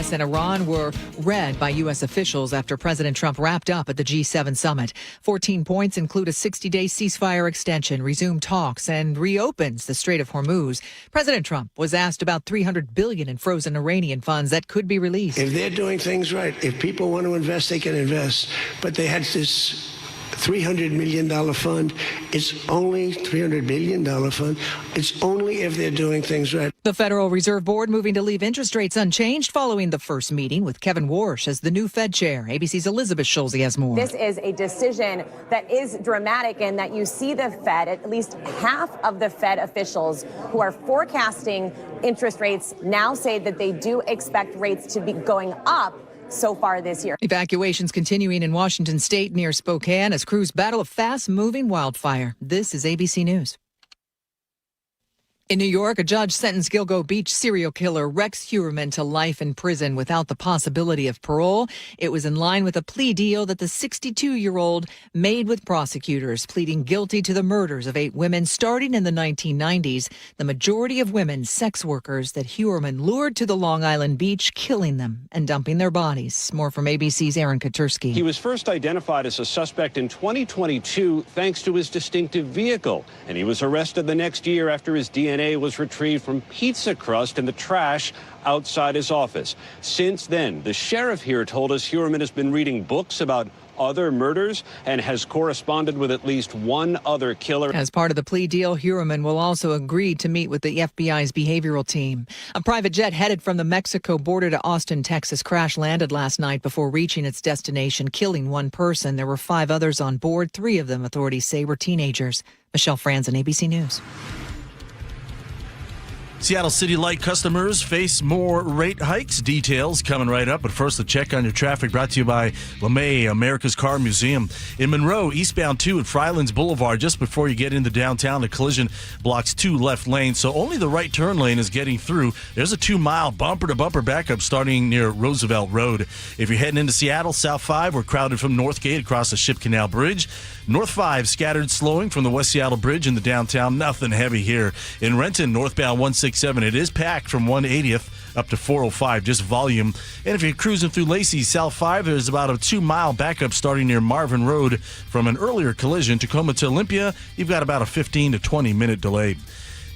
U.S. and Iran were read by U.S. officials after President Trump wrapped up at the G7 summit. 14 points include a 60-day ceasefire extension, resumed talks, and reopens the Strait of Hormuz. President Trump was asked about $300 billion in frozen Iranian funds that could be released. If they're doing things right, if people want to invest, they can invest. But they had this $300 million fund. It's only $300 billion fund. It's only if they're doing things right. The Federal Reserve Board moving to leave interest rates unchanged following the first meeting with Kevin Warsh as the new Fed chair. ABC's Elizabeth Schulze has more. This is a decision that is dramatic in that you see the Fed, at least half of the Fed officials who are forecasting interest rates now say that they do expect rates to be going up so far this year. Evacuations continuing in Washington state near Spokane as crews battle a fast-moving wildfire. This is ABC News. In New York, a judge sentenced Gilgo Beach serial killer Rex Heuermann to life in prison without the possibility of parole. It was in line with a plea deal that the 62-year-old made with prosecutors, pleading guilty to the murders of 8 women starting in the 1990s, the majority of women sex workers that Heuermann lured to the Long Island beach, killing them and dumping their bodies. More from ABC's Aaron Katursky. He was first identified as a suspect in 2022 thanks to his distinctive vehicle, and he was arrested the next year after his DNA was retrieved from pizza crust in the trash outside his office. Since then, the sheriff here told us Heuermann has been reading books about other murders and has corresponded with at least one other killer. As part of the plea deal, Heuermann will also agree to meet with the FBI's behavioral team. A private jet headed from the Mexico border to Austin, Texas, crash landed last night before reaching its destination, killing 1 person. There were 5 others on board. 3 of them, authorities say, were teenagers. Michelle Franzen, ABC News. Seattle City Light customers face more rate hikes. Details coming right up. But first, a check on your traffic brought to you by LeMay, America's Car Museum. In Monroe, eastbound 2 at Frylands Boulevard, just before you get into downtown, the collision blocks 2 left lanes, so only the right turn lane is getting through. There's a 2-mile bumper-to-bumper backup starting near Roosevelt Road. If you're heading into Seattle, South 5, we're crowded from Northgate across the Ship Canal Bridge. North 5, scattered slowing from the West Seattle Bridge in the downtown. Nothing heavy here. In Renton, northbound 167, it is packed from 180th up to 405, just volume. And if you're cruising through Lacey, South 5, there's about a 2-mile backup starting near Marvin Road from an earlier collision. Tacoma to Olympia, you've got about a 15 to 20-minute delay.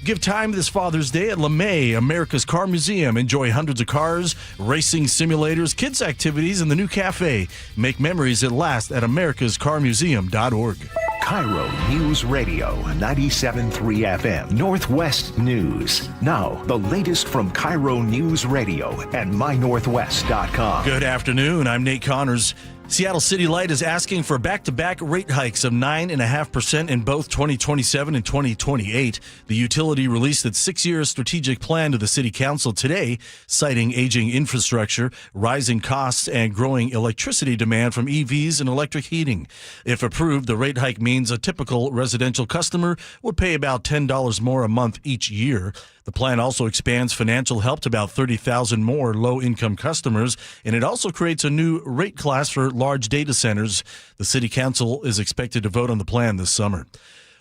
Give time this Father's Day at LeMay, America's Car Museum. Enjoy hundreds of cars, racing simulators, kids' activities, and the new cafe. Make memories that last at americascarmuseum.org. KIRO Newsradio 97.3 FM, Northwest News. Now, the latest from KIRO Newsradio and mynorthwest.com. Good afternoon. I'm Nate Connors. Seattle City Light is asking for back-to-back rate hikes of 9.5% in both 2027 and 2028. The utility released its 6-year strategic plan to the City Council today, citing aging infrastructure, rising costs, and growing electricity demand from EVs and electric heating. If approved, the rate hike means a typical residential customer would pay about $10 more a month each year. The plan also expands financial help to about 30,000 more low-income customers, and it also creates a new rate class for large data centers. The City Council is expected to vote on the plan this summer.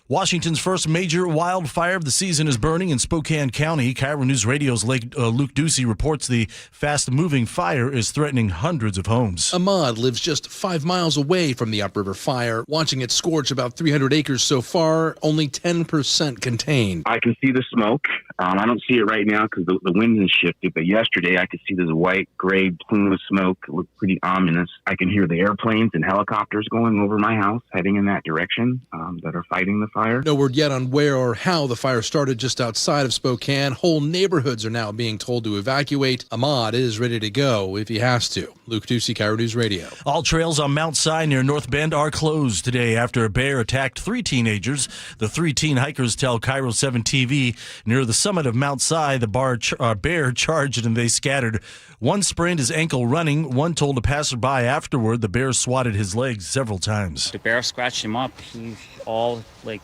Washington's first major wildfire of the season is burning in Spokane County. KIRO News Radio's Luke Ducey reports the fast-moving fire is threatening hundreds of homes. Ahmad lives just 5 miles away from the upriver fire, watching it scorch about 300 acres so far, only 10% contained. I can see the smoke. I don't see it right now because the wind has shifted, but yesterday I could see this white, gray plume of smoke. It looked pretty ominous. I can hear the airplanes and helicopters going over my house, heading in that direction, that are fighting the fire. No word yet on where or how the fire started just outside of Spokane. Whole neighborhoods are now being told to evacuate. Ahmad is ready to go if he has to. Luke Ducey, KIRO News Radio. All trails on Mount Si near North Bend are closed today after a bear attacked 3 teenagers. The 3 teen hikers tell KIRO 7 TV near the summit of Mount Si, the bear charged and they scattered. One sprained his ankle running. One told a passerby afterward the bear swatted his legs several times. The bear scratched him up.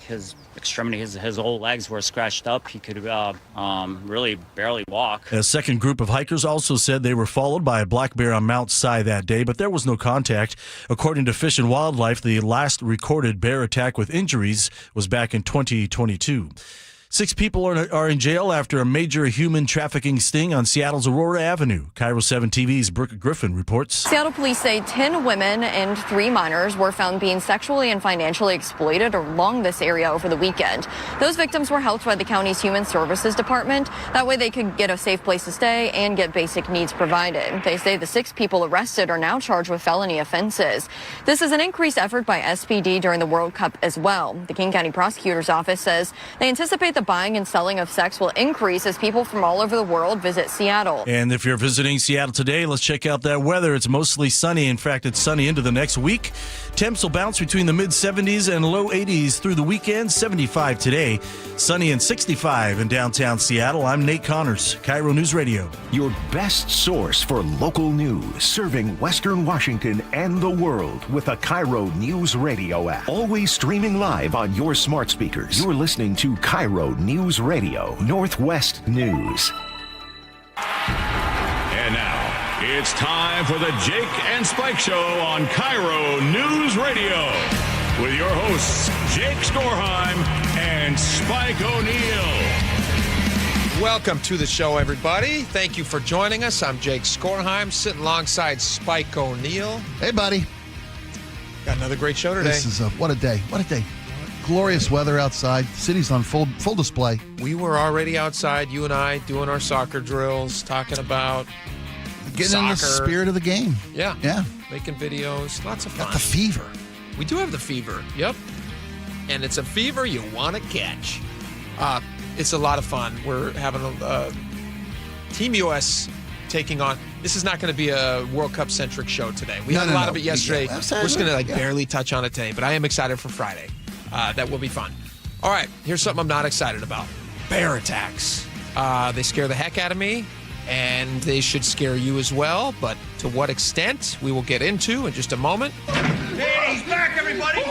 His extremities, his whole legs were scratched up. He could really barely walk. A second group of hikers also said they were followed by a black bear on Mount Si that day, but there was no contact. According to Fish and Wildlife, the last recorded bear attack with injuries was back in 2022. 6 people are in jail after a major human trafficking sting on Seattle's Aurora Avenue. KIRO 7 TV's Brooke Griffin reports. Seattle police say 10 women and 3 minors were found being sexually and financially exploited along this area over the weekend. Those victims were helped by the county's Human Services Department. That way they could get a safe place to stay and get basic needs provided. They say the 6 people arrested are now charged with felony offenses. This is an increased effort by SPD during the World Cup as well. The King County Prosecutor's Office says they anticipate the buying and selling of sex will increase as people from all over the world visit Seattle. And if you're visiting Seattle today, let's check out that weather. It's mostly sunny. In fact, it's sunny into the next week. Temps will bounce between the mid-70s and low 80s through the weekend. 75 today, sunny and 65 in downtown Seattle. I'm Nate Connors, KIRO News Radio. Your best source for local news, serving Western Washington and the world with the KIRO News Radio app. Always streaming live on your smart speakers. You're listening to KIRO News Radio, Northwest News. And now, it's time for the Jake and Spike Show on KIRO News Radio with your hosts, Jake Skorheim and Spike O'Neill. Welcome to the show, everybody. Thank you for joining us. I'm Jake Skorheim, sitting alongside Spike O'Neill. Hey, buddy. Got another great show today. This is what a day. What a day. Glorious weather outside. City's on full display. We were already outside, you and I, doing our soccer drills, talking about Getting soccer. in the spirit of the game. Yeah. Yeah. Making videos. Lots of fun. Got the fever. We do have the fever. Yep. And it's a fever you want to catch. It's a lot of fun. We're having a Team US taking on. This is not going to be a World Cup centric show today. We had a lot of it yesterday. We're just going to barely touch on it today, but I am excited for Friday. That will be fun. All right, here's something I'm not excited about. Bear attacks. They scare the heck out of me, and they should scare you as well, but to what extent, we will get into in just a moment. Hey, he's back, everybody!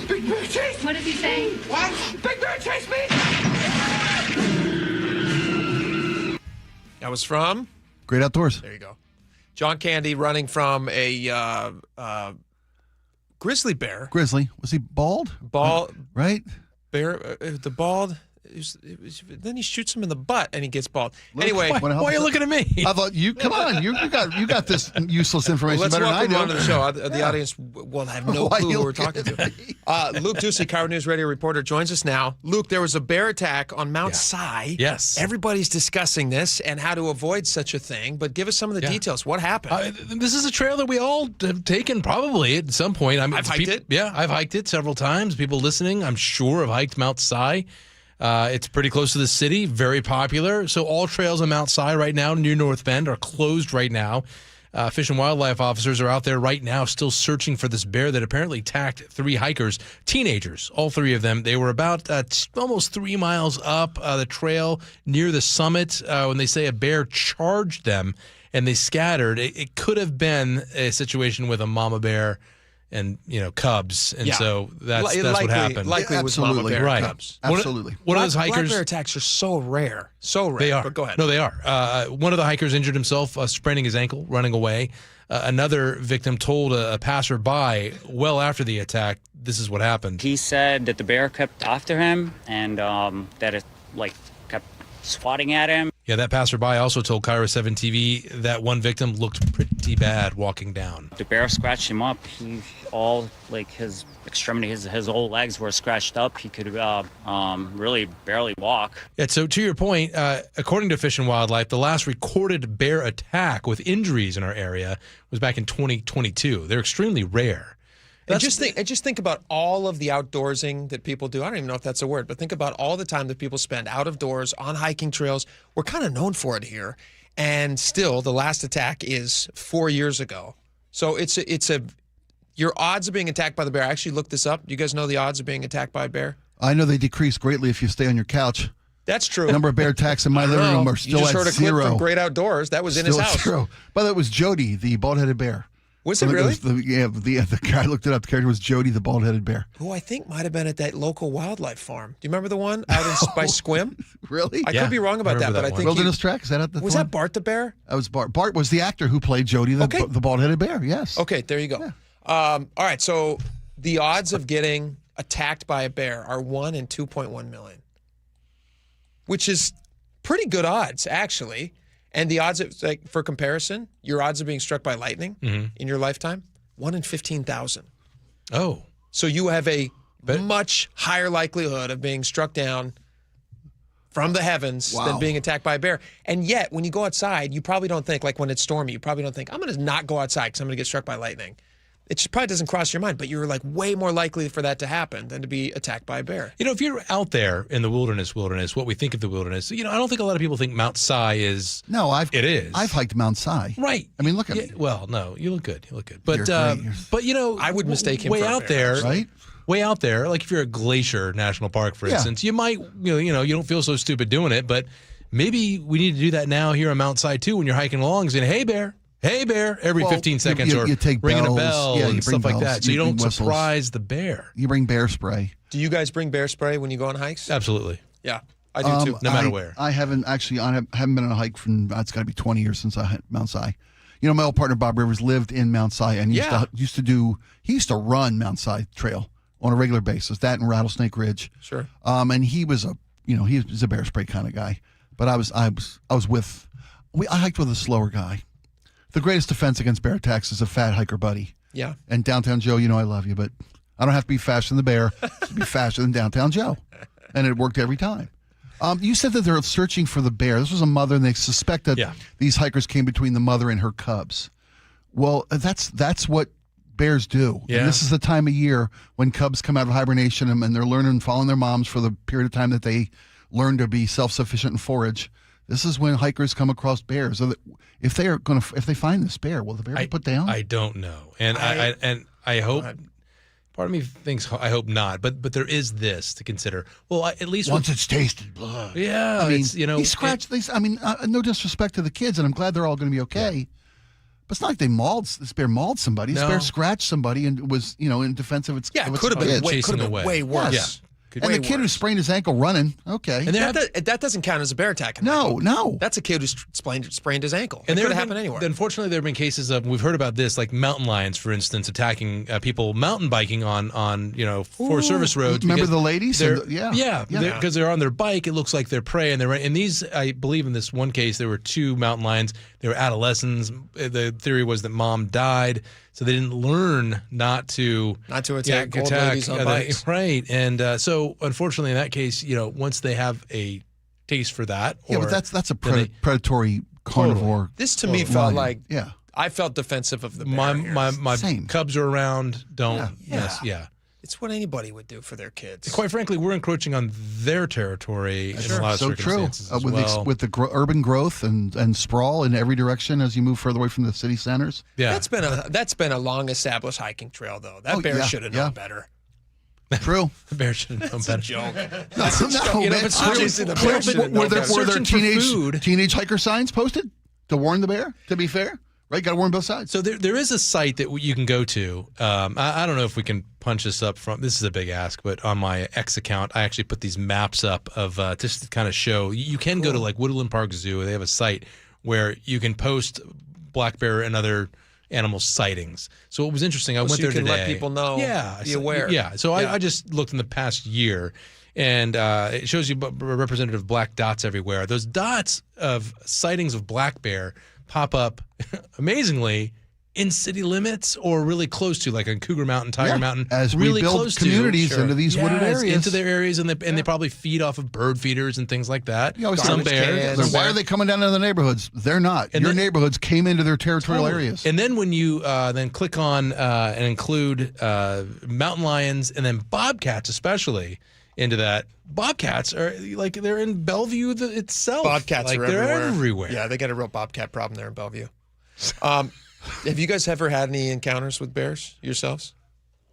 Big Bear chase! What does he say? What? Big Bear chase me! That was from? Great Outdoors. There you go. John Candy running from a grizzly bear. Grizzly. Was he bald? Bald. Right? Bear. The bald. Then he shoots him in the butt and he gets bald. Anyway, why are you looking at me? I thought come on, you got this useless information let's better than I welcome do. you onto the show. The audience will have no clue who we're talking to. Luke Ducey, KIRO News Radio reporter, joins us now. Luke, there was a bear attack on Mount Si. Yes. Everybody's discussing this and how to avoid such a thing, but give us some of the details. What happened? This is a trail that we all have taken probably at some point. I mean, I've hiked it. Yeah, I've hiked it several times. People listening, I'm sure, have hiked Mount Si. It's pretty close to the city, very popular. So all trails on Mount Si right now near North Bend are closed right now. Fish and Wildlife officers are out there right now still searching for this bear that apparently attacked 3 hikers, teenagers, all 3 of them. They were about almost 3 miles up the trail near the summit when they say a bear charged them and they scattered. It could have been a situation with a mama bear and cubs, and so that's what happened. Likely was mama bear, right? Cubs. Absolutely. One of those hikers. Black bear attacks are so rare, They are. But go ahead. No, they are. One of the hikers injured himself, spraining his ankle, running away. Another victim told a passerby well after the attack, this is what happened. He said that the bear kept after him and that it kept swatting at him. Yeah, that passerby also told KIRO 7 TV that one victim looked pretty bad walking down. The bear scratched him up. He his extremities, his whole legs were scratched up. He could really barely walk. Yeah, so to your point, according to Fish and Wildlife, the last recorded bear attack with injuries in our area was back in 2022. They're extremely rare. And just think about all of the outdoorsing that people do. I don't even know if that's a word, but think about all the time that people spend out of doors on hiking trails. We're kind of known for it here. And still, the last attack is 4 years ago. So your odds of being attacked by the bear. I actually looked this up. Do you guys know the odds of being attacked by a bear? I know they decrease greatly if you stay on your couch. That's true. The number of bear attacks in my living room are still at 0. You just heard a clip from Great Outdoors. That was in his house. 0. By the way, it was Jody, the bald-headed bear. Was it really? The guy looked it up. The character was Jody, the bald-headed bear. Who I think might have been at that local wildlife farm. Do you remember the one out by Squim? Really? I could be wrong about that, but I think Wilderness Track, is that at the Was that Bart the bear? That was Bart. Bart was the actor who played Jody, the bald-headed bear, yes. Okay, there you go. Yeah. All right, so the odds of getting attacked by a bear are 1 in 2.1 million. which is pretty good odds, actually. And the odds, like for comparison, your odds of being struck by lightning in your lifetime, 1 in 15,000. Oh. So you have a much higher likelihood of being struck down from the heavens than being attacked by a bear. And yet, when you go outside, you probably don't think, like when it's stormy, you probably don't think, I'm going to not go outside because I'm going to get struck by lightning. It just probably doesn't cross your mind, but you're like way more likely for that to happen than to be attacked by a bear. You know, if you're out there in the wilderness, what we think of the wilderness, I don't think a lot of people think Mount Si is. No, it is. I've hiked Mount Si. Right. I mean, look at me. Well, no, you look good. But I would mistake him way for a out bear, there, right? Way out there, like if you're at Glacier National Park, for instance, you might, you don't feel so stupid doing it, but maybe we need to do that now here on Mount Si too when you're hiking along, saying, "Hey bear, every 15 seconds, you take ringing bells. a bell and stuff like that, so you don't whistles. surprise the bear. You bring bear spray. Do you guys bring bear spray when you go on hikes? Absolutely. Yeah, I do too. No matter where. I haven't actually. I haven't been on a hike from. It's got to be 20 years since I hit Mount Si. My old partner Bob Rivers lived in Mount Si and used to run Mount Si Trail on a regular basis. That and Rattlesnake Ridge. Sure. And he was he was a bear spray kind of guy. But I hiked with a slower guy. The greatest defense against bear attacks is a fat hiker buddy. Yeah. And Downtown Joe, I love you, but I don't have to be faster than the bear. To be faster than Downtown Joe. And it worked every time. You said that they're searching for the bear. This was a mother, and they suspect that these hikers came between the mother and her cubs. Well, that's what bears do. Yeah. And this is the time of year when cubs come out of hibernation and they're learning and following their moms for the period of time that they learn to be self-sufficient and forage. This is when hikers come across bears. If they find this bear, will the bear be put down? I don't know, and I hope. Part of me thinks I hope not, but there is this to consider. Well, at least once it's tasted blood. Yeah, I mean, he scratched these. I mean, no disrespect to the kids, and I'm glad they're all going to be okay. Yeah. But it's not like this bear mauled somebody. This bear scratched somebody and was, in defense of its. Yeah, it could have been way worse. Yes. And the kid who sprained his ankle running, okay. And that doesn't count as a bear attack. No. That's a kid who sprained his ankle. And it could have happened anywhere. Unfortunately, there have been cases of, we've heard about this, like mountain lions, for instance, attacking people mountain biking on Forest Service roads. Remember the ladies? Because they're on their bike. It looks like they're prey. And these, I believe in this one case, there were 2 mountain lions. They were adolescents. The theory was that mom died. So they didn't learn not to attack old ladies on bikes. Right. And so unfortunately in that case, once they have a taste for that. But that's a predatory carnivore. This to me felt like I felt defensive of the bear. My cubs are around. Don't mess. Yeah. It's what anybody would do for their kids. Quite frankly, we're encroaching on their territory in a lot of circumstances as well. With the urban growth and sprawl in every direction as you move further away from the city centers. Yeah, that's been a long estabest hiking trail though. That bear should have known better. True. The bear should have known better. Joke. Were there teenage hiker signs posted to warn the bear? To be fair. Right, got to warn both sides. So there is a site that you can go to. I don't know if we can punch this up from. This is a big ask, but on my X account, I actually put these maps up of just to kind of show. You can go to like Woodland Park Zoo. They have a site where you can post black bear and other animal sightings. So it was interesting. I went there today. So you can let people know. Yeah, be aware. Yeah. So I just looked in the past year. And it shows you representative black dots everywhere. Those dots of sightings of black bear pop up, amazingly, in city limits or really close to, like on Cougar Mountain, Tiger Mountain. As really we build close communities into these wooded areas. Into their areas, and they probably feed off of bird feeders and things like that. Some bears. Why are they coming down into the neighborhoods? They're not. Your neighborhoods came into their territorial areas. And then when you then click on and include mountain lions and then bobcats especially into that, bobcats are like they're in Bellevue itself. Bobcats are everywhere. Yeah, they got a real bobcat problem there in Bellevue. Have you guys ever had any encounters with bears yourselves?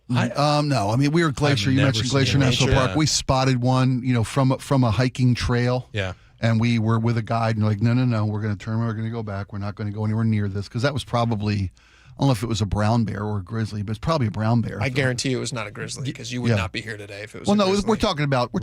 No. I mean, we were at Glacier. You mentioned Glacier National Park. We spotted one, from a hiking trail. Yeah. And we were with a guide, and like, no, we're going to turn. We're going to go back. We're not going to go anywhere near this because that was probably. I don't know if it was a brown bear or a grizzly, but it's probably a brown bear. I guarantee you it was not a grizzly because you would not be here today if it was. Well, a grizzly. we're talking about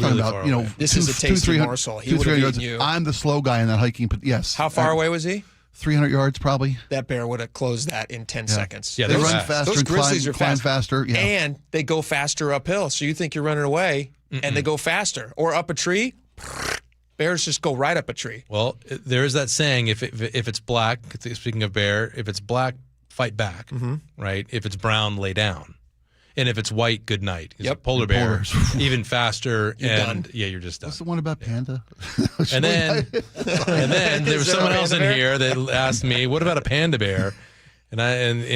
this is a tasty morsel. He would have eaten you. I'm the slow guy in that hiking, but yes. How far away was he? 300 yards probably. That bear would have closed that in 10 seconds. Yeah, they run faster. Those and grizzlies are climb faster. Yeah. And they go faster uphill. So you think you're running away, and they go faster, or up a tree. Bears just go right up a tree. Well, there is that saying: if it's black, speaking of bear, if it's black, fight back, right? If it's brown, lay down, and if it's white, good night. Yep. Polar bear, even faster, You're and done. Yeah, you're just done. What's the one about panda? And then there was someone else in here that asked me, "What about a panda bear?" And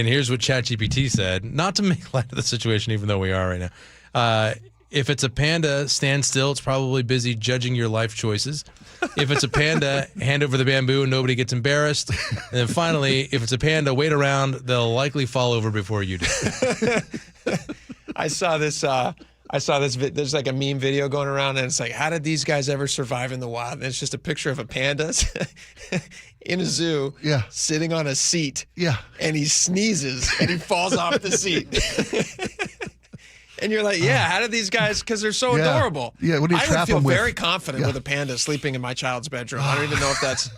here's what ChatGPT said. Not to make light of the situation, even though we are right now. If it's a panda, stand still. It's probably busy judging your life choices. If it's a panda, hand over the bamboo and nobody gets embarrassed. And then finally, if it's a panda, wait around. They'll likely fall over before you do. I saw this. There's like a meme video going around, and it's like, how did these guys ever survive in the wild? And it's just a picture of a panda in a zoo, sitting on a seat, and he sneezes and he falls off the seat. And you're like, how did these guys? Because they're so adorable. Yeah, what do you I trap would feel them with? very confident with a panda sleeping in my child's bedroom. I don't even know if that's.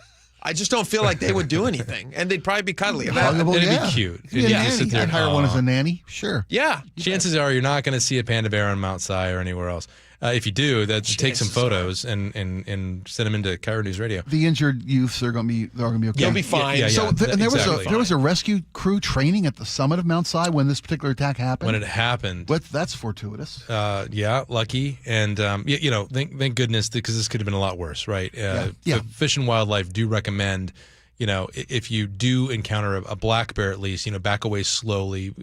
I just don't feel like they would do anything, and they'd probably be cuddly. It'd be cute. I'd hire one as a nanny. Sure. Yeah. Chances are you're not going to see a panda bear on Mount Si or anywhere else. If you do, take some photos and send them into KIRO News Radio. The injured youths are going to be okay. You'll be fine. So there was a rescue crew training at the summit of Mount Si when this particular attack happened. When it happened, that's fortuitous. Lucky, and thank goodness, because this could have been a lot worse, right? Fish and Wildlife do recommend, if you do encounter a black bear, at least, back away slowly.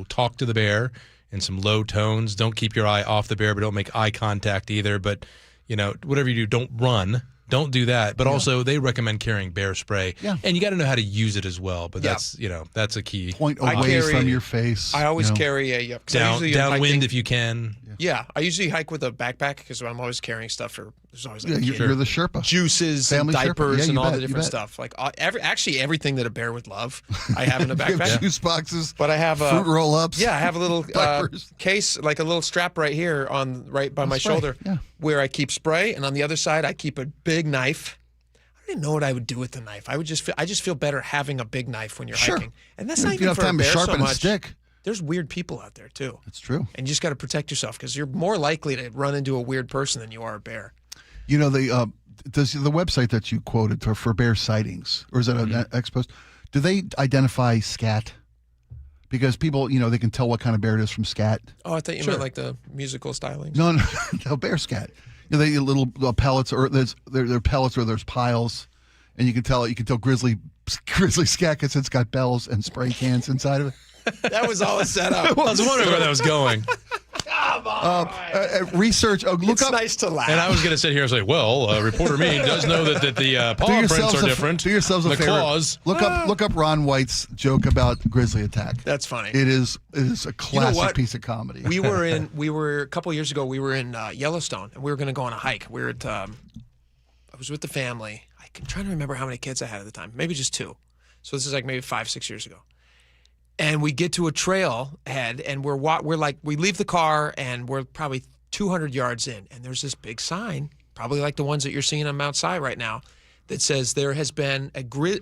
Talk to the bear in some low tones. Don't keep your eye off the bear, but don't make eye contact either. But, whatever you do, don't run. Don't do that. But also, they recommend carrying bear spray. Yeah. And you got to know how to use it as well. But that's a key. Point away from your face. I always carry a downwind if you can. Yeah, I usually hike with a backpack because I'm always carrying stuff for. There's always you're the Sherpa. Juices, Family and diapers, Sherpa. and all the different stuff. Like everything that a bear would love, I have in a backpack. Juice boxes, but I have fruit roll-ups. Yeah, I have a little case, like a little strap right here right by my shoulder, where I keep spray, and on the other side I keep a big knife. I don't even know what I would do with the knife. I just feel better having a big knife when you're hiking, and that's not even for a bear so much. Stick. There's weird people out there too. That's true. And you just got to protect yourself because you're more likely to run into a weird person than you are a bear. Does the website that you quoted for bear sightings, or is it an ex post? Do they identify scat? Because people, they can tell what kind of bear it is from scat. Oh, I thought you meant like the musical styling. No, bear scat. They little pellets, or they're pellets, or there's piles, and you can tell grizzly scat because it's got bells and spray cans inside of it. That was all a setup. I was wondering where that was going. Come on. Research. It's nice to laugh. And I was going to sit here and say, reporter me does know that the paw prints are different. Do yourselves a favor. Claws. Look up Ron White's joke about grizzly attack. That's funny. It is a classic piece of comedy. We were a couple of years ago. We were in Yellowstone, and we were going to go on a hike. We were at. I was with the family. I'm trying to remember how many kids I had at the time. Maybe just 2. So this is like maybe 5-6 years ago. And we get to a trail head, and we leave the car, and we're probably 200 yards in, and there's this big sign, probably like the ones that you're seeing on Mount Si right now, that says there has been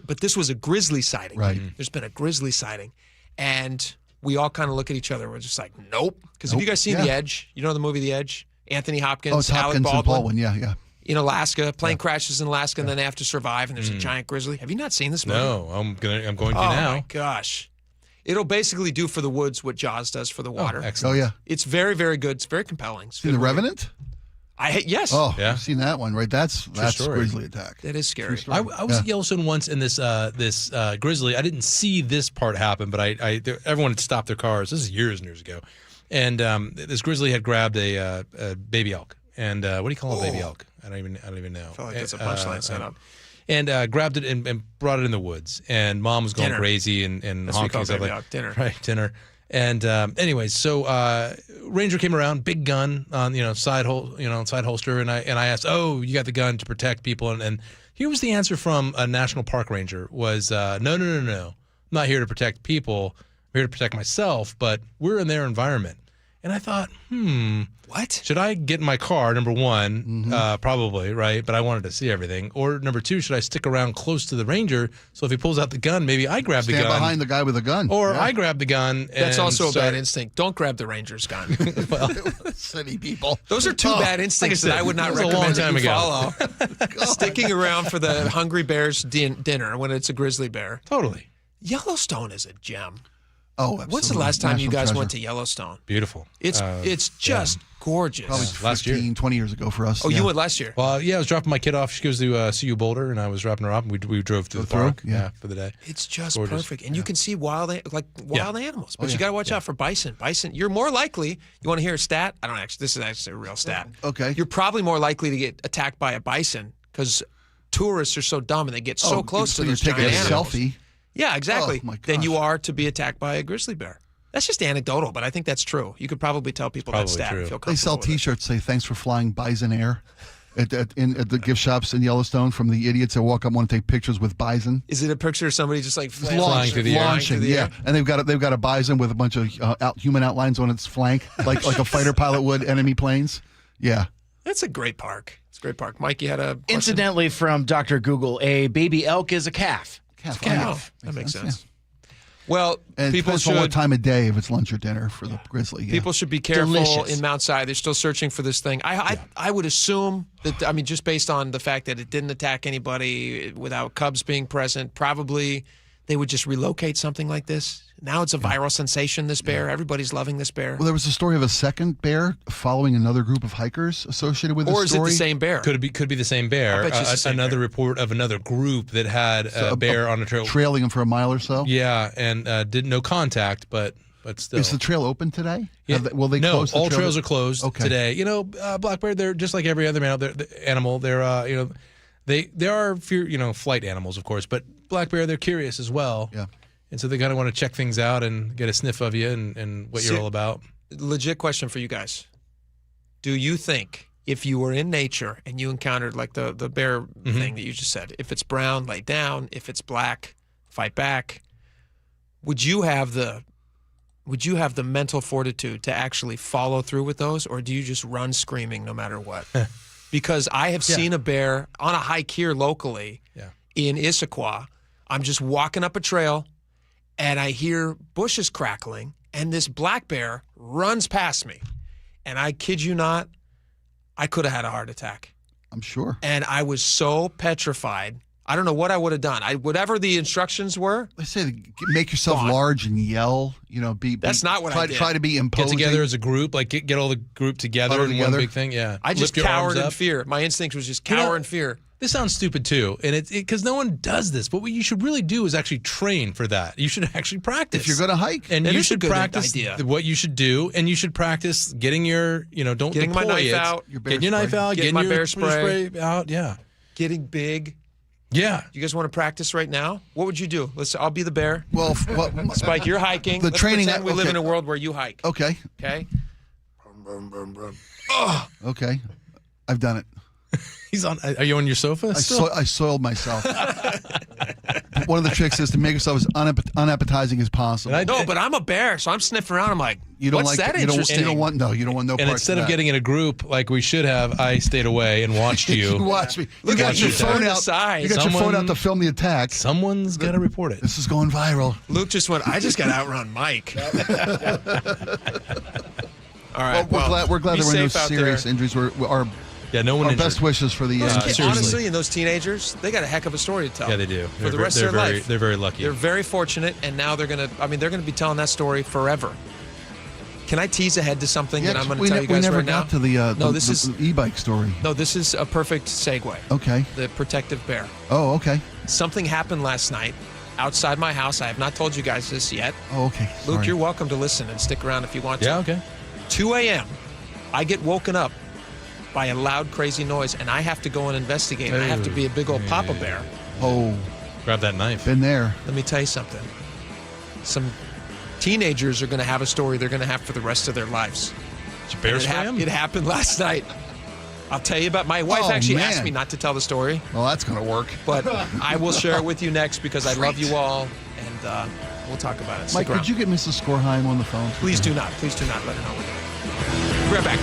but this was a grizzly sighting. Right. There's been a grizzly sighting, and we all kind of look at each other. We're just like, nope. Because have you guys seen The Edge? You know the movie The Edge? Anthony Hopkins, Hopkins Alec Baldwin. And Baldwin. Yeah. In Alaska, plane crashes in Alaska, and then they have to survive, and there's a giant grizzly. Have you not seen this movie? No, I'm going to now. Oh my gosh. It'll basically do for the woods what Jaws does for the water. Excellent. Oh, yeah. It's very, very good. It's very compelling. Seen The Revenant? Yes. Oh, yeah. I've seen that one, right? That's grizzly attack. That is scary. I was at Yellowstone once, and this grizzly. I didn't see this part happen, but everyone had stopped their cars. This is years and years ago, and this grizzly had grabbed a baby elk. And what do you call a baby elk? I don't even know. I feel like that's a punchline setup. And grabbed it and brought it in the woods. And Mom was going crazy and honking stuff like dinner. Right, dinner. And anyways, so Ranger came around, big gun on side holster, and I asked, "Oh, you got the gun to protect people?" And here was the answer from a national park ranger: was no, I'm not here to protect people. I'm here to protect myself. But we're in their environment, And I thought, what? Should I get in my car, number one, probably, right? But I wanted to see everything. Or number two, should I stick around close to the ranger so if he pulls out the gun, maybe I grab the gun. Stand behind the guy with the gun. Or I grab the gun. That's also a bad instinct. Don't grab the ranger's gun. Well, city people. Those are two bad instincts that I would not recommend that you follow. Sticking around for the Hungry Bear's dinner when it's a grizzly bear. Totally. Yellowstone is a gem. Oh, absolutely. When's the last time you National guys treasure. went to Yellowstone? Beautiful. It's just gorgeous. Probably last year. 15, 20 years ago for us. Oh, you went last year? Well, yeah, I was dropping my kid off. She goes to CU Boulder, and I was dropping her off, and we drove through the park for the day. It's just gorgeous. perfect. And you can see wild animals. But you yeah. got to watch out for bison. Bison, you're more likely, you want to hear a stat? I don't actually, this is actually a real stat. Okay. You're probably more likely to get attacked by a bison because tourists are so dumb and they get so close to so those you're taking giant a animals. selfie. Yeah, exactly. Oh, my Than you gosh. are to be attacked by a grizzly bear. That's just anecdotal, but I think that's true. You could probably tell people that stat and feel comfortable They sell with it. T-shirts say "Thanks for flying Bison Air" at the gift shops in Yellowstone from the idiots that walk up and want to take pictures with bison. Is it a picture of somebody just like flying through the air? Launching, yeah. And they've got a bison with a bunch of human outlines on its flank, like a fighter pilot would enemy planes. Yeah. That's a great park. It's a great park. Mike, you had a question? Incidentally, from Dr. Google, a baby elk is a calf. Calf. That makes sense. Well, And people depends on what should time of day, if it's lunch or dinner for the grizzly. Yeah. people should be careful Delicious. in Mount Si. They're still searching for this thing. I would assume that, I mean, just based on the fact that it didn't attack anybody without cubs being present, probably they would just relocate something like this. Now it's a viral sensation, this bear. Everybody's loving this bear. Well, there was a story of a second bear following another group of hikers associated with this Or is it story. the same bear? Could be the same bear. I bet you it's the same another bear. report of another group that had a bear on a trail. Trailing him for a mile or so. Yeah, and did no contact, but still. Is the trail open today? Yeah. Will they no, close the all trail? trails are closed today. You know, black bear, they're just like every other animal. They're they are flight animals, of course, but black bear, they're curious as well. Yeah. And so they kind of want to check things out and get a sniff of you and what you're all about. Legit question for you guys. Do you think if you were in nature and you encountered like the bear thing that you just said, if it's brown, lay down, if it's black, fight back, would you have the mental fortitude to actually follow through with those, or do you just run screaming no matter what? Because I have seen a bear on a hike here locally in Issaquah. I'm just walking up a trail and I hear bushes crackling and this black bear runs past me. And I kid you not, I could have had a heart attack. I'm sure. And I was so petrified. I don't know what I would have done. Whatever the instructions were. They say make yourself large and yell. That's not what I did. Try to be imposing. Get together as a group, like get all the group together in one big thing. Yeah, I just Lift your arms cowered in up. fear. My instinct was just cower in fear. This sounds stupid too, and because no one does this. But what you should really do is actually train for that. You should actually practice If you're going to hike. and That you is a should good practice idea. what you should do, and you should practice getting your don't Getting my deploy knife it. out. Your bear Getting your knife spray. out. Getting Getting my your bear spray. out. Yeah, Getting big. yeah. You guys want to practice right now? What would you do? I'll be the bear. Well, Spike, you're hiking. The Let's training. pretend we live okay. in a world where you hike. Okay. Okay. Okay. I've done it. He's on. Are you on your sofa? I soiled myself. One of the tricks is to make yourself as unappetizing as possible. No, but I'm a bear, so I'm sniffing around. I'm like, You don't what's like that you don't, interesting? you don't want no and parts instead of of that. getting in a group like we should have, I stayed away and watched you. You watch me. Look you at got you your phone turn out. aside. You got your phone Someone- out to film the attack. Someone's got to report it. This is going viral. Luke just went, I just got to outrun Mike. All right. We're glad be there were no safe out serious there. injuries. Our No one injured. best wishes for the. Those kids, seriously. honestly, and those teenagers, they got a heck of a story to tell. Yeah, they do. For the rest of their life. They're very lucky. They're very fortunate, and now they're going to be telling that story forever. Can I tease ahead to something that I'm going to tell you guys we never right now? got to the e-bike story. No, this is a perfect segue. Okay. The protective bear. Oh, okay. Something happened last night outside my house. I have not told you guys this yet. Oh, okay. Luke, Sorry. you're welcome to listen and stick around if you want to. Yeah, okay. 2 a.m., I get woken up by a loud, crazy noise, and I have to go and investigate. I have to be a big old papa bear. Oh, grab that knife. Been there. Let me tell you something. Some teenagers are going to have a story they're going to have for the rest of their lives. Did you bear spray him? It happened last night. I'll tell you about. My wife actually asked me not to tell the story. Well, that's going to work. But I will share it with you next because I love you all, and we'll talk about it. Stick Mike, around. could you get Mrs. Skorheim on the phone? Please do not. Please do not let her know we're doing it. Be right back.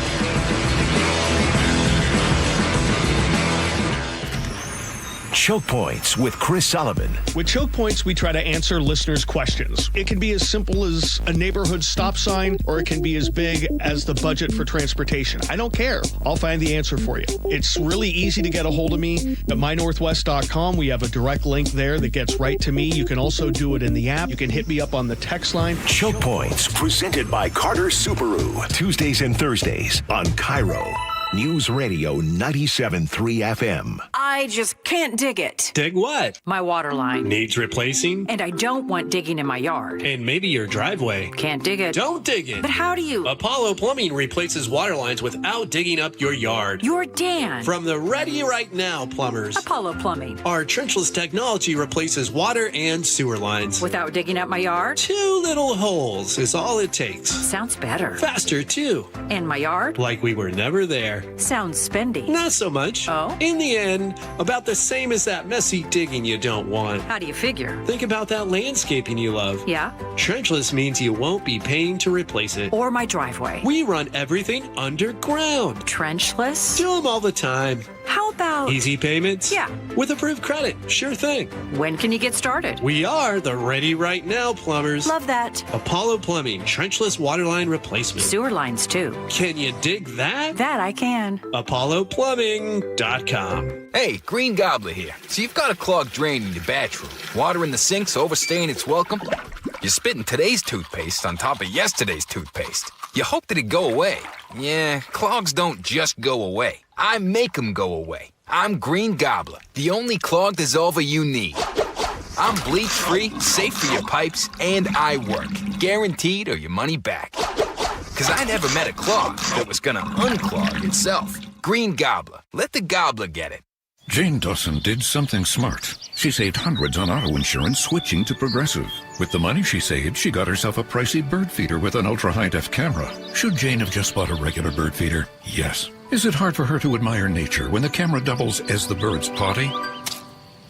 Choke Points with Chris Sullivan. With Choke Points, we try to answer listeners' questions. It can be as simple as a neighborhood stop sign, or it can be as big as the budget for transportation. I don't care. I'll find the answer for you. It's really easy to get a hold of me at mynorthwest.com. We have a direct link there that gets right to me. You can also do it in the app. You can hit me up on the text line. Choke Points, presented by Carter Subaru. Tuesdays and Thursdays on KIRO News Radio 97.3 FM. I just can't dig it. Dig what? My water line. Needs replacing? And I don't want digging in my yard. And maybe your driveway. Can't dig it. Don't dig it. But how do you? Apollo Plumbing replaces water lines without digging up your yard. You're Dan. From the Ready Right Now plumbers. Apollo Plumbing. Our trenchless technology replaces water and sewer lines. Without digging up my yard? 2 little holes is all it takes. Sounds better. Faster, too. And my yard? Like we were never there. Sounds spendy. Not so much. Oh? In the end, about the same as that messy digging you don't want. How do you figure? Think about that landscaping you love. Yeah? Trenchless means you won't be paying to replace it. Or my driveway. We run everything underground. Trenchless? Do them all the time. How about... Easy payments? Yeah. With approved credit. Sure thing. When can you get started? We are the Ready Right Now plumbers. Love that. Apollo Plumbing, trenchless waterline replacement. Sewer lines, too. Can you dig that? That I can. ApolloPlumbing.com. Hey, Green Gobbler here. So you've got a clogged drain in your bathroom. Water in the sink's overstaying its welcome. You're spitting today's toothpaste on top of yesterday's toothpaste. You hoped it'd go away. Yeah, clogs don't just go away. I make them go away. I'm Green Gobbler, the only clog dissolver you need. I'm bleach-free, safe for your pipes, and I work. Guaranteed or your money back. Because I never met a clog that was gonna unclog itself. Green Gobbler. Let the gobbler get it. Jane Dawson did something smart. She saved hundreds on auto insurance switching to Progressive. With the money she saved, she got herself a pricey bird feeder with an ultra-high-def camera. Should Jane have just bought a regular bird feeder? Yes. Is it hard for her to admire nature when the camera doubles as the bird's potty?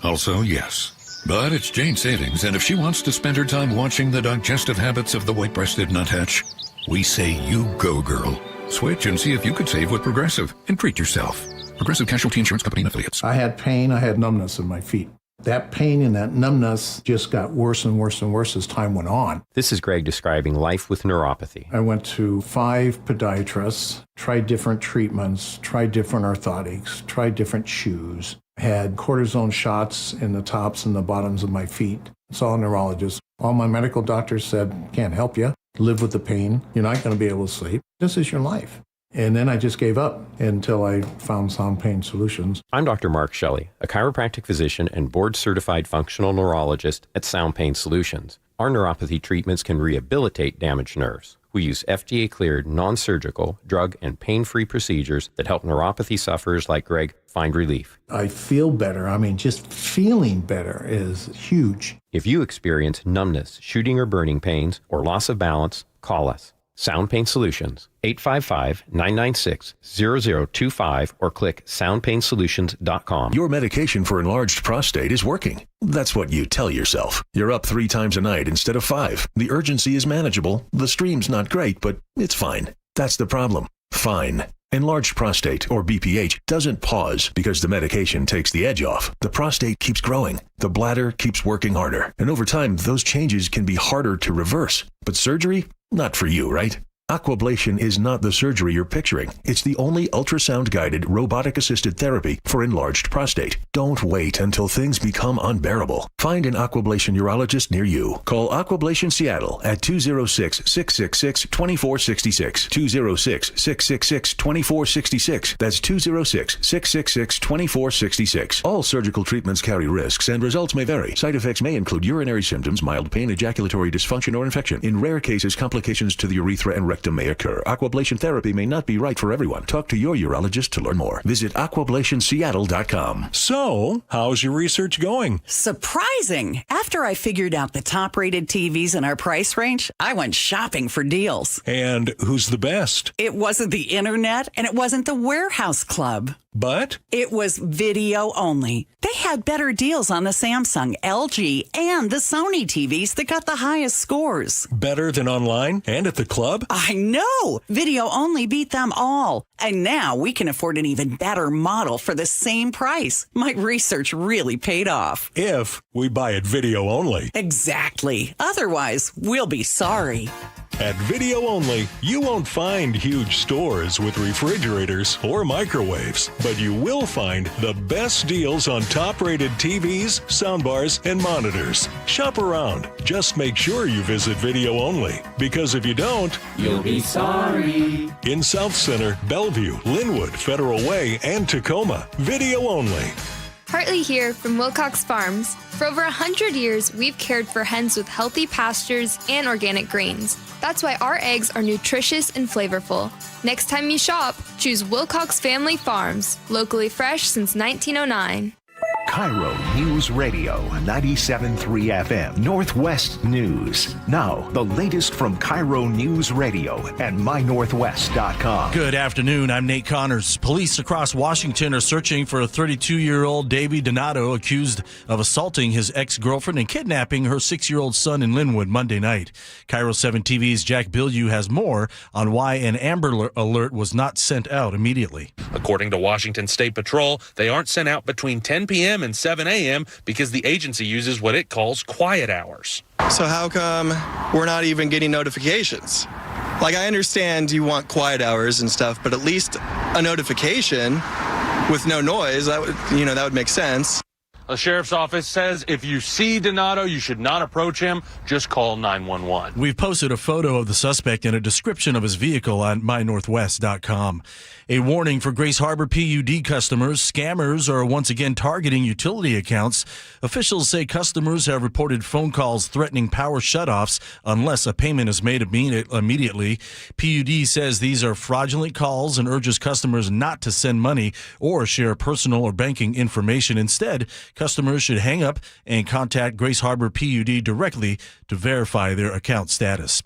Also, yes. But it's Jane's savings, and if she wants to spend her time watching the digestive habits of the white-breasted nuthatch, we say you go, girl. Switch and see if you could save with Progressive and treat yourself. Progressive Casualty Insurance Company and Affiliates. I had pain, I had numbness in my feet. That pain and that numbness just got worse and worse and worse as time went on. This is Greg describing life with neuropathy. I went to 5 podiatrists, tried different treatments, tried different orthotics, tried different shoes, had cortisone shots in the tops and the bottoms of my feet. Saw a neurologist. All my medical doctors said, can't help you. Live with the pain. You're not going to be able to sleep. This is your life. And then I just gave up until I found Sound Pain Solutions. I'm Dr. Mark Shelley, a chiropractic physician and board-certified functional neurologist at Sound Pain Solutions. Our neuropathy treatments can rehabilitate damaged nerves. We use FDA-cleared, non-surgical, drug, and pain-free procedures that help neuropathy sufferers like Greg find relief. I feel better. I mean, just feeling better is huge. If you experience numbness, shooting or burning pains, or loss of balance, call us. Sound Pain Solutions, 855-996-0025, or click soundpainsolutions.com. Your medication for enlarged prostate is working. That's what you tell yourself. You're up 3 times a night instead of 5. The urgency is manageable. The stream's not great, but it's fine. That's the problem. Fine. Enlarged prostate, or BPH, doesn't pause because the medication takes the edge off. The prostate keeps growing. The bladder keeps working harder. And over time, those changes can be harder to reverse. But surgery? Not for you, right? Aquablation is not the surgery you're picturing. It's the only ultrasound-guided, robotic-assisted therapy for enlarged prostate. Don't wait until things become unbearable. Find an Aquablation urologist near you. Call Aquablation Seattle at 206-666-2466. 206-666-2466. That's 206-666-2466. All surgical treatments carry risks, and results may vary. Side effects may include urinary symptoms, mild pain, ejaculatory dysfunction, or infection. In rare cases, complications to the urethra and rectum may occur. Aquablation therapy may not be right for everyone. Talk to your urologist to learn more. Visit aquablationseattle.com. So, how's your research going? Surprising! After I figured out the top-rated TVs in our price range, I went shopping for deals. And who's the best? It wasn't the internet, and it wasn't the Warehouse Club. But It was video only. They had better deals on the Samsung, LG, and the Sony TVs that got the highest scores. better than online and at the club? I know! Video only beat them all. And now we can afford an even better model for the same price. My research really paid off. If we buy it video only. Exactly. Otherwise, we'll be sorry. At Video Only, you won't find huge stores with refrigerators or microwaves, but you will find the best deals on top-rated TVs, soundbars, and monitors. Shop around. Just make sure you visit Video Only, because if you don't, You'll be sorry. in South Center, Bellevue, Linwood, Federal Way, and Tacoma, Video Only. Hartley here from Wilcox Farms. For over 100 years, we've cared for hens with healthy pastures and organic grains. That's why our eggs are nutritious and flavorful. Next time you shop, choose Wilcox Family Farms, locally fresh since 1909. KIRO News Radio 97.3 FM Northwest News. Now, the latest from KIRO News Radio and mynorthwest.com. Good afternoon. I'm Nate Connors. Police across Washington are searching for a 32-year-old Davy Donato accused of assaulting his ex-girlfriend and kidnapping her 6-year-old son in Linwood Monday night. KIRO 7 TV's Jack Bilyeu has more on why an Amber Alert was not sent out immediately. According to Washington State Patrol, they aren't sent out between 10 p.m. and 7 a.m. because the agency uses what it calls quiet hours. So how come we're not even getting notifications? Like, I understand you want quiet hours and stuff, but at least a notification with no noise, that would make sense. The sheriff's office says if you see Donato, you should not approach him. Just call 911. We've posted a photo of the suspect and a description of his vehicle on mynorthwest.com. A warning for Grace Harbor PUD customers. Scammers are once again targeting utility accounts. Officials say customers have reported phone calls threatening power shutoffs unless a payment is made immediately. PUD says these are fraudulent calls and urges customers not to send money or share personal or banking information. Instead, customers should hang up and contact Grace Harbor PUD directly to verify their account status.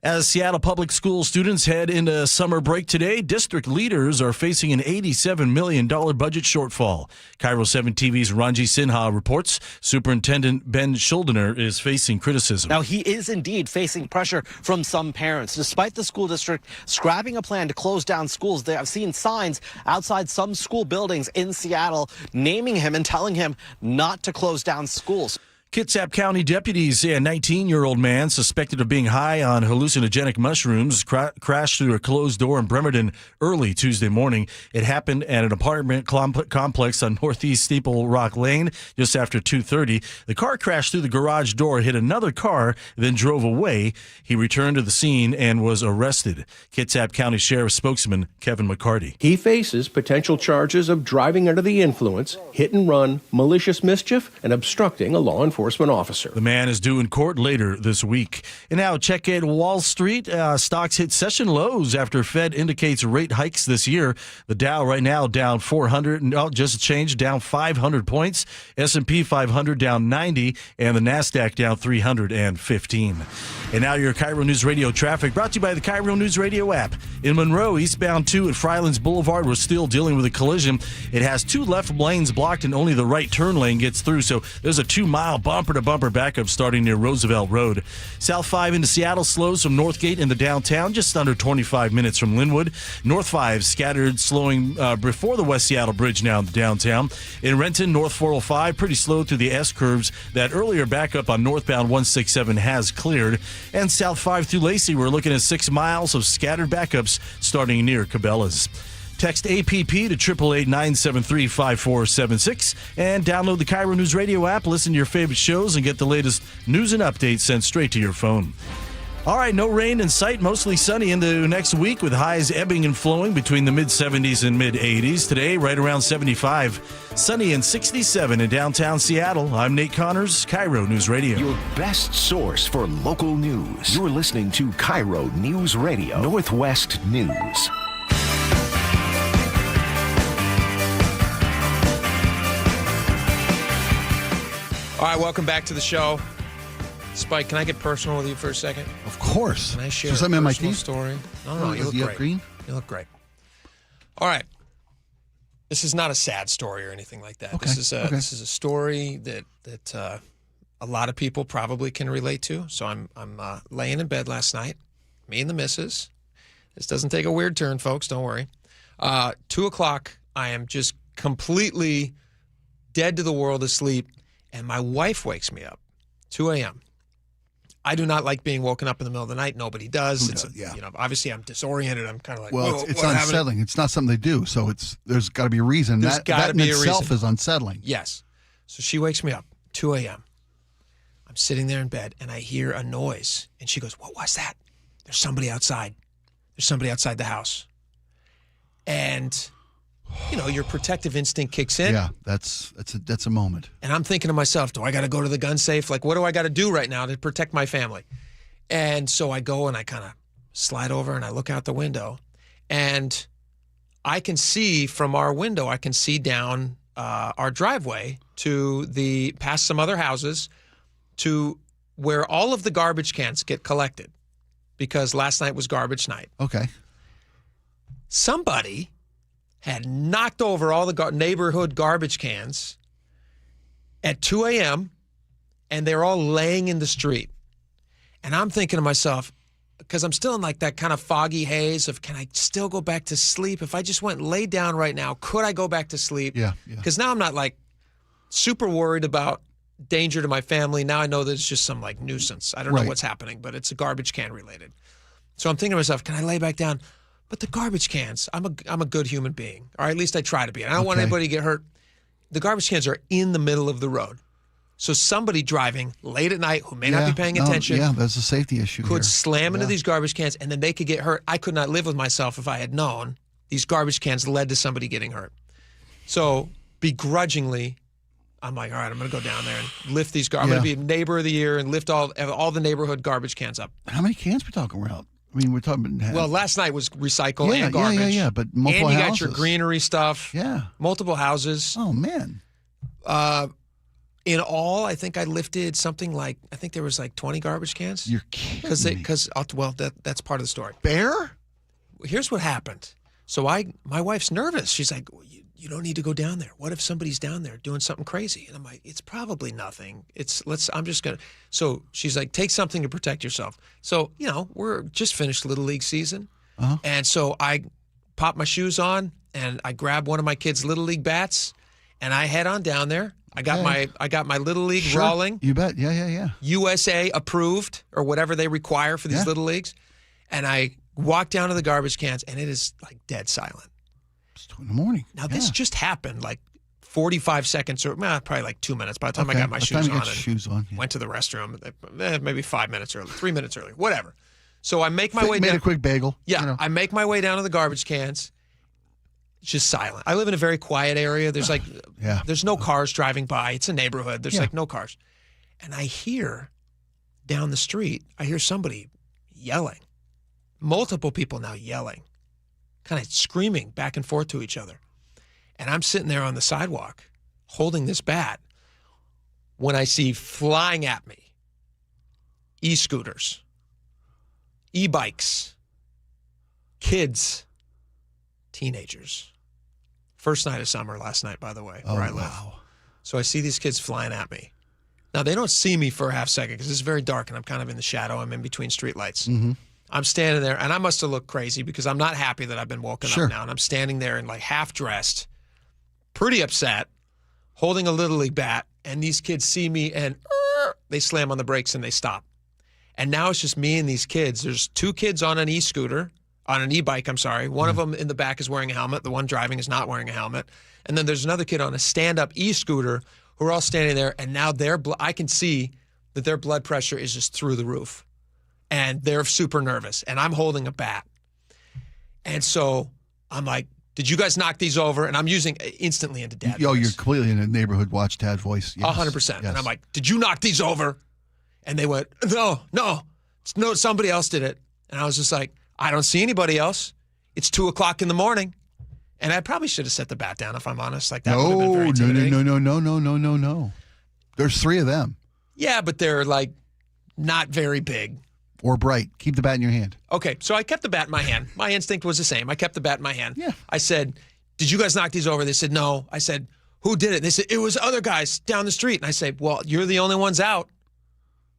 As Seattle Public School students head into summer break today, district leaders are facing an $87 million budget shortfall. KIRO 7 TV's Ranji Sinha reports Superintendent Ben Schuldener is facing criticism. Now, he is indeed facing pressure from some parents. Despite the school district scrapping a plan to close down schools, they have seen signs outside some school buildings in Seattle naming him and telling him not to close down schools. Kitsap County deputies say a 19-year-old man suspected of being high on hallucinogenic mushrooms crashed through a closed door in Bremerton early Tuesday morning. It happened at an apartment complex on Northeast Steeple Rock Lane just after 2:30. The car crashed through the garage door, hit another car, then drove away. He returned to the scene and was arrested. Kitsap County Sheriff's spokesman Kevin McCarty. He faces potential charges of driving under the influence, hit and run, malicious mischief, and obstructing a law enforcement officer. The man is due in court later this week. And now check at Wall Street. Stocks hit session lows after Fed indicates rate hikes this year. The Dow right now down 400, just changed, down 500 points. S&P 500 down 90, and the NASDAQ down 315. And now your KIRO News Radio traffic brought to you by the KIRO News Radio app. In Monroe, eastbound 2 at Frylands Boulevard, we're still dealing with a collision. It has 2 left lanes blocked and only the right turn lane gets through, so there's a 2-mile bumper-to-bumper backup starting near Roosevelt Road. South 5 into Seattle slows from Northgate into downtown, just under 25 minutes from Linwood. North 5 scattered, slowing before the West Seattle Bridge now downtown. In Renton, North 405 pretty slow through the S-curves. That earlier backup on northbound 167 has cleared. And South 5 through Lacey, we're looking at 6 miles of scattered backups starting near Cabela's. Text APP to 888-973-5476 and download the KIRO News Radio app. Listen to your favorite shows and get the latest news and updates sent straight to your phone. All right, no rain in sight, mostly sunny into next week with highs ebbing and flowing between the mid-70s and mid-80s. Today, right around 75, sunny and 67 in downtown Seattle. I'm Nate Connors, KIRO News Radio. Your best source for local news. You're listening to KIRO News Radio, Northwest News. All right, welcome back to the show. Spike, can I get personal with you for a second? Of course. Can I share Does a that mean my personal teeth? story? No, you look You great. green? You look great. All right. This is not a sad story or anything like that. Okay. This is a story that a lot of people probably can relate to. So I'm laying in bed last night, me and the missus. This doesn't take a weird turn, folks. Don't worry. 2 o'clock, I am just completely dead to the world asleep, and my wife wakes me up. 2 a.m. I do not like being woken up in the middle of the night. Nobody does. Obviously I'm disoriented. I'm kind of like, well, whoa, it's what unsettling. happened? It's not something they do. So there's got to be a reason. There's That in itself is unsettling. Yes. So she wakes me up, 2 a.m. I'm sitting there in bed, and I hear a noise, and she goes, "What was that?" There's somebody outside. There's somebody outside the house. And, your protective instinct kicks in. Yeah, that's a moment. And I'm thinking to myself, do I got to go to the gun safe? Like, what do I got to do right now to protect my family? And so I go and I kind of slide over and I look out the window. And I can see from our window, I can see down our driveway past some other houses to where all of the garbage cans get collected. Because last night was garbage night. Okay. Somebody had knocked over all the neighborhood garbage cans at 2 a.m., and they're all laying in the street. And I'm thinking to myself, because I'm still in like that kind of foggy haze of, can I still go back to sleep? If I just went and laid down right now, could I go back to sleep? Yeah. Because now I'm not like super worried about danger to my family. Now I know that it's just some like nuisance. I don't know what's happening, but it's a garbage can related. So I'm thinking to myself, can I lay back down? But the garbage cans, I'm a good human being, or at least I try to be. And I don't want anybody to get hurt. The garbage cans are in the middle of the road. So somebody driving late at night who may not be paying attention. Yeah, that's a safety issue. Could slam into these garbage cans, and then they could get hurt. I could not live with myself if I had known these garbage cans led to somebody getting hurt. So begrudgingly, I'm like, all right, I'm going to go down there and lift these garbage. I'm going to be neighbor of the year and lift all the neighborhood garbage cans up. How many cans are we talking about? I mean, we're talking. Well, last night was recycle and garbage. Yeah. But multiple and you houses. got your greenery stuff. Yeah. Multiple houses. Oh man. In all, I think I lifted something like, I think there was like 20 garbage cans. You're kidding me. That's part of the story. Bear? Here's what happened. So my wife's nervous. She's like, you don't need to go down there. What if somebody's down there doing something crazy? And I'm like, it's probably nothing. So she's like, take something to protect yourself. So, we're just finished Little League season. Uh-huh. And so I pop my shoes on and I grab one of my kids' Little League bats and I head on down there. I got my Little League rolling. You bet. Yeah. USA approved or whatever they require for these Little Leagues. And I walk down to the garbage cans and it is like dead silent. It's 2 in the morning. Now, this just happened like 45 seconds or probably like 2 minutes by the time I got my shoes on. Went to the restroom, maybe 5 minutes early, 3 minutes early, whatever. So I make my way down. Made a quick bagel. Yeah, I make my way down to the garbage cans. It's just silent. I live in a very quiet area. There's there's no cars driving by. It's a neighborhood. There's like no cars. And I hear down the street, somebody yelling. Multiple people now yelling. Kind of screaming back and forth to each other. And I'm sitting there on the sidewalk holding this bat when I see flying at me e-scooters, e-bikes, kids, teenagers. First night of summer last night, by the way, where I live. Wow. So I see these kids flying at me. Now, they don't see me for a half second because it's very dark and I'm kind of in the shadow. I'm in between streetlights. Mm-hmm. I'm standing there, and I must have looked crazy because I'm not happy that I've been woken up now. And I'm standing there and like half dressed, pretty upset, holding a Little League bat, and these kids see me and they slam on the brakes and they stop. And now it's just me and these kids. There's 2 kids on an e-bike, I'm sorry. One of them in the back is wearing a helmet. The one driving is not wearing a helmet. And then there's another kid on a stand-up e-scooter who are all standing there, and now I can see that their blood pressure is just through the roof. And they're super nervous, and I'm holding a bat. And so I'm like, did you guys knock these over? And I'm using instantly into dad voice. You're completely in a neighborhood watch dad voice. Yes. 100%. Yes. And I'm like, did you knock these over? And they went, no, somebody else did it. And I was just like, I don't see anybody else. It's 2 o'clock in the morning. And I probably should have set the bat down, if I'm honest. Like that would have been very intimidating. No. There's 3 of them. Yeah, but they're like not very big. Or bright. Keep the bat in your hand. Okay, so I kept the bat in my hand. My instinct was the same. I kept the bat in my hand. Yeah. I said, did you guys knock these over? They said, no. I said, who did it? They said, it was other guys down the street. And I say, well, you're the only ones out.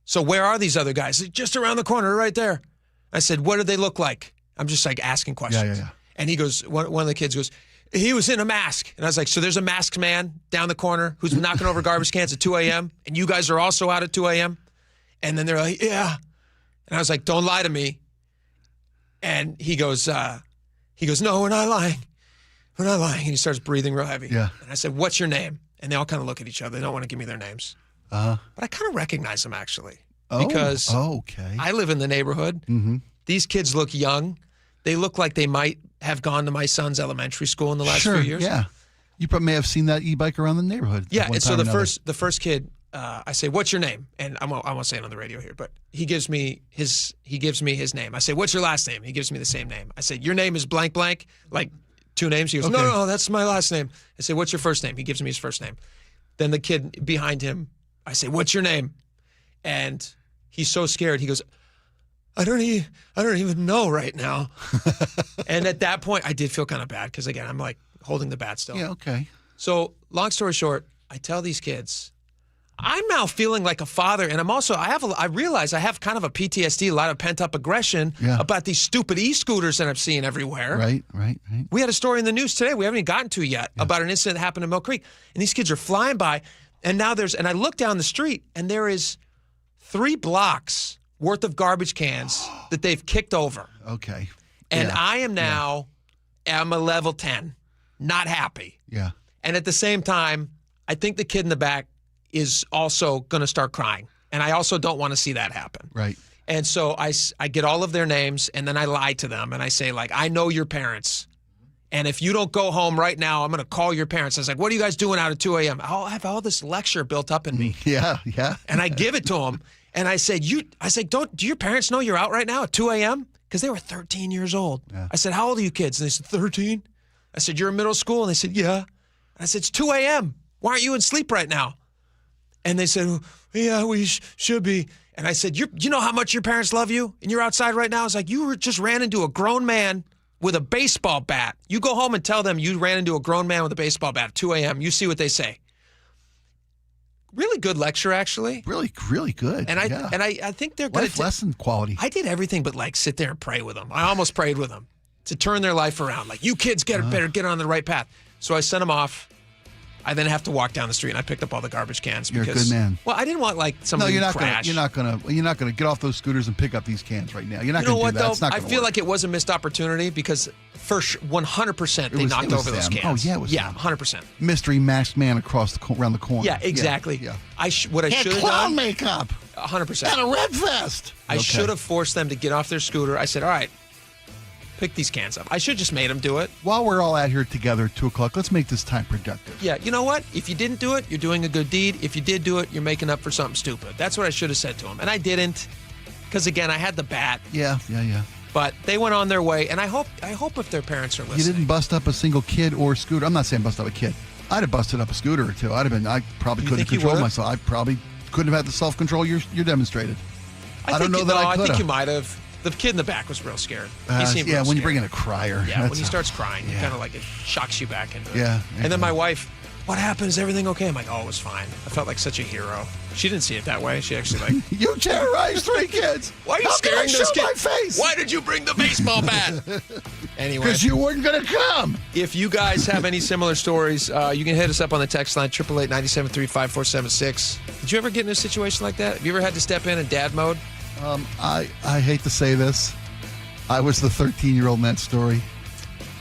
So where are these other guys? Just around the corner, right there. I said, what did they look like? I'm just like asking questions. Yeah. And he goes, one of the kids goes, he was in a mask. And I was like, so there's a masked man down the corner who's knocking over garbage cans at 2 a.m. and you guys are also out at 2 a.m.? And then they're like, yeah. And I was like, don't lie to me. And he goes, no, we're not lying. We're not lying. And he starts breathing real heavy. Yeah. And I said, what's your name? And they all kind of look at each other. They don't want to give me their names. But I kind of recognize them, actually. Because okay. I live in the neighborhood. Mm-hmm. These kids look young. They look like they might have gone to my son's elementary school in the last few years. Yeah. You probably may have seen that e-bike around the neighborhood. Yeah, and so the first kid, I say, what's your name? And I won't say it on the radio here, but he gives me his name. I say, what's your last name? He gives me the same name. I said, your name is blank blank, like 2 names. He goes, no, that's my last name. I say, what's your first name? He gives me his first name. Then the kid behind him, I say, what's your name? And he's so scared. He goes, I don't even know right now. And at that point, I did feel kind of bad because, again, I'm like holding the bat still. Yeah, okay. So long story short, I tell these kids, I'm now feeling like a father, and I realize I have kind of a PTSD, a lot of pent-up aggression about these stupid e-scooters that I'm seeing everywhere. Right. We had a story in the news today we haven't even gotten to yet about an incident that happened in Mill Creek, and these kids are flying by, and now and I look down the street, and there is 3 blocks worth of garbage cans that they've kicked over. Okay. And I am now, I'm a level 10, not happy. Yeah. And at the same time, I think the kid in the back is also going to start crying. And I also don't want to see that happen. Right. And so I get all of their names, and then I lie to them, and I say, like, I know your parents. And if you don't go home right now, I'm going to call your parents. I was like, what are you guys doing out at 2 a.m.? I have all this lecture built up in me. Yeah. And I give it to them. And I said, do your parents know you're out right now at 2 a.m.? Because they were 13 years old. Yeah. I said, how old are you kids? And they said, 13. I said, you're in middle school? And they said, yeah. And I said, it's 2 a.m. Why aren't you in sleep right now? And they said, yeah, we should be. And I said, you know how much your parents love you? And you're outside right now? I was like, you just ran into a grown man with a baseball bat. You go home and tell them you ran into a grown man with a baseball bat at 2 a.m. You see what they say. Really good lecture, actually. Really, really good. And I think they're going to lesson quality. I did everything but like sit there and pray with them. I almost prayed with them to turn their life around. Like, you kids better get on the right path. So I sent them off. I then have to walk down the street, and I picked up all the garbage cans. You're a good man. Well, I didn't want like somebody to crash. You're not gonna get off those scooters and pick up these cans right now. You're not gonna do that. Though? It's not I gonna feel work. like it was a missed opportunity because for 100% they knocked over those cans. Oh yeah, it was them. 100%. Mystery masked man around the corner. Yeah, exactly. Yeah. What I should have done. Clown makeup. 100%. And a red vest. I should have forced them to get off their scooter. I said, all right, pick these cans up. I should have just made them do it. While we're all out here together at 2 o'clock, let's make this time productive. Yeah, you know what? If you didn't do it, you're doing a good deed. If you did do it, you're making up for something stupid. That's what I should have said to them. And I didn't, because, again, I had the bat. Yeah. But they went on their way, and I hope if their parents are listening. You didn't bust up a single kid or scooter. I'm not saying bust up a kid. I'd have busted up a scooter or two. I probably couldn't have controlled myself. I probably couldn't have had the self-control you're demonstrated. I don't know that I could have. I think you might have. The kid in the back was real scared. He seemed real when scared. you bring in a crier. Yeah, when he starts crying, it kind of like it shocks you back into it. Yeah. And then my wife, what happened? Is everything okay? I'm like, oh, it was fine. I felt like such a hero. She didn't see it that way. She actually like, you terrorized 3 kids. Why are you scaring those kids? My face? Why did you bring the baseball bat? Anyway, because you weren't going to come. If you guys have any similar stories, you can hit us up on the text line 888-973-5476. Did you ever get in a situation like that? Have you ever had to step in dad mode? I hate to say this. I was the 13-year-old in that story.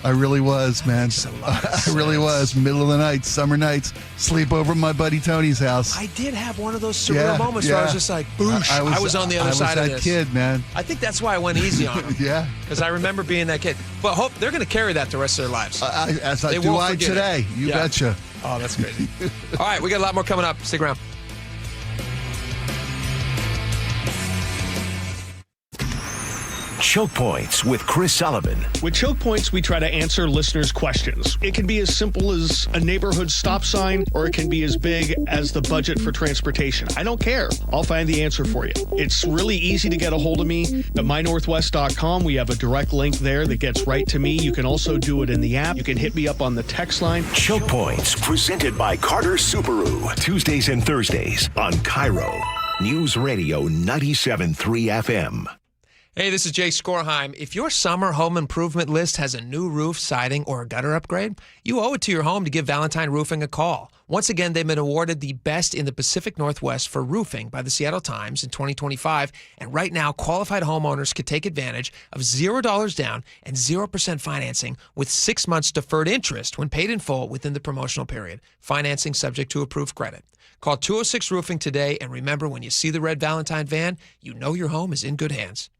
I really was, man. I really was. Middle of the night, summer nights, sleep over at my buddy Tony's house. I did have one of those surreal moments where I was just like, boosh. I was on the other side of this. I was that kid, man. I think that's why I went easy on him. Yeah. Because I remember being that kid. But hope they're going to carry that the rest of their lives. As I do today. You betcha. Oh, that's crazy. All right, we got a lot more coming up. Stick around. Choke Points with Chris Sullivan. With Choke Points, we try to answer listeners' questions. It can be as simple as a neighborhood stop sign, or it can be as big as the budget for transportation. I don't care. I'll find the answer for you. It's really easy to get a hold of me at mynorthwest.com. We have a direct link there that gets right to me. You can also do it in the app. You can hit me up on the text line. Choke Points, presented by Carter Subaru. Tuesdays and Thursdays on KIRO Newsradio 97.3 FM. Hey, this is Jay Skorheim. If your summer home improvement list has a new roof, siding, or a gutter upgrade, you owe it to your home to give Valentine Roofing a call. Once again, they've been awarded the best in the Pacific Northwest for roofing by the Seattle Times in 2025. And right now, qualified homeowners can take advantage of $0 down and 0% financing with 6 months deferred interest when paid in full within the promotional period. Financing subject to approved credit. Call 206 Roofing today, and remember, when you see the red Valentine van, you know your home is in good hands.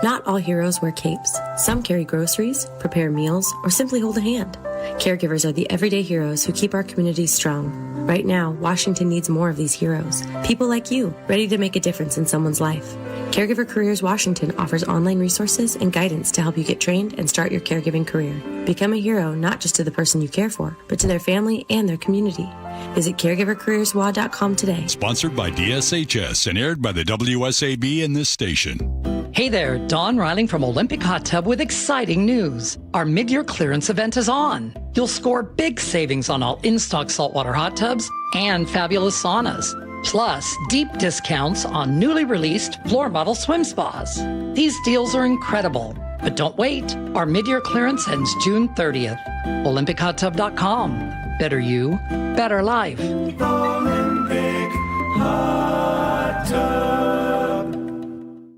Not all heroes wear capes. Some carry groceries, prepare meals, or simply hold a hand. Caregivers are the everyday heroes who keep our communities strong. Right now, Washington needs more of these heroes. People like you, ready to make a difference in someone's life. Caregiver Careers Washington offers online resources and guidance to help you get trained and start your caregiving career. Become a hero not just to the person you care for, but to their family and their community. Visit caregivercareerswa.com today. Sponsored by DSHS and aired by the WSAB and this station. Hey there, Dawn Riling from Olympic Hot Tub with exciting news. Our mid-year clearance event is on. You'll score big savings on all in-stock saltwater hot tubs and fabulous saunas. Plus, deep discounts on newly released floor model swim spas. These deals are incredible. But don't wait. Our mid-year clearance ends June 30th. OlympicHotTub.com. Better you, better life. Olympic Hot Tub.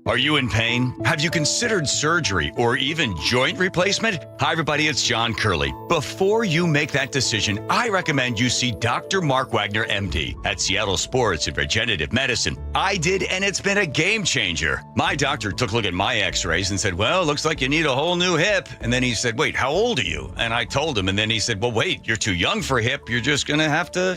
Are you in pain? Have you considered surgery or even joint replacement? Hi, everybody. It's John Curley. Before you make that decision, I recommend you see Dr. Mark Wagner, MD, at Seattle Sports and Regenerative Medicine. I did, and it's been a game changer. My doctor took a look at my x-rays and said, well, looks like you need a whole new hip. And then he said, wait, how old are you? And I told him, and then he said, well, wait, you're too young for a hip. You're just going to have to,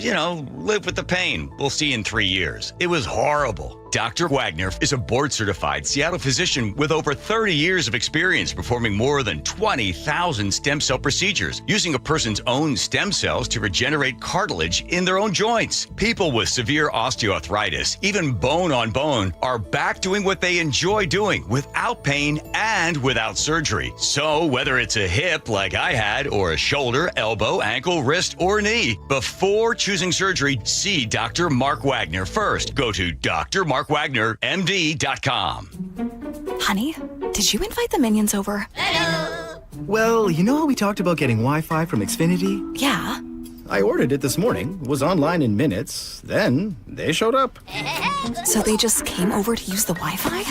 live with the pain. We'll see you in 3 years. It was horrible. Dr. Wagner is a board-certified Seattle physician with over 30 years of experience performing more than 20,000 stem cell procedures, using a person's own stem cells to regenerate cartilage in their own joints. People with severe osteoarthritis, even bone on bone, are back doing what they enjoy doing without pain and without surgery. So whether it's a hip like I had, or a shoulder, elbow, ankle, wrist, or knee, before choosing surgery, see Dr. Mark Wagner first. Go to drmarkwagnermd.com. Honey, did you invite the minions over? Hello. Well, you know how we talked about getting Wi-Fi from Xfinity? Yeah. I ordered it this morning, was online in minutes, then they showed up. So they just came over to use the Wi-Fi?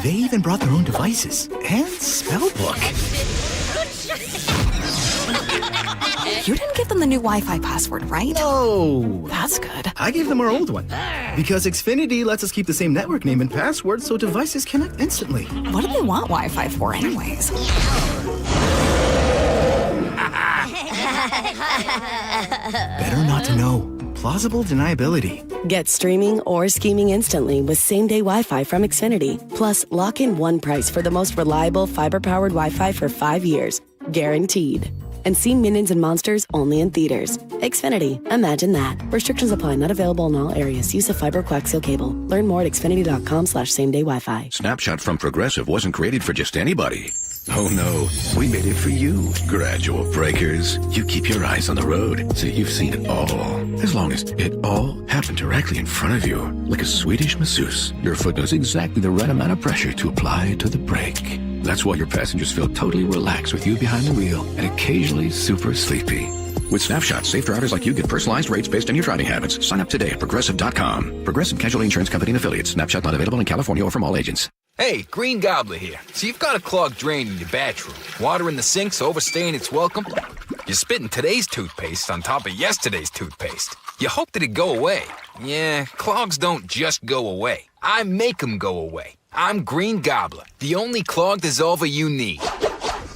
They even brought their own devices and spell book. You didn't give them the new Wi-Fi password, right? No. That's good. I gave them our old one. Because Xfinity lets us keep the same network name and password so devices connect instantly. What do they want Wi-Fi for anyways? Better not to know. Plausible deniability. Get streaming or scheming instantly with same-day Wi-Fi from Xfinity. Plus, lock in one price for the most reliable fiber-powered Wi-Fi for 5 years. Guaranteed. And see Minions and Monsters only in theaters. Xfinity. Imagine that. Restrictions apply. Not available in all areas. Use of fiber coaxial cable. Learn more at xfinity.com/same-day Wi-Fi. Snapshot from Progressive wasn't created for just anybody. Oh no, we made it for you. Gradual breakers. You keep your eyes on the road, so you've seen it all. As long as it all happened directly in front of you. Like a Swedish masseuse, your foot knows exactly the right amount of pressure to apply to the brake. That's why your passengers feel totally relaxed with you behind the wheel and occasionally super sleepy. With Snapshot, safe drivers like you get personalized rates based on your driving habits. Sign up today at Progressive.com. Progressive Casualty Insurance Company and Affiliates. Snapshot not available in California or from all agents. Hey, Green Gobbler here. So you've got a clogged drain in your bathroom. Water in the sinks overstaying its welcome. You're spitting today's toothpaste on top of yesterday's toothpaste. You hope that it'd go away. Yeah, clogs don't just go away. I make them go away. I'm Green Gobbler, the only clog dissolver you need.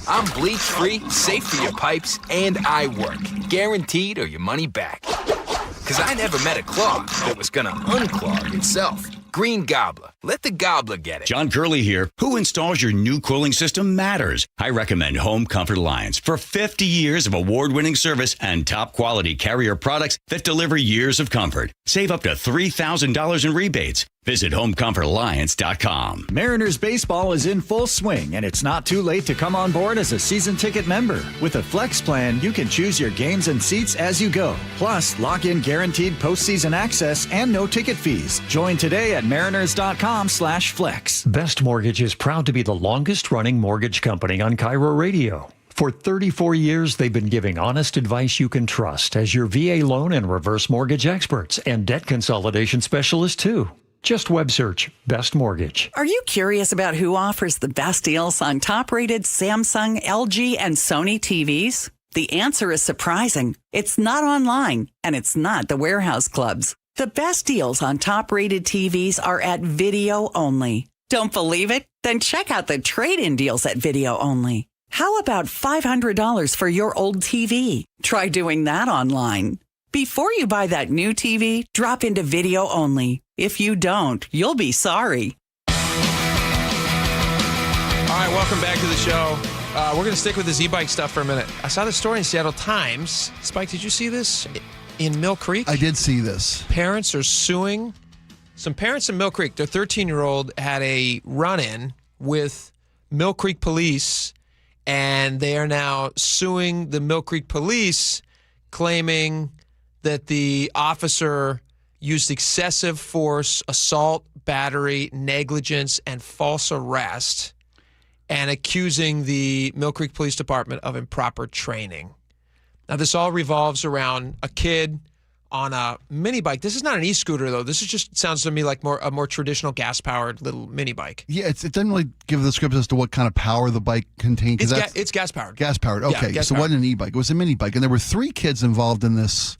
I'm bleach-free, safe for your pipes, and I work. Guaranteed or your money back. Because I never met a clog that was gonna unclog itself. Green Gobbler. Let the gobbler get it. John Curley here. Who installs your new cooling system matters. I recommend Home Comfort Alliance for 50 years of award-winning service and top-quality Carrier products that deliver years of comfort. Save up to $3,000 in rebates. Visit HomeComfortAlliance.com. Mariners baseball is in full swing, and it's not too late to come on board as a season ticket member. With a Flex plan, you can choose your games and seats as you go. Plus, lock in guaranteed postseason access and no ticket fees. Join today at mariners.com/flex. Best Mortgage is proud to be the longest-running mortgage company on KIRO Radio. For 34 years, they've been giving honest advice you can trust as your VA loan and reverse mortgage experts and debt consolidation specialists, too. Just web search Best Mortgage. Are you curious about who offers the best deals on top-rated Samsung, LG, and Sony TVs? The answer is surprising. It's not online, and it's not the warehouse clubs. The best deals on top-rated TVs are at Video Only. Don't believe it? Then check out the trade-in deals at Video Only. How about $500 for your old TV? Try doing that online. Before you buy that new TV, drop into Video Only. If you don't, you'll be sorry. All right, welcome back to the show. We're going to stick with this e-bike stuff for a minute. I saw the story in Seattle Times. Spike, did you see this? In Mill Creek? I did see this. Parents are suing. Some parents in Mill Creek, their 13-year-old had a run-in with Mill Creek police, and they are now suing the Mill Creek police, claiming that the officer used excessive force, assault, battery, negligence, and false arrest, and accusing the Mill Creek Police Department of improper training. Now, this all revolves around a kid on a mini bike. This is not an e-scooter, though. This is just sounds to me like a more traditional gas-powered little mini bike. Yeah, it doesn't really give the script as to what kind of power the bike contained. It's gas-powered. Gas-powered, okay. Yeah, so it wasn't an e-bike. It was a mini bike. And there were 3 kids involved in this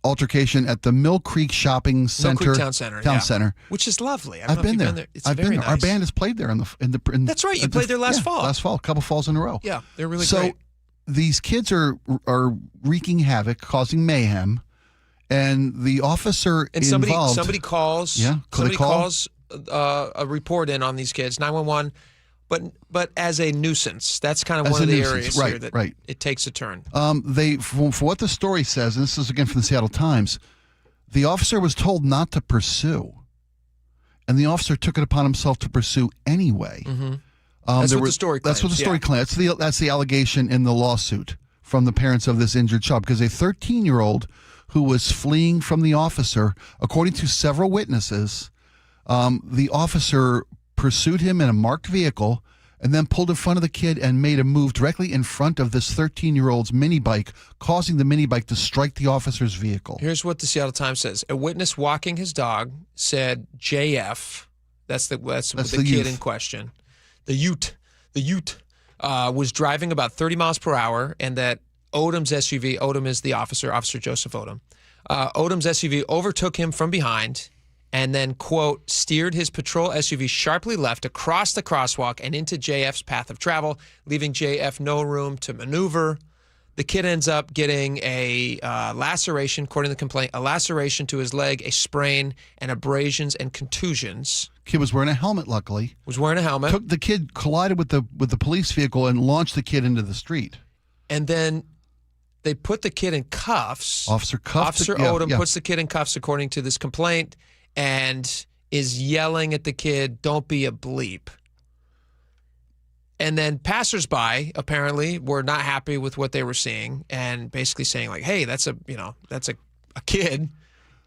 altercation at the Mill Creek Shopping Center. Mill Creek Town Center. Which is lovely. I've been there. It's I've very been there. nice. Our band has played there in the That's right. You played there last fall. Last fall, a couple falls in a row. Yeah, they're really great. So these kids are wreaking havoc, causing mayhem, and the officer involved. Somebody calls. Yeah, somebody calls a report in on these kids, 911. But as a nuisance, that's kind of one of the areas here that it takes a turn. For what the story says, and this is again from the Seattle Times, the officer was told not to pursue, and the officer took it upon himself to pursue anyway. Mm-hmm. That's what the story claims. That's what the story claims. That's the allegation in the lawsuit from the parents of this injured child, because a 13-year-old who was fleeing from the officer, according to several witnesses, the officer pursued him in a marked vehicle and then pulled in front of the kid and made a move directly in front of this 13-year-old's mini bike, causing the mini bike to strike the officer's vehicle. Here's what the Seattle Times says. A witness walking his dog said JF, that's the kid youth in question, the Ute was driving about 30 miles per hour, and that Odom's SUV, Odom is the officer Joseph Odom, Odom's SUV overtook him from behind and then, quote, steered his patrol SUV sharply left across the crosswalk and into JF's path of travel, leaving JF no room to maneuver. The kid ends up getting a laceration, according to the complaint, a laceration to his leg, a sprain, and abrasions and contusions. Kid was wearing a helmet, luckily. Was wearing a helmet. The kid collided with the police vehicle and launched the kid into the street. And then they put the kid in cuffs. Officer Odom puts the kid in cuffs, according to this complaint, and is yelling at the kid, "Don't be a bleep." And then passersby apparently were not happy with what they were seeing and basically saying like, "Hey, that's a kid."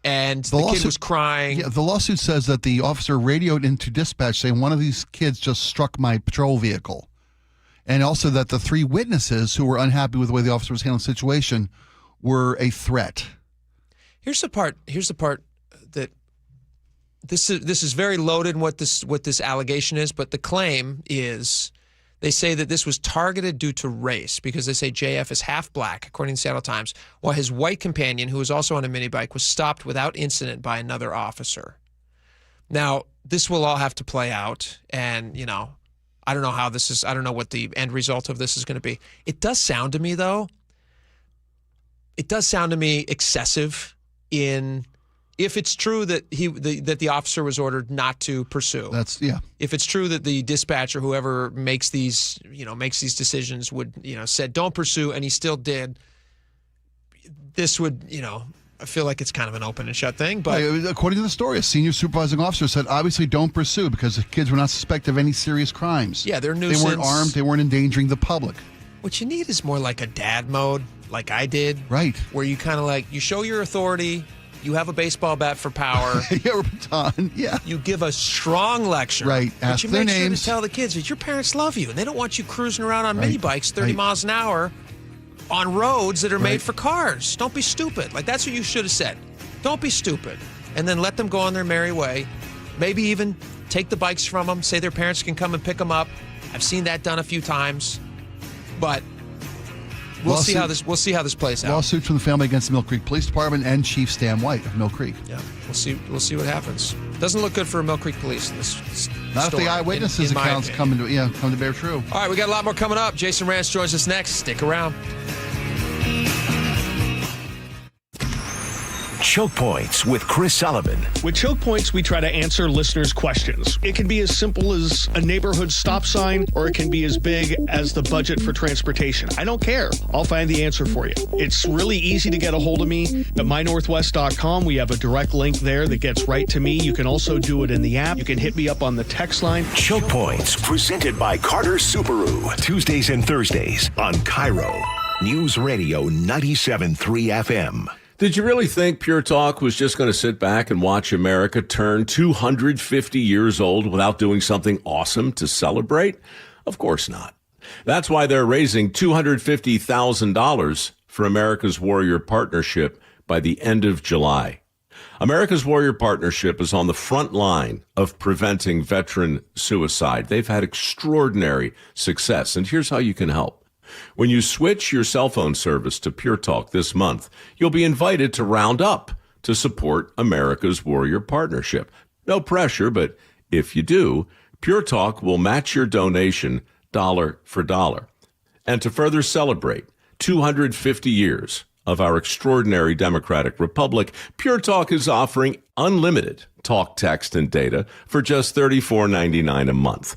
And the kid was crying. Yeah, the lawsuit says that the officer radioed into dispatch saying one of these kids just struck my patrol vehicle. And also that the 3 witnesses who were unhappy with the way the officer was handling the situation were a threat. Here's the part that this is very loaded in what this allegation is, but the claim is they say that this was targeted due to race because they say JF is half black, according to the Seattle Times, while his white companion, who was also on a mini bike, was stopped without incident by another officer. Now, this will all have to play out, and I don't know how this is. I don't know what the end result of this is going to be. It does sound to me, though. It does sound to me excessive in if it's true that that the officer was ordered not to pursue. If it's true that the dispatcher, whoever makes these decisions, would said don't pursue, and he still did. This would I feel like it's kind of an open and shut thing. But according to the story, a senior supervising officer said obviously don't pursue because the kids were not suspected of any serious crimes. Yeah, they're nuisance. They weren't armed. They weren't endangering the public. What you need is more like a dad mode, like I did. Right. Where you kind of you show your authority. You have a baseball bat for power. Yeah, baton. Yeah. You give a strong lecture. Right. But Ask you their make sure names. to tell the kids that your parents love you and they don't want you cruising around on mini bikes 30 miles an hour on roads that are made for cars. Don't be stupid. That's what you should have said. Don't be stupid. And then let them go on their merry way. Maybe even take the bikes from them. Say their parents can come and pick them up. I've seen that done a few times. But we'll see how this plays out. Lawsuits from the family against the Mill Creek Police Department and Chief Stan White of Mill Creek. Yeah, we'll see what happens. Doesn't look good for Mill Creek Police. Not if the eyewitnesses accounts come to bear true. All right, we got a lot more coming up. Jason Rance joins us next. Stick around. Choke Points with Chris Sullivan. With Choke Points, we try to answer listeners' questions. It can be as simple as a neighborhood stop sign, or it can be as big as the budget for transportation. I don't care. I'll find the answer for you. It's really easy to get a hold of me at mynorthwest.com. We have a direct link there that gets right to me. You can also do it in the app. You can hit me up on the text line. Choke Points, presented by Carter Subaru. Tuesdays and Thursdays on KIRO Newsradio 97.3 FM. Did you really think Pure Talk was just going to sit back and watch America turn 250 years old without doing something awesome to celebrate? Of course not. That's why they're raising $250,000 for America's Warrior Partnership by the end of July. America's Warrior Partnership is on the front line of preventing veteran suicide. They've had extraordinary success, and here's how you can help. When you switch your cell phone service to Pure Talk this month, you'll be invited to round up to support America's Warrior Partnership. No pressure, but if you do, Pure Talk will match your donation dollar for dollar. And to further celebrate 250 years of our extraordinary democratic republic, Pure Talk is offering unlimited talk, text, and data for just $34.99 a month.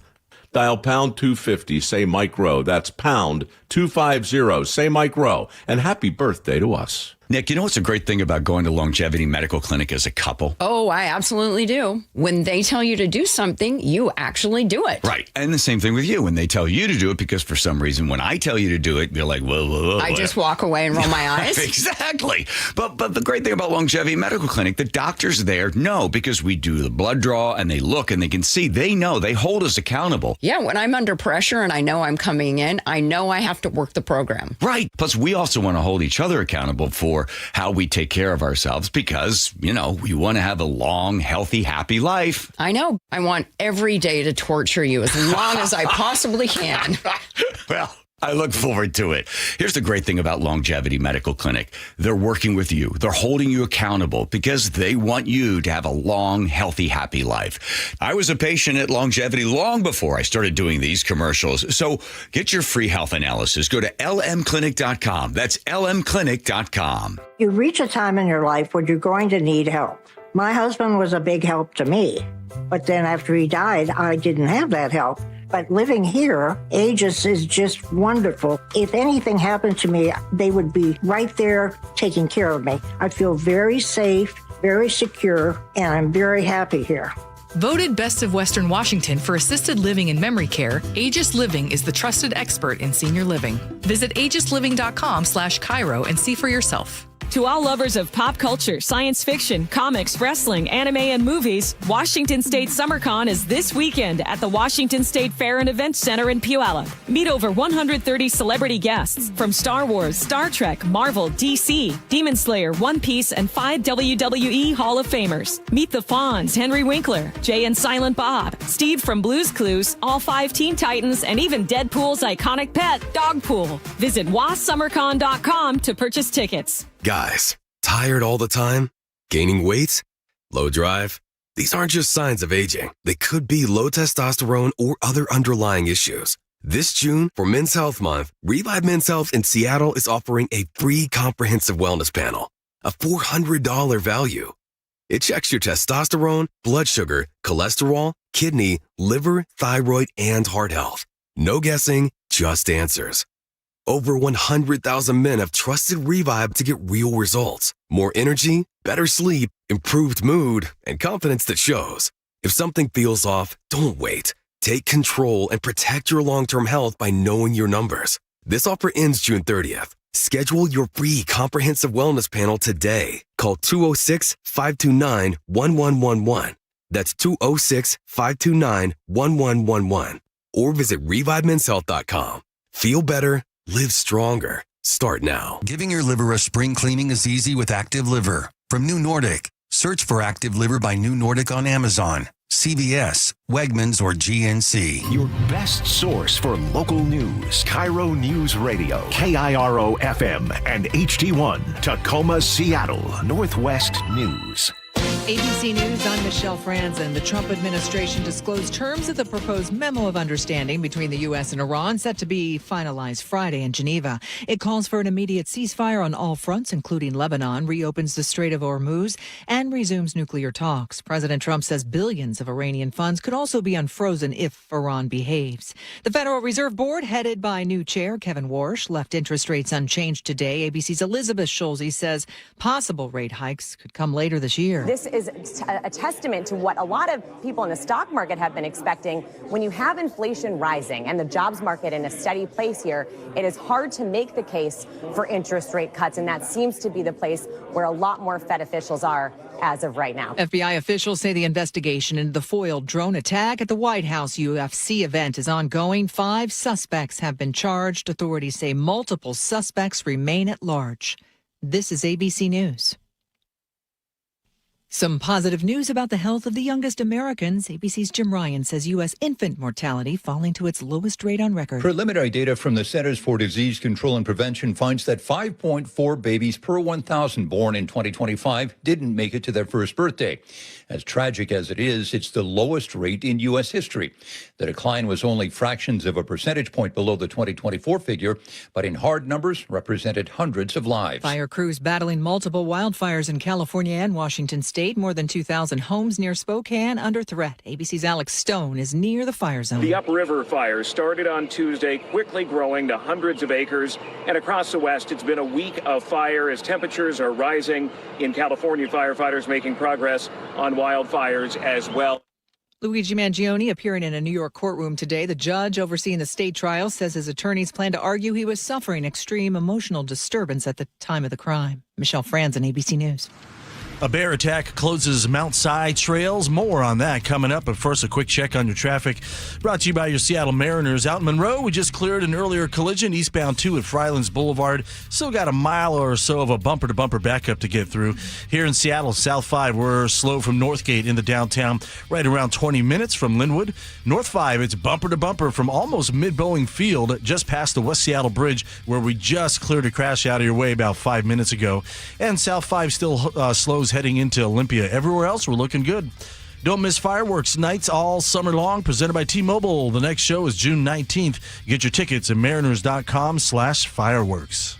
Dial pound 250, say Mike Rowe. That's pound 250, say Mike Rowe. And happy birthday to us. Nick, you know what's a great thing about going to Longevity Medical Clinic as a couple? Oh, I absolutely do. When they tell you to do something, you actually do it. Right. And the same thing with you. When they tell you to do it, because for some reason, when I tell you to do it, you're like, whoa. I just walk away and roll my eyes. Exactly. But the great thing about Longevity Medical Clinic, the doctors there know, because we do the blood draw and they look and they can see, they know, they hold us accountable. Yeah, when I'm under pressure and I know I'm coming in, I know I have to work the program. Right. Plus, we also want to hold each other accountable for how we take care of ourselves because, we want to have a long, healthy, happy life. I know. I want every day to torture you as long as I possibly can. Well, I look forward to it. Here's the great thing about Longevity Medical Clinic. They're working with you. They're holding you accountable because they want you to have a long, healthy, happy life. I was a patient at Longevity long before I started doing these commercials. So get your free health analysis. Go to lmclinic.com. That's lmclinic.com. You reach a time in your life where you're going to need help. My husband was a big help to me, but then after he died, I didn't have that help. But living here, Aegis is just wonderful. If anything happened to me, they would be right there taking care of me. I feel very safe, very secure, and I'm very happy here. Voted Best of Western Washington for assisted living and memory care, Aegis Living is the trusted expert in senior living. Visit aegisliving.com/KIRO and see for yourself. To all lovers of pop culture, science fiction, comics, wrestling, anime, and movies, Washington State SummerCon is this weekend at the Washington State Fair and Events Center in Puyallup. Meet over 130 celebrity guests from Star Wars, Star Trek, Marvel, DC, Demon Slayer, One Piece, and 5 WWE Hall of Famers. Meet the Fonz, Henry Winkler, Jay and Silent Bob, Steve from Blue's Clues, all 5 Teen Titans, and even Deadpool's iconic pet, Dogpool. Visit wassummercon.com to purchase tickets. Guys, tired all the time? Gaining weight? Low drive? These aren't just signs of aging. They could be low testosterone or other underlying issues. This June, for Men's Health Month, Revive Men's Health in Seattle is offering a free comprehensive wellness panel, a $400 value. It checks your testosterone, blood sugar, cholesterol, kidney, liver, thyroid, and heart health. No guessing, just answers. Over 100,000 men have trusted Revive to get real results. More energy, better sleep, improved mood, and confidence that shows. If something feels off, don't wait. Take control and protect your long-term health by knowing your numbers. This offer ends June 30th. Schedule your free comprehensive wellness panel today. Call 206-529-1111. That's 206-529-1111. Or visit ReviveMen'sHealth.com. Feel better. Live stronger. Start now. Giving your liver a spring cleaning is easy with Active Liver. From New Nordic. Search for Active Liver by New Nordic on Amazon, CVS, Wegmans, or GNC. Your best source for local news. KIRO News Radio. KIRO FM and HD1. Tacoma, Seattle. Northwest News. ABC News, I'm Michelle Franzen. The Trump administration disclosed terms of the proposed memo of understanding between the U.S. and Iran, set to be finalized Friday in Geneva. It calls for an immediate ceasefire on all fronts, including Lebanon, reopens the Strait of Hormuz, and resumes nuclear talks. President Trump says billions of Iranian funds could also be unfrozen if Iran behaves. The Federal Reserve Board, headed by new chair Kevin Warsh, left interest rates unchanged today. ABC's Elizabeth Schulze says possible rate hikes could come later this year. This is a testament to what a lot of people in the stock market have been expecting. When you have inflation rising and the jobs market in a steady place here, it is hard to make the case for interest rate cuts, and that seems to be the place where a lot more Fed officials are as of right now. FBI officials say the investigation into the foiled drone attack at the White House UFC event is ongoing. 5 suspects have been charged. Authorities say multiple suspects remain at large. This is ABC News. Some positive news about the health of the youngest Americans. ABC's Jim Ryan says U.S. infant mortality falling to its lowest rate on record. Preliminary data from the Centers for Disease Control and Prevention finds that 5.4 babies per 1,000 born in 2025 didn't make it to their first birthday. As tragic as it is, it's the lowest rate in U.S. history. The decline was only fractions of a percentage point below the 2024 figure, but in hard numbers represented hundreds of lives. Fire crews battling multiple wildfires in California and Washington state. More than 2,000 homes near Spokane under threat. ABC's Alex Stone is near the fire zone. The upriver fire started on Tuesday, quickly growing to hundreds of acres. And across the West, it's been a week of fire as temperatures are rising. In California, firefighters making progress on wildfires as well. Luigi Mangione appearing in a New York courtroom today. The judge overseeing the state trial says his attorneys plan to argue he was suffering extreme emotional disturbance at the time of the crime. Michelle Franzen, ABC News. A bear attack closes Mount Si trails. More on that coming up. But first, a quick check on your traffic. Brought to you by your Seattle Mariners. Out in Monroe, we just cleared an earlier collision. Eastbound 2 at Frylands Boulevard. Still got a mile or so of a bumper-to-bumper backup to get through. Here in Seattle, South 5, we're slow from Northgate into downtown, right around 20 minutes from Linwood. North 5, it's bumper-to-bumper from almost mid-Boeing Field, just past the West Seattle Bridge, where we just cleared a crash out of your way about 5 minutes ago. And South 5 still slows heading into Olympia. Everywhere else, we're looking good. Don't miss fireworks nights all summer long, presented by T-Mobile. The next show is June 19th. Get your tickets at mariners.com/fireworks.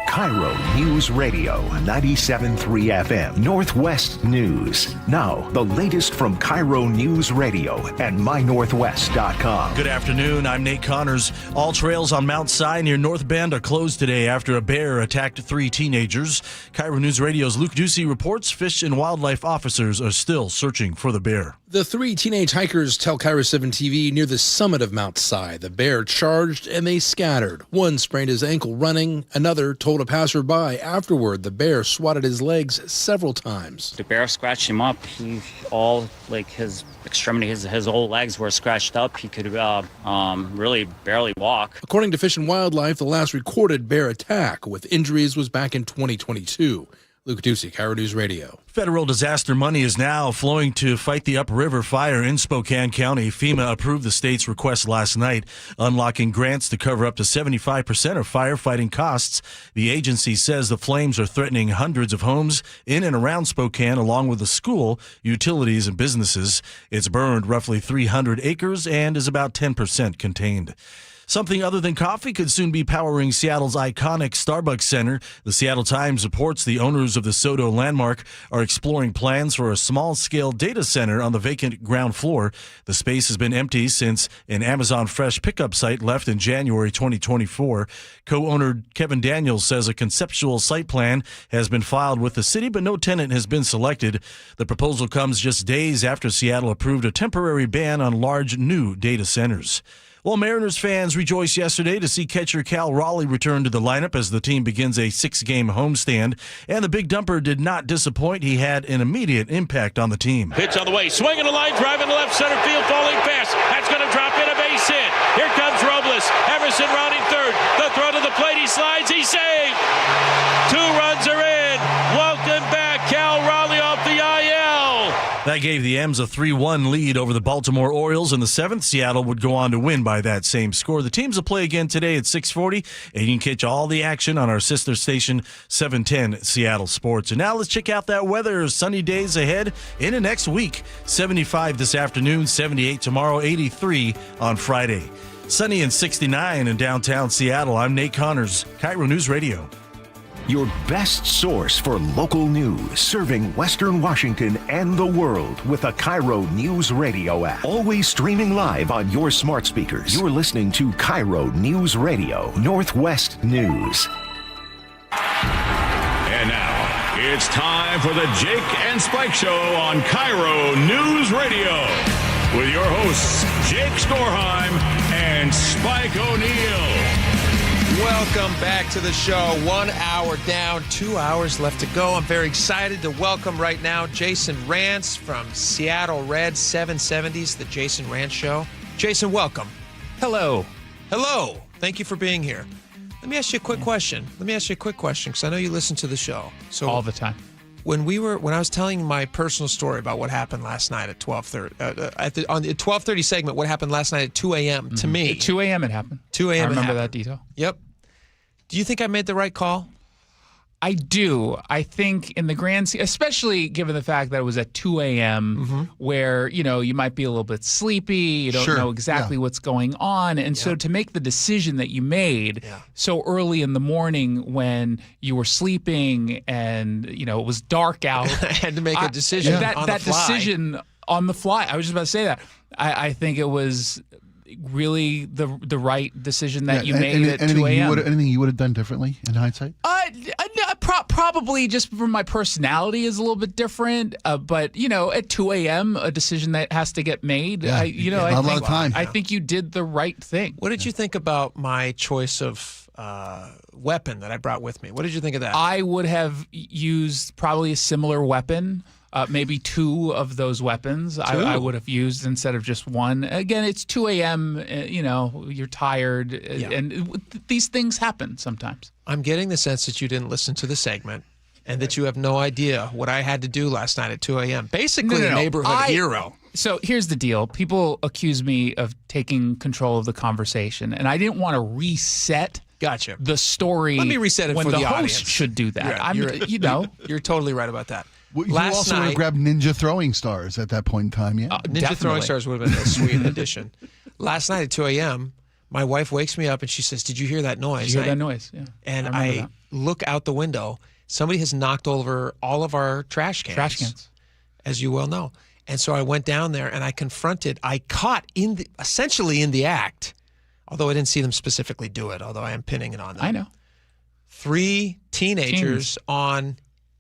KIRO News Radio, 97.3 FM, Northwest News. Now, the latest from KIRO News Radio and mynorthwest.com. Good afternoon. I'm Nate Connors. All trails on Mount Si near North Bend are closed today after a bear attacked 3 teenagers. KIRO News Radio's Luke Ducey reports Fish and Wildlife officers are still searching for the bear. The 3 teenage hikers tell KIRO 7 TV near the summit of Mount Si. The bear charged and they scattered. One sprained his ankle running. Another told a passerby afterward the bear swatted his legs several times. The bear scratched him up. His extremities, his whole legs were scratched up. He could really barely walk. According to Fish and Wildlife, the last recorded bear attack with injuries was back in 2022. Luke Ducey, KIRO News Radio. Federal disaster money is now flowing to fight the upriver fire in Spokane County. FEMA approved the state's request last night, unlocking grants to cover up to 75% of firefighting costs. The agency says the flames are threatening hundreds of homes in and around Spokane, along with the school, utilities, and businesses. It's burned roughly 300 acres and is about 10% contained. Something other than coffee could soon be powering Seattle's iconic Starbucks Center. The Seattle Times reports the owners of the Soto landmark are exploring plans for a small-scale data center on the vacant ground floor. The space has been empty since an Amazon Fresh pickup site left in January 2024. Co-owner Kevin Daniels says a conceptual site plan has been filed with the city, but no tenant has been selected. The proposal comes just days after Seattle approved a temporary ban on large new data centers. Well, Mariners fans rejoiced yesterday to see catcher Cal Raleigh return to the lineup as the team begins a 6-game homestand. And the big dumper did not disappoint. He had an immediate impact on the team. Pitch on the way, swinging a line, driving to left center field, falling fast. That's going to drop in, a base hit. Here comes Robles. Emerson rounding third. The throw to the plate, he slides, he's saved. 2 runs are in. Welcome back, Cal Raleigh off the IL. That gave the M's a 3-1 lead over the Baltimore Orioles in the 7th. Seattle would go on to win by that same score. The teams will play again today at 6:40, and you can catch all the action on our sister station, 710 Seattle Sports. And now let's check out that weather. Sunny days ahead into next week. 75 this afternoon, 78 tomorrow, 83 on Friday. Sunny and 69 in downtown Seattle. I'm Nate Connors, KIRO News Radio. Your best source for local news, serving Western Washington and the world with a KIRO Newsradio app. Always streaming live on your smart speakers. You're listening to KIRO Newsradio, Northwest News. And now, it's time for the Jake and Spike Show on KIRO News Radio. With your hosts, Jake Skorheim and Spike O'Neill. Welcome back to the show. 1 hour down, 2 hours left to go. I'm very excited to welcome right now Jason Rantz from Seattle Red 770s, the Jason Rantz Show. Jason, welcome. Hello. Hello. Thank you for being here. Let me ask you a quick question. Because I know you listen to the show. So all the time. When I was telling my personal story about what happened last night at 12:30, on the 12:30 segment, what happened last night at 2 a.m. to me. At 2 a.m. it happened. 2 a.m. I remember that detail. Yep. Do you think I made the right call? I do. I think in the grand scheme, especially given the fact that it was at 2 a.m., where, you might be a little bit sleepy, you don't know exactly what's going on. And so to make the decision that you made so early in the morning when you were sleeping and, it was dark out. I had to make a decision on the fly. That decision on the fly. I was just about to say that. I think it was really the right decision that you made at 2 a.m. Anything you would have done differently in hindsight? Probably just from my personality is a little bit different. But, at 2 a.m., a decision that has to get made. A lot of time. I think you did the right thing. What did you think about my choice of weapon that I brought with me? What did you think of that? I would have used probably a similar weapon. Maybe 2 of those weapons I would have used instead of just one. Again, it's 2 a.m., you're tired, and these things happen sometimes. I'm getting the sense that you didn't listen to the segment and that you have no idea what I had to do last night at 2 a.m. Basically, a neighborhood hero. So here's the deal. People accuse me of taking control of the conversation, and I didn't want to reset the story. Let me reset it when for the host audience. should do that. You're totally right about that. You also would have grabbed Ninja Throwing Stars at that point in time, yeah? Ninja Throwing Stars would have been a sweet addition. Last night at 2 a.m., my wife wakes me up and she says, "Did you hear that noise?" Did you hear that noise? Yeah. And I look out the window. Somebody has knocked over all of our trash cans. As you well know. And so I went down there and I caught essentially in the act, although I didn't see them specifically do it, although I am pinning it on them. I know. 3 teenagers on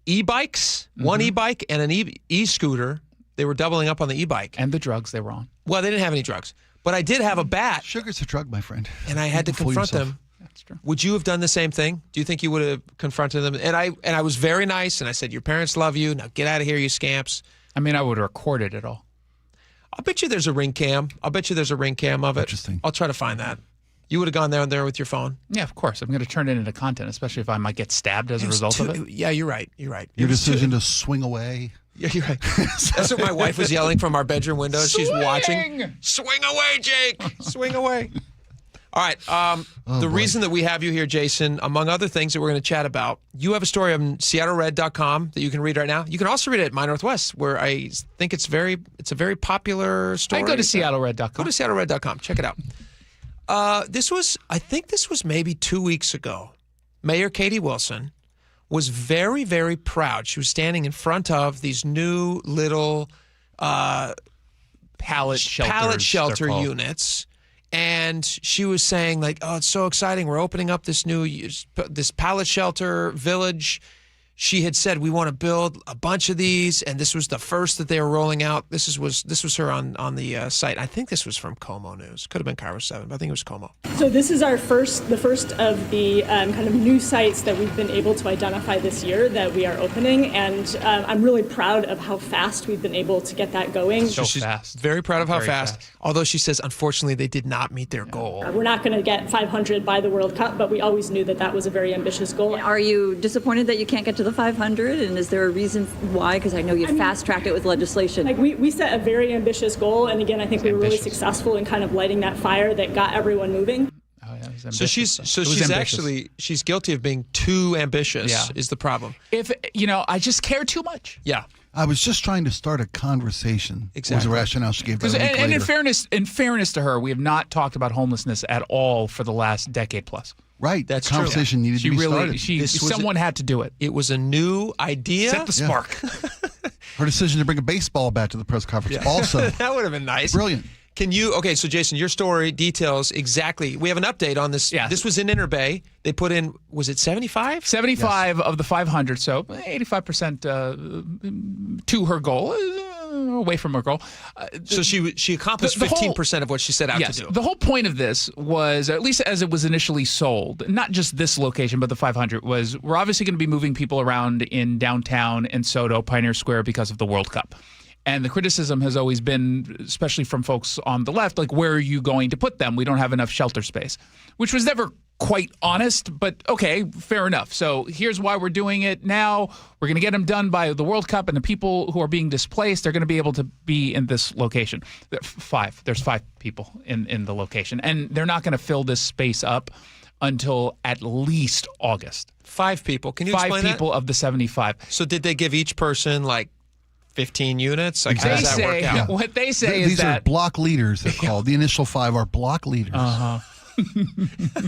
e-bikes, one e-bike and an e-scooter. They were doubling up on the e-bike. And the drugs they were on. Well, they didn't have any drugs. But I did have a bat. Sugar's a drug, my friend. And I had to confront them. That's true. Would you have done the same thing? Do you think you would have confronted them? And I was very nice, and I said, "Your parents love you. Now get out of here, you scamps." I mean, I would have recorded it all. I'll bet you there's a ring cam. of it. Interesting. I'll try to find that. You would have gone there with your phone? Yeah, of course. I'm going to turn it into content, especially if I might get stabbed as a result of it. Yeah, you're right. Your decision to swing away. Yeah, you're right. That's what my wife was yelling from our bedroom window. She's watching. Swing away, Jake. Swing away. All right. The reason that we have you here, Jason, among other things that we're going to chat about, you have a story on SeattleRed.com that you can read right now. You can also read it at My Northwest, where I think it's a very popular story. I go to SeattleRed.com. Go to SeattleRed.com. Check it out. I think this was maybe 2 weeks ago. Mayor Katie Wilson was very, very proud. She was standing in front of these new little pallet shelter units. And she was saying, like, oh, it's so exciting. We're opening up this pallet shelter village. She had said, we want to build a bunch of these, and this was the first that they were rolling out. This was her on the site. I think this was from KIRO News. Could have been KIRO 7, but I think it was KIRO. So this is the first of the kind of new sites that we've been able to identify this year that we are opening, and I'm really proud of how fast we've been able to get that going. So she's fast. Very proud of how fast. Although she says, unfortunately, they did not meet their goal. We're not going to get 500 by the World Cup, but we always knew that was a very ambitious goal. Are you disappointed that you can't get to the 500? And is there a reason why? Because I know you fast-tracked it with legislation. Like we set a very ambitious goal, and again, I think we were really successful in kind of lighting that fire that got everyone moving. So she's guilty of being too ambitious. Is the problem. If I just care too much. Yeah. I was just trying to start a conversation. Exactly. Was the rationale she gave. And in fairness to her, we have not talked about homelessness at all for the last decade plus. Right. That's the conversation true. needed to be started. Someone had to do it. It was a new idea. Set the spark. Her decision to bring a baseball bat to the press conference also. That would have been nice. Brilliant. So Jason, your story details exactly. We have an update on this. Yes. This was in Inner Bay. They put in, was it 75? 75 of the 500, so 85% to her goal, away from her goal. So she accomplished 15% of what she set out to do. The whole point of this was, at least as it was initially sold, not just this location, but the 500, was we're obviously going to be moving people around in downtown and SoDo, Pioneer Square, because of the World Cup. And the criticism has always been, especially from folks on the left, like, where are you going to put them? We don't have enough shelter space, which was never quite honest, but okay, fair enough. So here's why we're doing it now. We're going to get them done by the World Cup, and the people who are being displaced are going to be able to be in this location. There's 5 people in the location, and they're not going to fill this space up until at least August. 5 people. Can you explain that? 5 people of the 75. So did they give each person, like, 15 units? Like, how does that work out? What they say is these are block leaders, they're called. The initial 5 are block leaders. Uh-huh.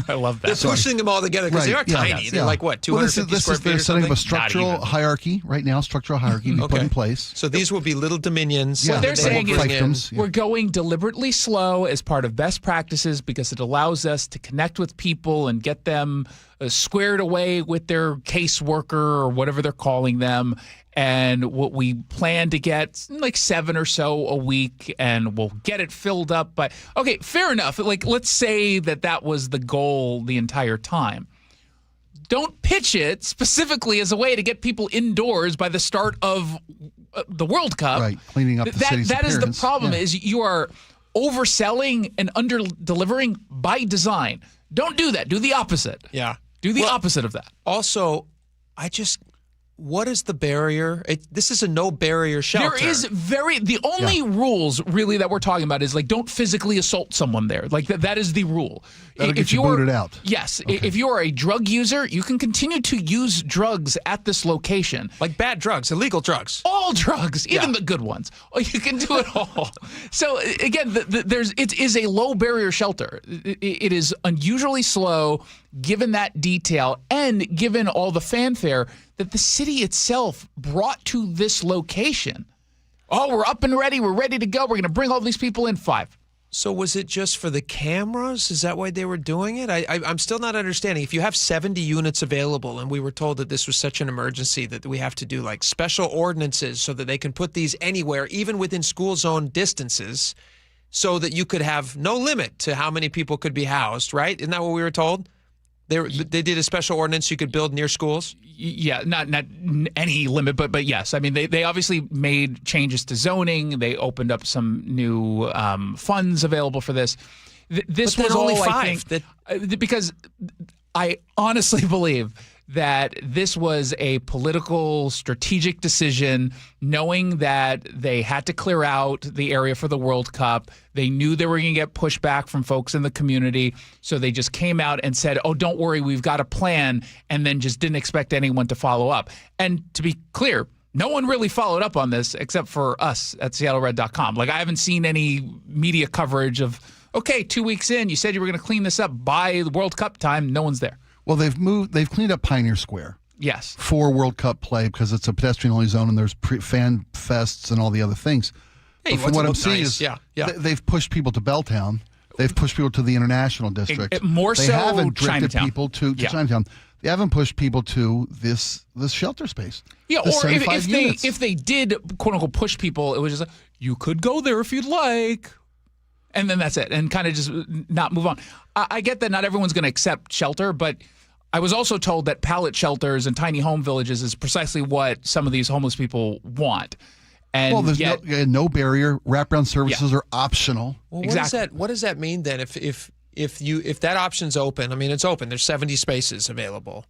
I love that. They're pushing them all together because they are tiny. They're like, what, 250 square feet they're or setting something? up a structural hierarchy right now, structural hierarchy to be put in place. So these will be little dominions. What they're saying is we're going deliberately slow as part of best practices because it allows us to connect with people and get them squared away with their caseworker or whatever they're calling them. And what we plan to get, like 7 or so a week, and we'll get it filled up. But, okay, fair enough. Like, let's say that was the goal the entire time. Don't pitch it specifically as a way to get people indoors by the start of the World Cup. Right, cleaning up the city's That is the appearance. problem, is you are overselling and under-delivering by design. Don't do that. Do the opposite. Yeah. Do the opposite of that. Also, what is the barrier? This is a no-barrier shelter. There is the only rules really that we're talking about is, like, don't physically assault someone there. Like, that is the rule. That'll get you booted out. Yes. Okay. If you are a drug user, you can continue to use drugs at this location. Like bad drugs, illegal drugs. All drugs, even the good ones. You can do it all. So, again, it is a low-barrier shelter. It is unusually slow, given that detail, and given all the fanfare that the city itself brought to this location. Oh, we're up and ready. We're ready to go. We're going to bring all these people in. 5. So was it just for the cameras? Is that why they were doing it? I'm still not understanding. If you have 70 units available, and we were told that this was such an emergency that we have to do, like, special ordinances so that they can put these anywhere, even within school zone distances, so that you could have no limit to how many people could be housed, right? Isn't that what we were told? They did a special ordinance you could build near schools? Yeah, not any limit, but yes. I mean, they obviously made changes to zoning. They opened up some new funds available for this. This was only all, 5. I think, because I honestly believe that this was a political, strategic decision, knowing that they had to clear out the area for the World Cup. They knew they were going to get pushback from folks in the community, so they just came out and said, oh, don't worry, we've got a plan, and then just didn't expect anyone to follow up. And to be clear, no one really followed up on this except for us at SeattleRed.com. Like, I haven't seen any media coverage of, okay, 2 weeks in, you said you were going to clean this up by the World Cup time. No one's there. Well, they've cleaned up Pioneer Square. Yes. For World Cup play because it's a pedestrian-only zone and there's fan fests and all the other things. Hey, but from what I'm seeing nice. is Yeah. they've pushed people to Belltown. They've pushed people to the International District. More they so haven't drifted Chinatown. people to Chinatown. They haven't pushed people to this shelter space. Yeah, the or 75 units. if they did, quote unquote, push people, it was just like, you could go there if you'd like. And then that's it. And kind of just not move on. I get that not everyone's going to accept shelter, but I was also told that pallet shelters and tiny home villages is precisely what some of these homeless people want. And there's no barrier. Wraparound services are optional. Well, what does that mean then? If that option's open, I mean, it's open. There's 70 spaces available.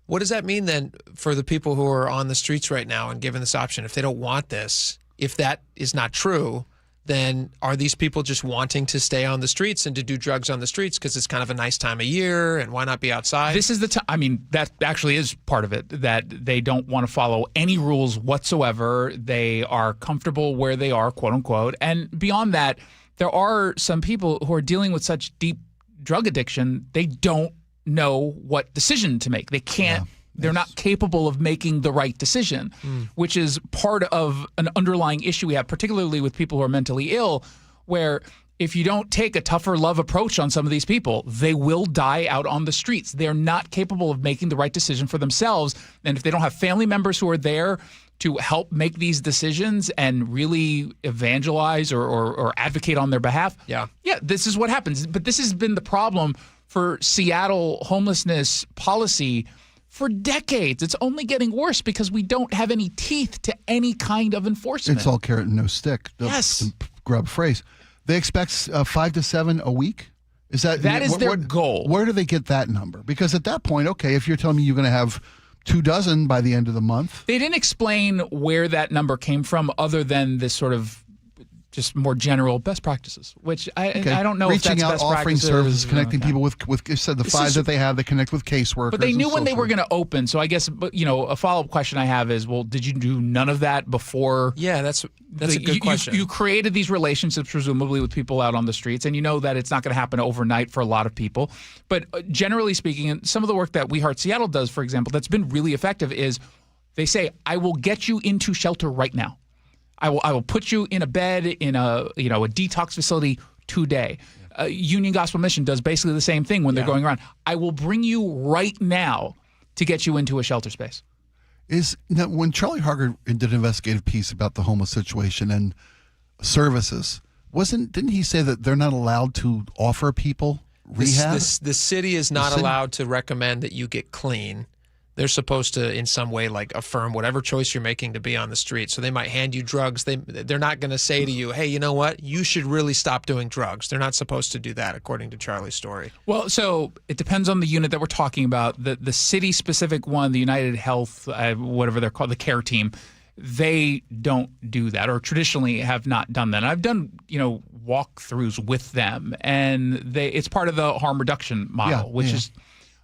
What does that mean then for the people who are on the streets right now and given this option? If they don't want this, if that is not true, then are these people just wanting to stay on the streets and to do drugs on the streets because it's kind of a nice time of year and why not be outside? This is the time. I mean, that actually is part of it, that they don't want to follow any rules whatsoever. They are comfortable where they are, quote unquote. And beyond that, there are some people who are dealing with such deep drug addiction, they don't know what decision to make. They can't. They're not capable of making the right decision, which is part of an underlying issue we have, particularly with people who are mentally ill, where if you don't take a tougher love approach on some of these people, they will die out on the streets. They're not capable of making the right decision for themselves. And if they don't have family members who are there to help make these decisions and really evangelize or advocate on their behalf, this is what happens. But this has been the problem for Seattle homelessness policy for decades. It's only getting worse because we don't have any teeth to any kind of enforcement. It's all carrot and no stick. Yes. To grab a phrase. They expect 5 to 7 a week? Is that is their goal. Where do they get that number? Because at that point, okay, if you're telling me you're going to have 24 by the end of the month. They didn't explain where that number came from other than this sort of just more general best practices, which I don't know Reaching if that's out, best offering practices. services, connecting people with you said the 5 that they have, they connect with caseworkers. But they knew when so they were forth. going to open. So I guess, a follow-up question I have is, well, did you do none of that before? Yeah, that's a good question. You created these relationships, presumably, with people out on the streets, and you know that it's not going to happen overnight for a lot of people. But generally speaking, and some of the work that We Heart Seattle does, for example, that's been really effective is they say, I will get you into shelter right now. I will put you in a bed in a detox facility today. Union Gospel Mission does basically the same thing when they're going around. I will bring you right now to get you into a shelter space. When Charlie Harger did an investigative piece about the homeless situation and services, didn't he say that they're not allowed to offer people rehab? The city is not allowed to recommend that you get clean. They're supposed to, in some way, affirm whatever choice you're making to be on the street. So they might hand you drugs. They're not going to say to you, hey, you know what? You should really stop doing drugs. They're not supposed to do that, according to Charlie's story. Well, so it depends on the unit that we're talking about. The city-specific one, the United Health, whatever they're called, the care team, they don't do that or traditionally have not done that. And I've done, walkthroughs with them, and it's part of the harm reduction model, which is,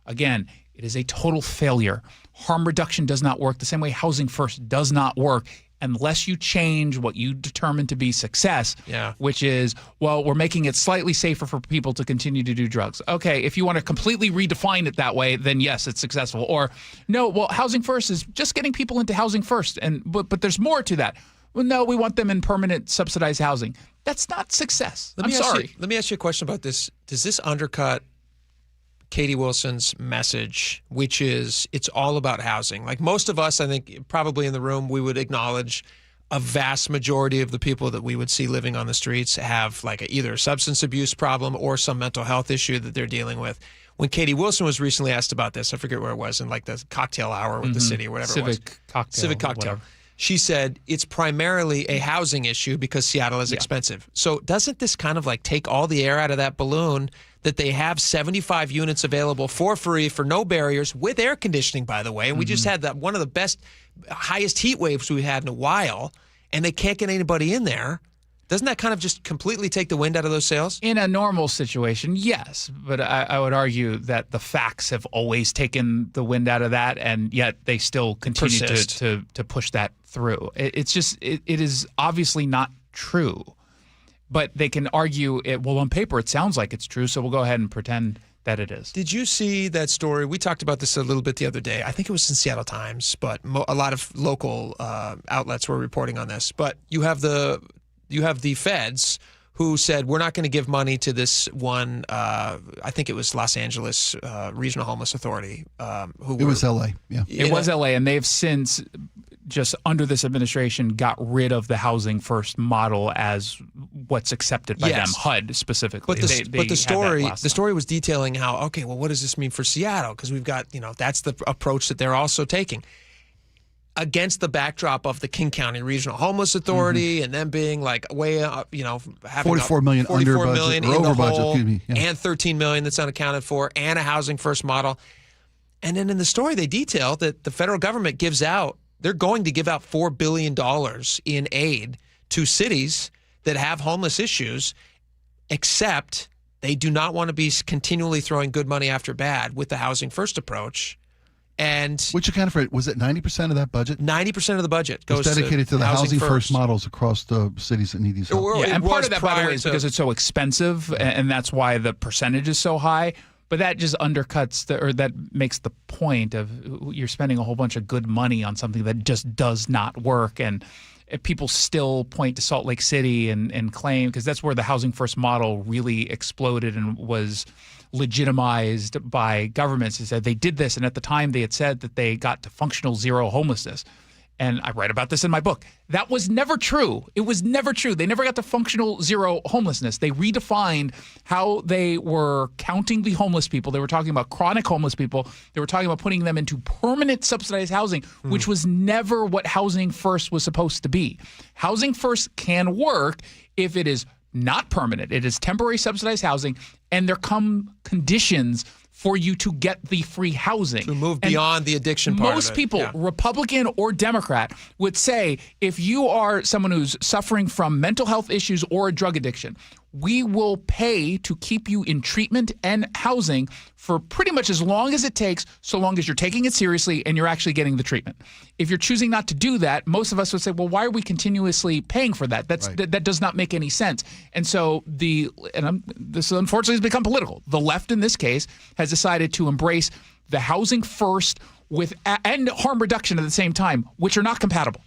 again, it is a total failure. Harm reduction does not work the same way Housing First does not work unless you change what you determine to be success, which is, well, we're making it slightly safer for people to continue to do drugs. Okay, if you want to completely redefine it that way, then yes, it's successful. Or no, well, Housing First is just getting people into Housing First, but there's more to that. Well, no, we want them in permanent subsidized housing. That's not success. I'm sorry. Let me ask you a question about this. Does this undercut Katie Wilson's message, which is it's all about housing? Like most of us, I think probably in the room, we would acknowledge a vast majority of the people that we would see living on the streets have either a substance abuse problem or some mental health issue that they're dealing with. When Katie Wilson was recently asked about this, I forget where it was, in the cocktail hour with the city or whatever it was. Civic cocktail. She said it's primarily a housing issue because Seattle is expensive. So doesn't this kind of take all the air out of that balloon that they have 75 units available for free, for no barriers, with air conditioning, by the way? And we just had one of the highest heat waves we've had in a while, and they can't get anybody in there. Doesn't that kind of just completely take the wind out of those sails? In a normal situation, yes. But I would argue that the facts have always taken the wind out of that, and yet they still continue to push that through. It is obviously not true but they can argue it. Well, on paper, it sounds like it's true, so we'll go ahead and pretend that it is. Did you see that story? We talked about this a little bit the other day. I think it was in Seattle Times, but a lot of local outlets were reporting on this. But you have the feds who said, we're not going to give money to this one, I think it was Los Angeles Regional Homeless Authority. It was L.A., yeah. It was L.A., and they've since, just under this administration, got rid of the Housing First model as what's accepted by them, HUD specifically. But the story was detailing how, okay, well, what does this mean for Seattle? Because we've got, that's the approach that they're also taking. Against the backdrop of the King County Regional Homeless Authority and them being like way up, having $44 million under budget, or over budget, excuse me. Yeah. And $13 million that's unaccounted for, and a Housing First model. And then in the story, they detail that the federal government they're going to give out $4 billion in aid to cities that have homeless issues, except they do not want to be continually throwing good money after bad with the Housing First approach. And which accounted for it? Was it 90% of that budget? 90% of the budget goes dedicated to the Housing First models across the cities that need these help. Yeah, and part of that, by the way, is because it's so expensive, and that's why the percentage is so high. But that just undercuts that makes the point of you're spending a whole bunch of good money on something that just does not work. And people still point to Salt Lake City and claim, because that's where the Housing First model really exploded and was legitimized by governments. They said they did this, and at the time they had said that they got to functional zero homelessness. And I write about this in my book. That was never true. It was never true. They never got to functional zero homelessness. They redefined how they were counting the homeless people. They were talking about chronic homeless people. They were talking about putting them into permanent subsidized housing, which was never what Housing First was supposed to be. Housing First can work if it is not permanent. It is temporary subsidized housing, and there come conditions for you to get the free housing. To move beyond the addiction part of it. Most people, Republican or Democrat, would say if you are someone who's suffering from mental health issues or a drug addiction, we will pay to keep you in treatment and housing for pretty much as long as it takes, so long as you're taking it seriously and you're actually getting the treatment. If you're choosing not to do that, most of us would say, well, why are we continuously paying for that? That does not make any sense. And so this unfortunately has become political. The left in this case has decided to embrace the Housing First and harm reduction at the same time, which are not compatible.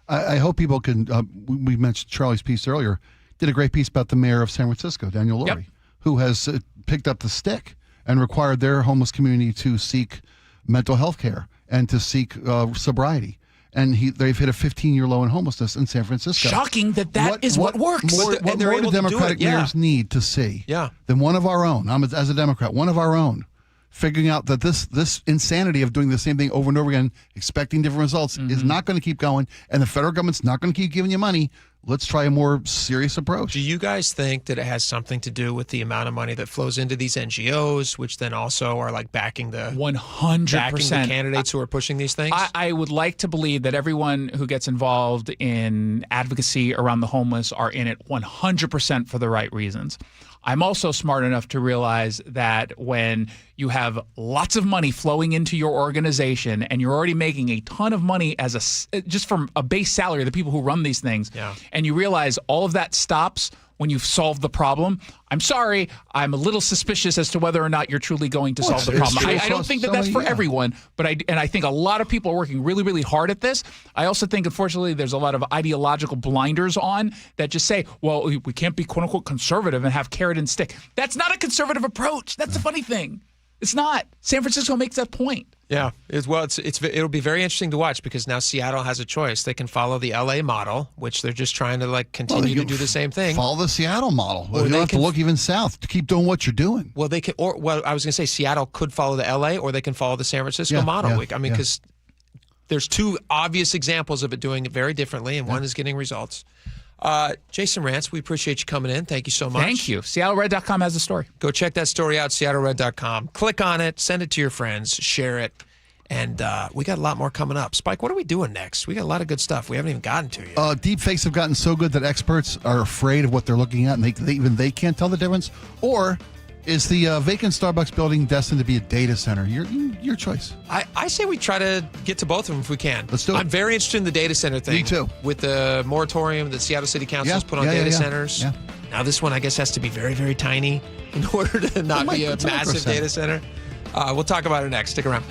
I hope people can, we mentioned Charlie's piece earlier, did a great piece about the mayor of San Francisco, Daniel Lurie, who has picked up the stick and required their homeless community to seek mental health care and to seek sobriety. And they've hit a 15-year low in homelessness in San Francisco. Shocking that is what works. What more do Democratic mayors need to see than one of our own? As a Democrat, one of our own, figuring out that this insanity of doing the same thing over and over again, expecting different results, is not going to keep going, and the federal government's not going to keep giving you money. Let's try a more serious approach. Do you guys think that it has something to do with the amount of money that flows into these NGOs, which then also are like backing the 100% candidates who are pushing these things? I would like to believe that everyone who gets involved in advocacy around the homeless are in it 100% for the right reasons. I'm also smart enough to realize that when you have lots of money flowing into your organization and you're already making a ton of money just from a base salary, the people who run these things, and you realize all of that stops when you've solved the problem, I'm sorry, I'm a little suspicious as to whether or not you're truly going to solve the problem. I don't think that's for everyone, but I think a lot of people are working really, really hard at this. I also think, unfortunately, there's a lot of ideological blinders on that just say, well, we can't be quote-unquote conservative and have carrot and stick. That's not a conservative approach. That's the funny thing. It's not. San Francisco makes that point. Yeah, it'll be very interesting to watch because now Seattle has a choice. They can follow the LA model, which they're just trying to continue to do the same thing. Follow the Seattle model. Well, you don't have to look even south to keep doing what you're doing. Well, I was going to say Seattle could follow the LA, or they can follow the San Francisco model. Because there's two obvious examples of it doing it very differently, and one is getting results. Jason Rantz, we appreciate you coming in. Thank you so much. Thank you. SeattleRed.com has the story. Go check that story out, SeattleRed.com. Click on it, send it to your friends, share it, and we got a lot more coming up. Spike, what are we doing next? We got a lot of good stuff we haven't even gotten to yet. Deep fakes have gotten so good that experts are afraid of what they're looking at, and they can't tell the difference. Or Is the vacant Starbucks building destined to be a data center? Your choice. I say we try to get to both of them if we can. Let's do it. I'm very interested in the data center thing. Me too. With the moratorium that Seattle City Council has put on data centers. Yeah. Now this one, I guess, has to be very, very tiny in order to not be a massive data center. We'll talk about it next. Stick around.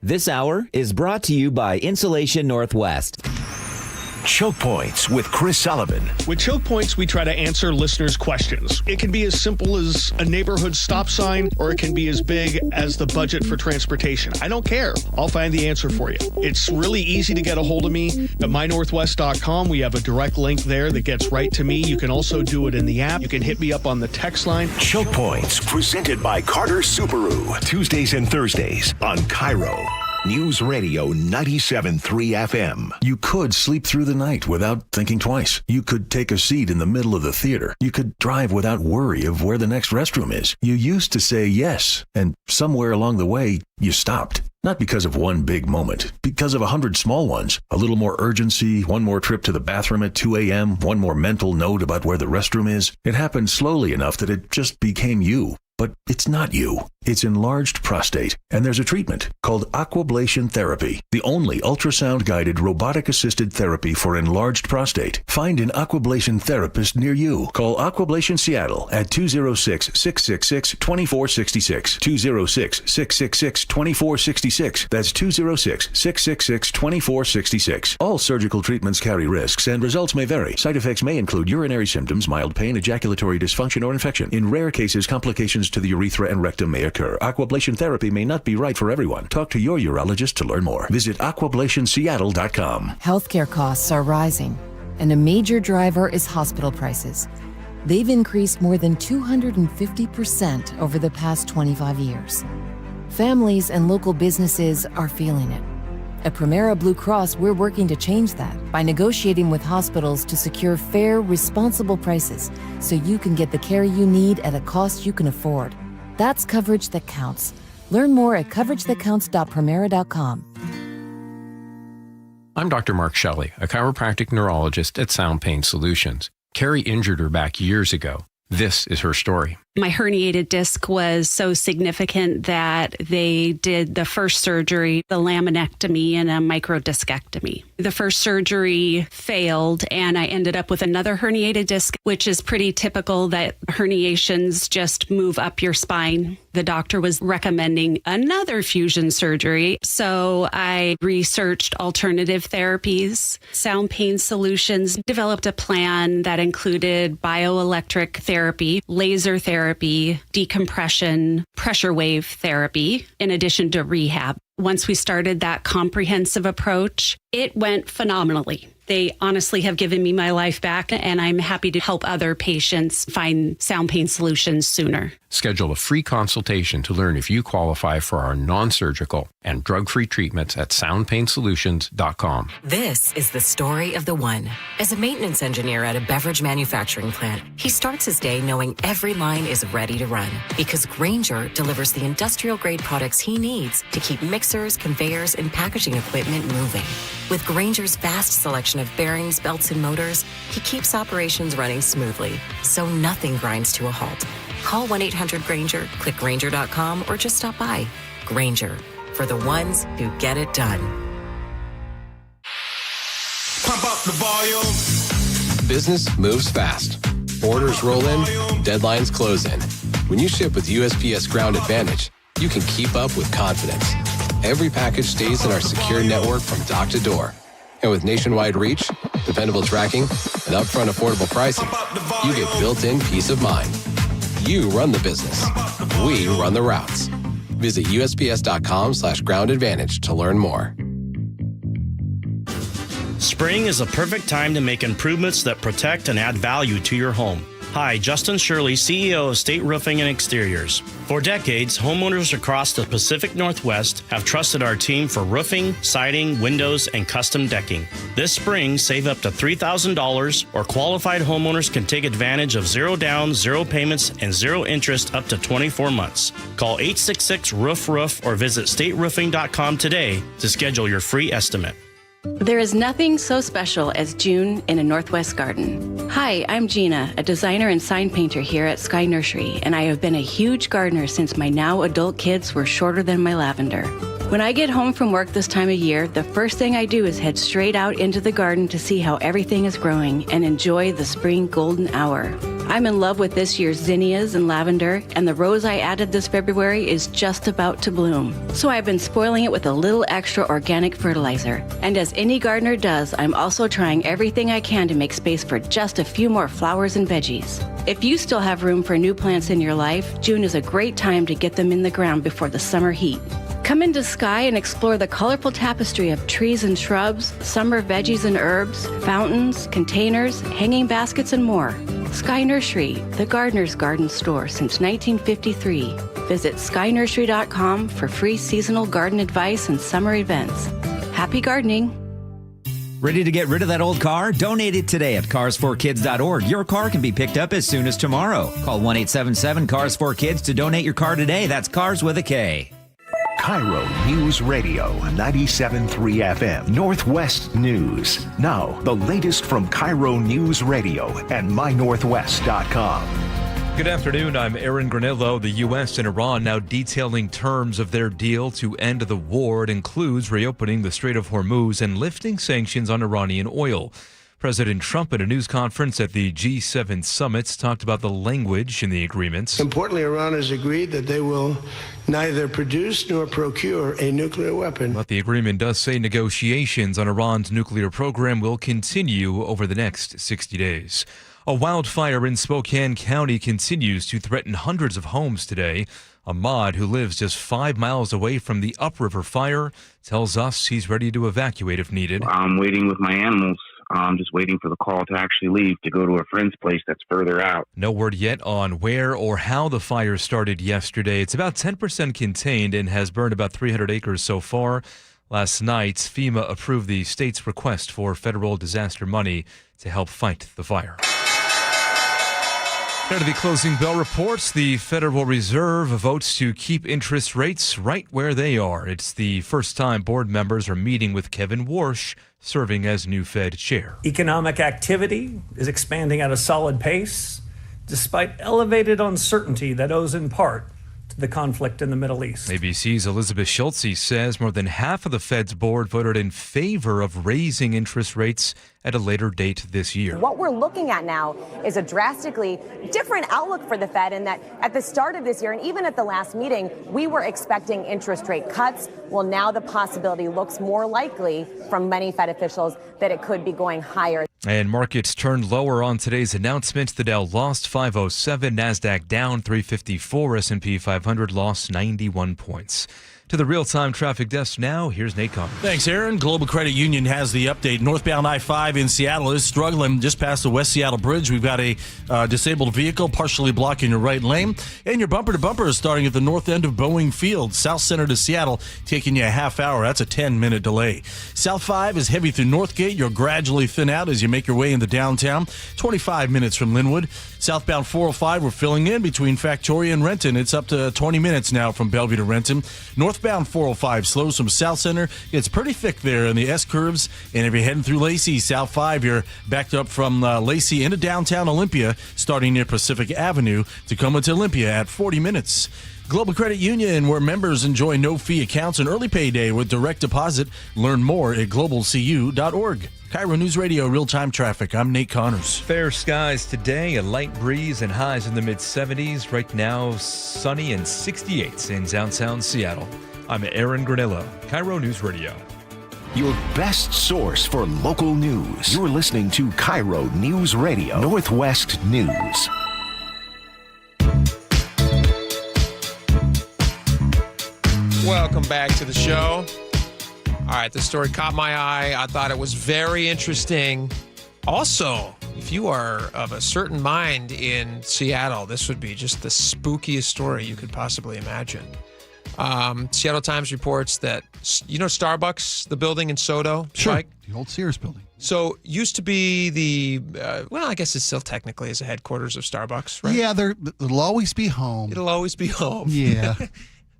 This hour is brought to you by Insulation Northwest. Choke Points with Chris Sullivan. With Choke Points, we try to answer listeners' questions. It can be as simple as a neighborhood stop sign, or it can be as big as the budget for transportation. I don't care. I'll find the answer for you. It's really easy to get a hold of me at mynorthwest.com. We have a direct link there that gets right to me. You can also do it in the app. You can hit me up on the text line. Choke Points, presented by Carter Subaru. Tuesdays and Thursdays on KIRO News Radio 97.3 FM. You could sleep through the night without thinking twice. You could take a seat in the middle of the theater. You could drive without worry of where the next restroom is. You used to say yes, and somewhere along the way, you stopped. Not because of one big moment, because of 100 small ones. A little more urgency, one more trip to the bathroom at 2 a.m., one more mental note about where the restroom is. It happened slowly enough that it just became you. But it's not you. It's enlarged prostate, and there's a treatment called aquablation therapy, the only ultrasound-guided robotic-assisted therapy for enlarged prostate. Find an aquablation therapist near you. Call Aquablation Seattle at 206-666-2466, 206-666-2466. That's 206-666-2466. All surgical treatments carry risks, and results may vary. Side effects may include urinary symptoms, mild pain, ejaculatory dysfunction, or infection. In rare cases, complications to the urethra and rectum may occur. Aquablation therapy may not be right for everyone. Talk to your urologist to learn more. Visit aquablationseattle.com. Healthcare costs are rising, and a major driver is hospital prices. They've increased more than 250% over the past 25 years. Families and local businesses are feeling it. At Primera Blue Cross, we're working to change that by negotiating with hospitals to secure fair, responsible prices so you can get the care you need at a cost you can afford. That's coverage that counts. Learn more at coveragethatcounts.primera.com. I'm Dr. Mark Shelley, a chiropractic neurologist at Sound Pain Solutions. Carrie injured her back years ago. This is her story. My herniated disc was so significant that they did the first surgery, the laminectomy and a microdiscectomy. The first surgery failed, and I ended up with another herniated disc, which is pretty typical that herniations just move up your spine. The doctor was recommending another fusion surgery, so I researched alternative therapies. Sound Pain Solutions developed a plan that included bioelectric therapy, laser therapy, decompression, pressure wave therapy, in addition to rehab. Once we started that comprehensive approach, it went phenomenally. They honestly have given me my life back, and I'm happy to help other patients find sound pain solutions sooner. Schedule a free consultation to learn if you qualify for our non-surgical and drug-free treatments at soundpainsolutions.com. This is the story of the one. As a maintenance engineer at a beverage manufacturing plant, he starts his day knowing every line is ready to run because Grainger delivers the industrial-grade products he needs to keep mixers, conveyors, and packaging equipment moving. With Grainger's vast selection of bearings, belts, and motors, he keeps operations running smoothly, so nothing grinds to a halt. Call 1-800-GRAINGER, click Grainger.com, or just stop by. Grainger, for the ones who get it done. Pump up the volume. Business moves fast. Orders roll in, deadlines close in. When you ship with USPS Ground Advantage, you can keep up with confidence. Every package stays in our secure network from dock to door. And with nationwide reach, dependable tracking, and upfront affordable pricing, you get built-in peace of mind. You run the business. We run the routes. Visit USPS.com/Ground Advantage to learn more. Spring is a perfect time to make improvements that protect and add value to your home. Hi, Justin Shirley, CEO of State Roofing and Exteriors. For decades, homeowners across the Pacific Northwest have trusted our team for roofing, siding, windows, and custom decking. This spring, save up to $3,000, or qualified homeowners can take advantage of 0 down, 0 payments, and 0 interest up to 24 months. Call 866-ROOF-ROOF or visit stateroofing.com today to schedule your free estimate. There is nothing so special as June in a Northwest garden. Hi, I'm Gina, a designer and sign painter here at Sky Nursery, and I have been a huge gardener since my now adult kids were shorter than my lavender. When I get home from work this time of year, the first thing I do is head straight out into the garden to see how everything is growing and enjoy the spring golden hour. I'm in love with this year's zinnias and lavender, and the rose I added this February is just about to bloom. So I've been spoiling it with a little extra organic fertilizer. And as any gardener does, I'm also trying everything I can to make space for just a few more flowers and veggies. If you still have room for new plants in your life, June is a great time to get them in the ground before the summer heat. Come into Sky and explore the colorful tapestry of trees and shrubs, summer veggies and herbs, fountains, containers, hanging baskets, and more. Sky Nursery, the gardener's garden store since 1953. Visit skynursery.com for free seasonal garden advice and summer events. Happy gardening! Ready to get rid of that old car? Donate it today at carsforkids.org. Your car can be picked up as soon as tomorrow. Call 1-877-CARS4KIDS to donate your car today. That's Cars with a K. KIRO News Radio, 97.3 FM, Northwest News. Now, the latest from KIRO News Radio and mynorthwest.com. Good afternoon. I'm Aaron Granillo. The U.S. and Iran now detailing terms of their deal to end the war. It includes reopening the Strait of Hormuz and lifting sanctions on Iranian oil. President Trump at a news conference at the G7 summits talked about the language in the agreements. Importantly, Iran has agreed that they will neither produce nor procure a nuclear weapon. But the agreement does say negotiations on Iran's nuclear program will continue over the next 60 days. A wildfire in Spokane County continues to threaten hundreds of homes today. Ahmad, who lives just 5 miles away from the upriver fire, tells us he's ready to evacuate if needed. I'm waiting with my animals. I'm just waiting for the call to actually leave to go to a friend's place that's further out. No word yet on where or how the fire started yesterday. It's about 10% contained and has burned about 300 acres so far. Last night, FEMA approved the state's request for federal disaster money to help fight the fire. Now to the closing bell reports. The Federal Reserve votes to keep interest rates right where they are. It's the first time board members are meeting with Kevin Warsh, serving as new Fed chair. Economic activity is expanding at a solid pace, despite elevated uncertainty that owes in part to the conflict in the Middle East. ABC's Elizabeth Schultze says more than half of the Fed's board voted in favor of raising interest rates at a later date this year. What we're looking at now is a drastically different outlook for the Fed, in that at the start of this year and even at the last meeting, we were expecting interest rate cuts. Well, now the possibility looks more likely from many Fed officials that it could be going higher. And markets turned lower on today's announcement. The Dow lost 507, NASDAQ down 354, S&P 500 lost 91 points. To the real-time traffic desk now, here's Nate Conner. Thanks, Aaron. Global Credit Union has the update. Northbound I-5 in Seattle is struggling just past the West Seattle Bridge. We've got a disabled vehicle partially blocking your right lane. And your bumper-to-bumper is starting at the north end of Boeing Field, South Center to Seattle, taking you a half hour. That's a 10-minute delay. South 5 is heavy through Northgate. You'll gradually thin out as you make your way into downtown. 25 minutes from Linwood. Southbound 405, we're filling in between Factoria and Renton. It's up to 20 minutes now from Bellevue to Renton. Northbound 405 slows from South Center. It's pretty thick there in the S-curves. And if you're heading through Lacey, South 5, you're backed up from Lacey into downtown Olympia, starting near Pacific Avenue, to come into Olympia at 40 minutes. Global Credit Union, where members enjoy no-fee accounts and early payday with direct deposit. Learn more at globalcu.org. KIRO News Radio, real-time traffic. I'm Nate Connors. Fair skies today, a light breeze and highs in the mid-70s. Right now, sunny and 68 in downtown Seattle. I'm Aaron Granillo, KIRO News Radio. Your best source for local news. You're listening to KIRO News Radio, Northwest News. Welcome back to the show. All right, the story caught my eye. I thought it was very interesting. Also, if you are of a certain mind in Seattle, this would be just the spookiest story you could possibly imagine. Seattle Times reports that, Starbucks, the building in SoDo? Sure, Mike? the old Sears building. So used to be I guess it still technically is the headquarters of Starbucks, right? Yeah, it'll always be home. It'll always be home. Yeah.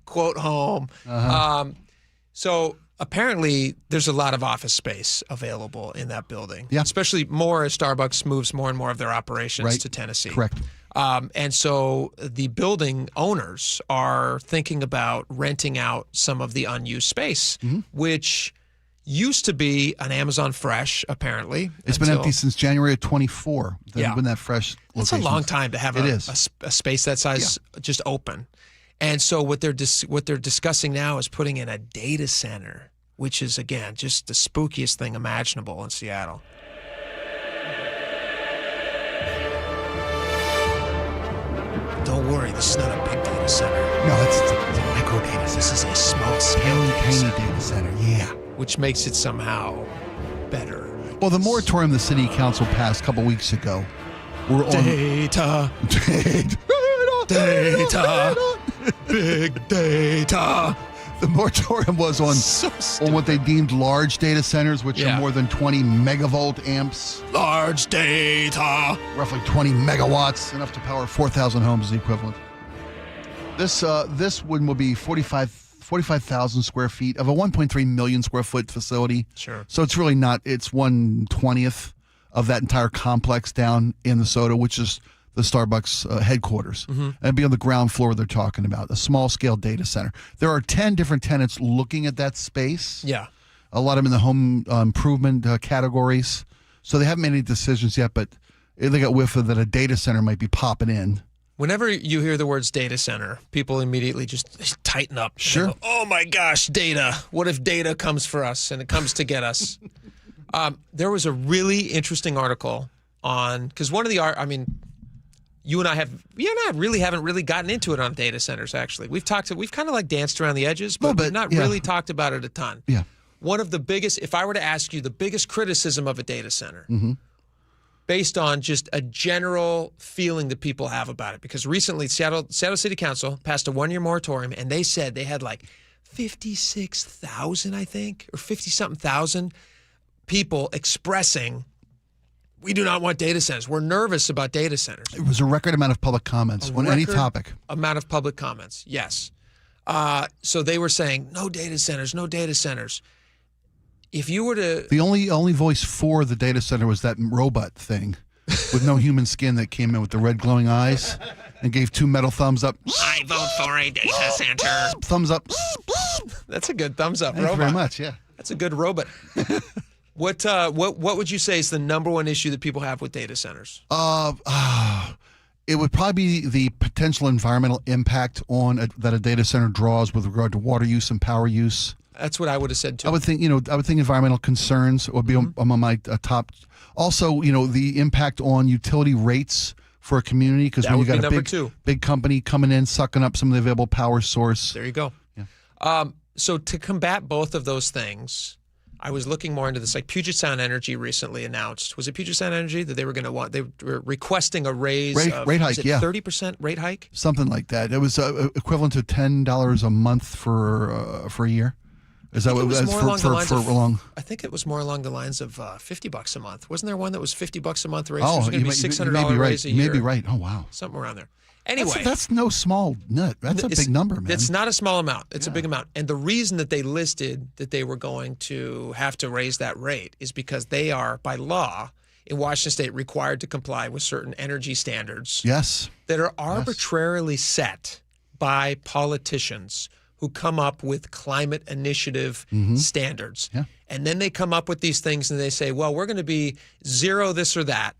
Quote home. Uh-huh. So apparently there's a lot of office space available in that building. Yeah. Especially more as Starbucks moves more and more of their operations to Tennessee. Correct. And so the building owners are thinking about renting out some of the unused space, which used to be an Amazon Fresh, apparently. It's been empty since January of 24. When that Fresh location. It's a long time to have a space that size just open. And so what they're discussing now is putting in a data center, which is, again, just the spookiest thing imaginable in Seattle. Don't worry, this is not a big data center. No, it's a micro data center. This is a small-scale tiny data center, yeah. Which makes it somehow better. Well, the moratorium the city council passed a couple weeks ago. We're Data. Big data. The moratorium was on what they deemed large data centers, which are more than 20 megavolt amps. Large data. Roughly 20 megawatts, enough to power 4,000 homes is the equivalent. This one will be 45,000 square feet of a 1.3 million square foot facility. Sure. So it's really not, it's 1/20th of that entire complex down in the SoDo, which is the Starbucks headquarters. And it'd be on the ground floor they're talking about, a small-scale data center. There are 10 different tenants looking at that space. Yeah. A lot of them in the home improvement categories. So they haven't made any decisions yet, but they got whiff of that a data center might be popping in. Whenever you hear the words data center, people immediately just tighten up. Sure. Go, oh, my gosh, data. What if data comes for us and it comes to get us? There was a really interesting article on, because one of the, you and I haven't really gotten into it on data centers, actually. We've kind of like danced around the edges, but we've not really talked about it a ton. Yeah. One of the biggest, if I were to ask you the biggest criticism of a data center, based on just a general feeling that people have about it, because recently Seattle City Council passed a 1-year moratorium, and they said they had like 56,000, I think, or 50-something thousand people expressing, we do not want data centers. We're nervous about data centers. It was a record amount of public comments on any topic. Amount of public comments, yes. So they were saying, no data centers, no data centers. If you were to... The only voice for the data center was that robot thing with no human skin that came in with the red glowing eyes and gave 2 metal thumbs up. I vote for a data center. Thumbs up. That's a good thumbs up Thank robot. you very much, yeah. That's a good robot. What would you say is the number one issue that people have with data centers? It would probably be the potential environmental impact that a data center draws with regard to water use and power use. That's what I would have said too. I would think environmental concerns would be among my top. Also, the impact on utility rates for a community, because when you got a big company coming in, sucking up some of the available power source. There you go. Yeah. So to combat both of those things, I was looking more into this. Like Puget Sound Energy recently announced, was it Puget Sound Energy that they were requesting a raise rate hike, 30% rate hike? Something like that. It was equivalent to $10 a month for a year. Is that what it was for long? I think it was more along the lines of $50 a month. Wasn't there one that was $50 a month raise? Oh, it was going to be $600 raise a year. You may be right. Oh, wow. Something around there. Anyway. That's no small nut. That's a big number, man. It's not a small amount. It's a big amount. And the reason that they listed that they were going to have to raise that rate is because they are, by law, in Washington State, required to comply with certain energy standards. Yes. That are arbitrarily set by politicians who come up with climate initiative standards. Yeah. And then they come up with these things and they say, well, we're going to be zero this or that.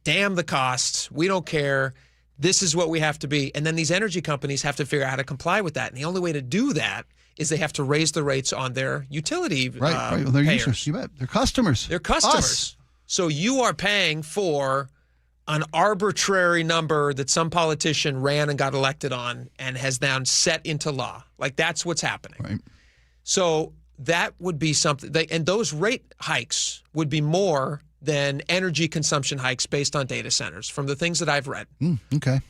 Damn the costs. We don't care. This is what we have to be. And then these energy companies have to figure out how to comply with that. And the only way to do that is they have to raise the rates on their utility right. Well, their users, you bet. Their customers. Their customers. Us. So you are paying for an arbitrary number that some politician ran and got elected on and has now set into law. Like, that's what's happening. Right. So that would be something. And those rate hikes would be more than energy consumption hikes based on data centers from the things that I've read. Okay.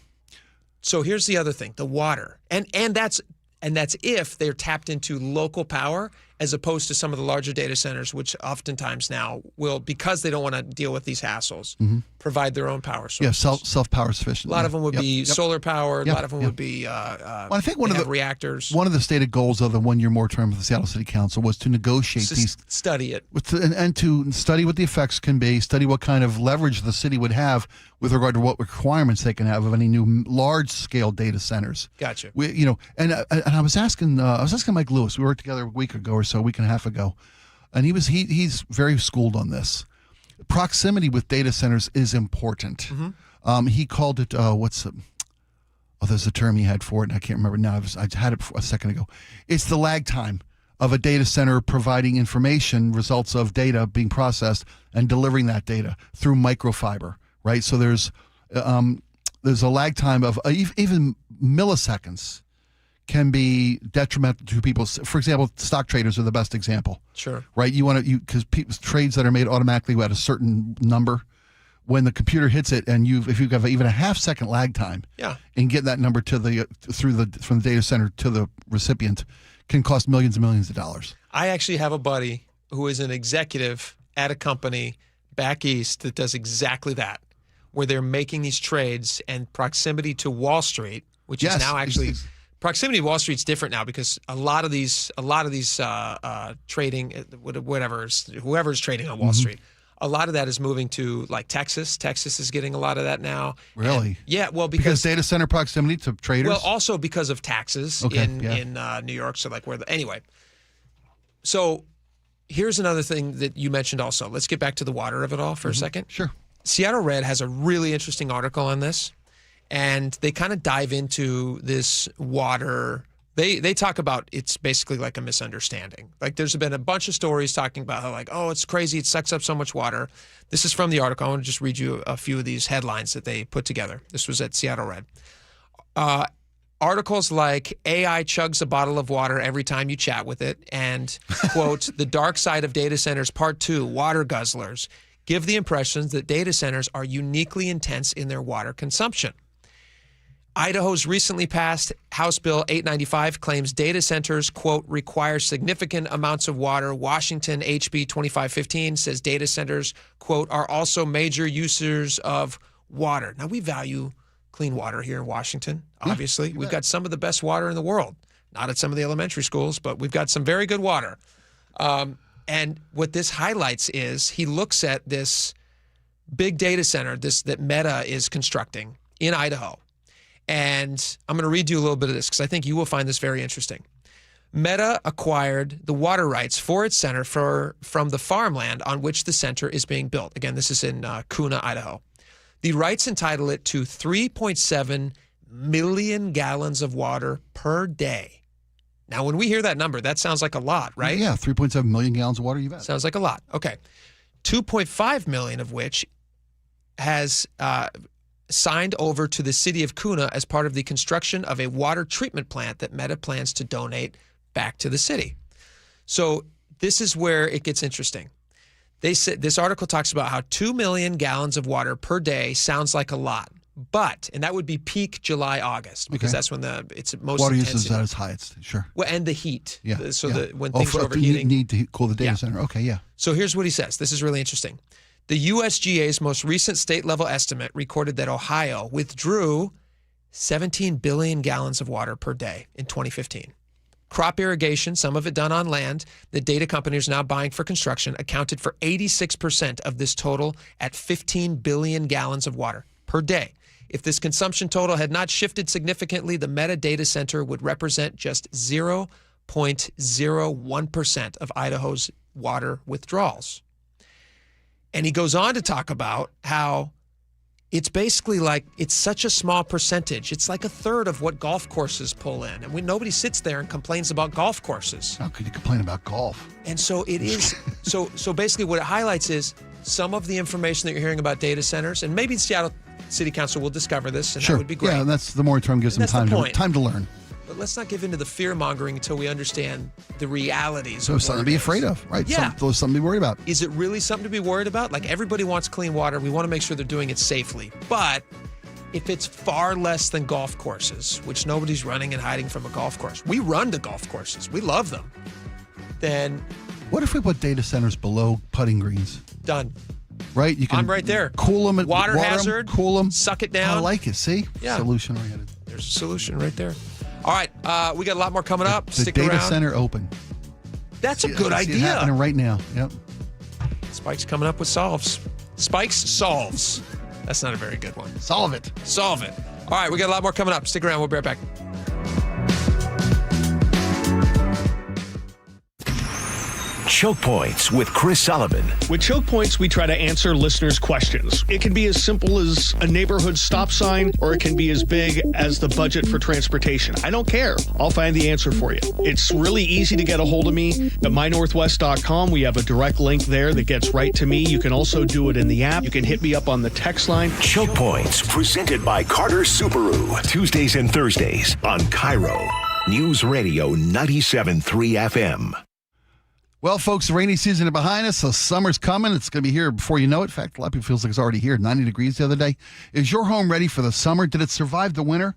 So here's the other thing, the water. And that's if they're tapped into local power as opposed to some of the larger data centers, which oftentimes now will, because they don't want to deal with these hassles, provide their own power sources. Yeah, self-power sufficient. A lot of them would be solar powered. Yep. A lot of them would be I think one of the reactors. One of the stated goals of the one-year moratorium of the Seattle City Council was to negotiate these. Study it. And to study what the effects can be, study what kind of leverage the city would have with regard to what requirements they can have of any new large-scale data centers. Gotcha. And I was asking Mike Lewis. We worked together a week and a half ago, and he's very schooled on this. Proximity with data centers is important. He called it there's a term he had for it, and I can't remember now. I had it a second ago. It's the lag time of a data center providing information, results of data being processed, and delivering that data through microfiber, right? So there's a lag time of even milliseconds can be detrimental to people. For example, stock traders are the best example. Sure. Right? Because trades that are made automatically at a certain number, when the computer hits it, and if you have even a half-second lag time, and get that number from the data center to the recipient, can cost millions and millions of dollars. I actually have a buddy who is an executive at a company back east that does exactly that, where they're making these trades, and proximity to Wall Street, which is now actually proximity to Wall Street's different now, because a lot of these trading, whoever's trading on Wall Street, a lot of that is moving to like Texas. Texas is getting a lot of that now. Really? And, because data center proximity to traders. Well, also because of taxes in New York. So anyway. So here's another thing that you mentioned also. Let's get back to the water of it all for a second. Sure. Seattle Red has a really interesting article on this, and they kind of dive into this water. They talk about it's basically like a misunderstanding. Like there's been a bunch of stories talking about how it's crazy, it sucks up so much water. This is from the article. I want to just read you a few of these headlines that they put together. This was at Seattle Red. Articles like AI chugs a bottle of water every time you chat with it, and quote, the dark side of data centers part 2, water guzzlers, give the impression that data centers are uniquely intense in their water consumption. Idaho's recently passed House Bill 895 claims data centers, quote, require significant amounts of water. Washington HB 2515 says data centers, quote, are also major users of water. Now, we value clean water here in Washington, obviously. We've got some of the best water in the world. Not at some of the elementary schools, but we've got some very good water. And what this highlights is he looks at this big data center that Meta is constructing in Idaho. And I'm going to read you a little bit of this because I think you will find this very interesting. Meta acquired the water rights for its center from the farmland on which the center is being built. Again, this is in Kuna, Idaho. The rights entitle it to 3.7 million gallons of water per day. Now, when we hear that number, that sounds like a lot, right? Yeah, 3.7 million gallons of water, you bet. Sounds like a lot. Okay. 2.5 million of which has signed over to the city of Kuna as part of the construction of a water treatment plant that Meta plans to donate back to the city. So this is where it gets interesting. They said this article talks about how 2 million gallons of water per day sounds like a lot, and that would be peak July, August, because that's when it's most water intensity. use is at its highest, sure. Well, and the heat. Yeah. When things are overheating. Need to cool the data center. Okay, yeah. So here's what he says. This is really interesting. The USGA's most recent state-level estimate recorded that Ohio withdrew 17 billion gallons of water per day in 2015. Crop irrigation, some of it done on land that data companies are now buying for construction, accounted for 86% of this total at 15 billion gallons of water per day. If this consumption total had not shifted significantly, the Meta data center would represent just 0.01% of Idaho's water withdrawals. And he goes on to talk about how it's basically like it's such a small percentage. It's like a third of what golf courses pull in. And nobody sits there and complains about golf courses. How could you complain about golf? And so it is. So basically what it highlights is some of the information that you're hearing about data centers, and maybe Seattle City Council will discover this, and that would be great. Yeah, that's the moratorium gives them time to learn. But let's not give into the fear mongering until we understand the realities. So something to be afraid of, right? Yeah. Something to be worried about. Is it really something to be worried about? Like, everybody wants clean water. We want to make sure they're doing it safely. But if it's far less than golf courses, which nobody's running and hiding from a golf course. We run to golf courses. We love them. Then what if we put data centers below putting greens? Done. Right? You can I'm right there. Cool them. Water hazard. Cool them. Suck it down. I like it. See? Yeah. Solution oriented. There's a solution right there. All right. We got a lot more coming up. The Stick data around. center open. That's a good I see it idea. happening right now. Yep. Spike's coming up with solves. Spike's solves. That's not a very good one. Solve it. Solve it. All right. We got a lot more coming up. Stick around. We'll be right back. Choke Points with Chris Sullivan. With Choke Points, we try to answer listeners' questions. It can be as simple as a neighborhood stop sign, or it can be as big as the budget for transportation. I don't care. I'll find the answer for you. It's really easy to get a hold of me at mynorthwest.com. We have a direct link there that gets right to me. You can also do it in the app. You can hit me up on the text line. Choke Points, presented by Carter Subaru. Tuesdays and Thursdays on KIRO Newsradio 97.3 FM. Well, folks, the rainy season is behind us, so summer's coming. It's going to be here before you know it. In fact, a lot of people feels like it's already here. 90 degrees the other day. Is your home ready for the summer? Did it survive the winter?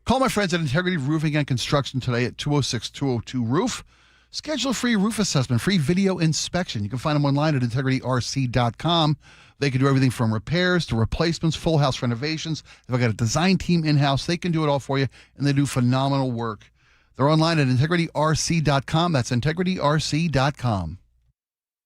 Call my friends at Integrity Roofing and Construction today at 206-202-ROOF. Schedule a free roof assessment, free video inspection. You can find them online at integrityrc.com. They can do everything from repairs to replacements, full house renovations. They've got a design team in-house. They can do it all for you, and they do phenomenal work. They're online at integrityrc.com. That's integrityrc.com.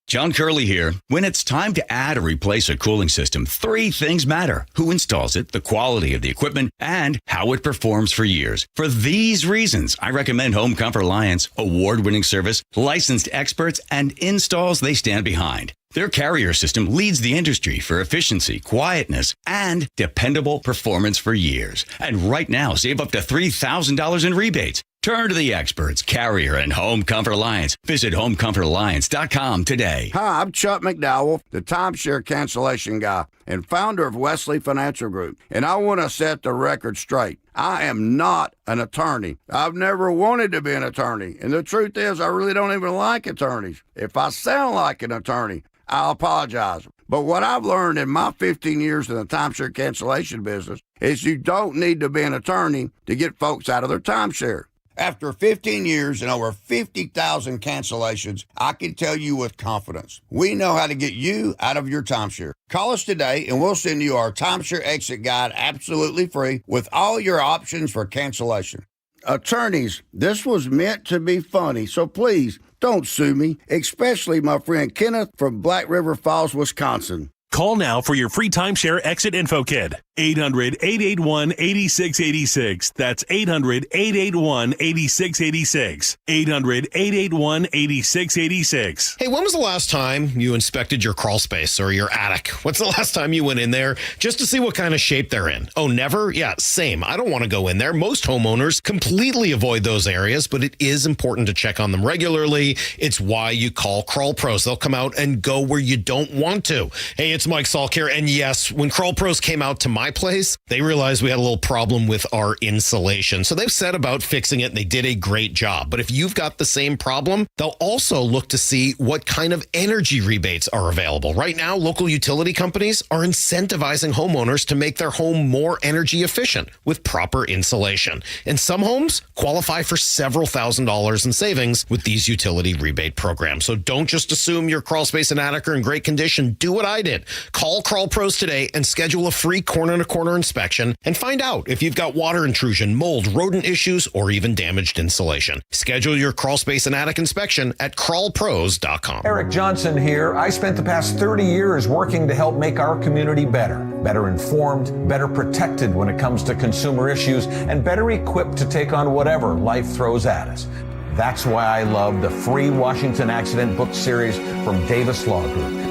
John Curley here. When it's time to add or replace a cooling system, three things matter: who installs it, the quality of the equipment, and how it performs for years. For these reasons, I recommend Home Comfort Alliance. Award-winning service, licensed experts, and installs they stand behind. Their carrier system leads the industry for efficiency, quietness, and dependable performance for years. And right now, save up to $3,000 in rebates. Turn to the experts, Carrier and Home Comfort Alliance. Visit homecomfortalliance.com today. Hi, I'm Chuck McDowell, the timeshare cancellation guy and founder of Wesley Financial Group. And I want to set the record straight. I am not an attorney. I've never wanted to be an attorney. And the truth is, I really don't even like attorneys. If I sound like an attorney, I'll apologize. But what I've learned in my 15 years in the timeshare cancellation business is you don't need to be an attorney to get folks out of their timeshare. After 15 years and over 50,000 cancellations, I can tell you with confidence, we know how to get you out of your timeshare. Call us today and we'll send you our timeshare exit guide absolutely free with all your options for cancellation. Attorneys, this was meant to be funny, so please don't sue me, especially my friend Kenneth from Black River Falls, Wisconsin. Call now for your free timeshare exit info kit. 800-881-8686. That's 800-881-8686. 800-881-8686. Hey, when was the last time you inspected your crawl space or your attic? What's the last time you went in there just to see what kind of shape they're in? Oh, never? Yeah, same. I don't want to go in there. Most homeowners completely avoid those areas, but it is important to check on them regularly. It's why you call Crawl Pros. They'll come out and go where you don't want to. Hey, it's Mike Salk here. And yes, when Crawl Pros came out to my place, they realized we had a little problem with our insulation. So they've set about fixing it and they did a great job. But if you've got the same problem, they'll also look to see what kind of energy rebates are available. Right now, local utility companies are incentivizing homeowners to make their home more energy efficient with proper insulation. And some homes qualify for several $1,000s in savings with these utility rebate programs. So don't just assume your crawl space and attic are in great condition. Do what I did. Call Crawl Pros today and schedule a free corner-to-corner inspection and find out if you've got water intrusion, mold, rodent issues, or even damaged insulation. Schedule your crawl space and attic inspection at crawlpros.com. Eric Johnson here. I spent the past 30 years working to help make our community better informed, better protected when it comes to consumer issues, and better equipped to take on whatever life throws at us. That's why I love the free Washington Accident book series from Davis Law Group.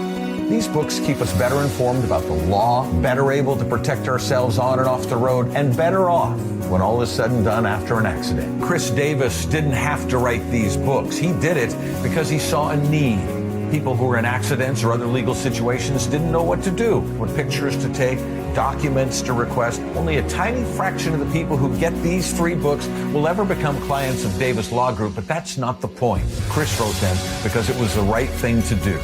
These books keep us better informed about the law, better able to protect ourselves on and off the road, and better off when all is said and done after an accident. Chris Davis didn't have to write these books. He did it because he saw a need. People who were in accidents or other legal situations didn't know what to do, what pictures to take, documents to request. Only a tiny fraction of the people who get these free books will ever become clients of Davis Law Group, but that's not the point. Chris wrote them because it was the right thing to do.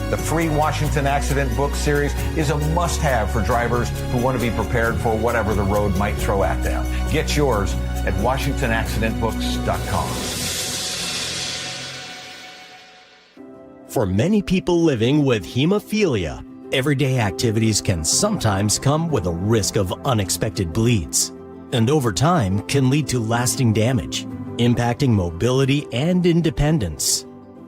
The free Washington Accident Book Series is a must-have for drivers who want to be prepared for whatever the road might throw at them. Get yours at WashingtonAccidentBooks.com. For many people living with hemophilia, everyday activities can sometimes come with a risk of unexpected bleeds, and over time can lead to lasting damage, impacting mobility and independence.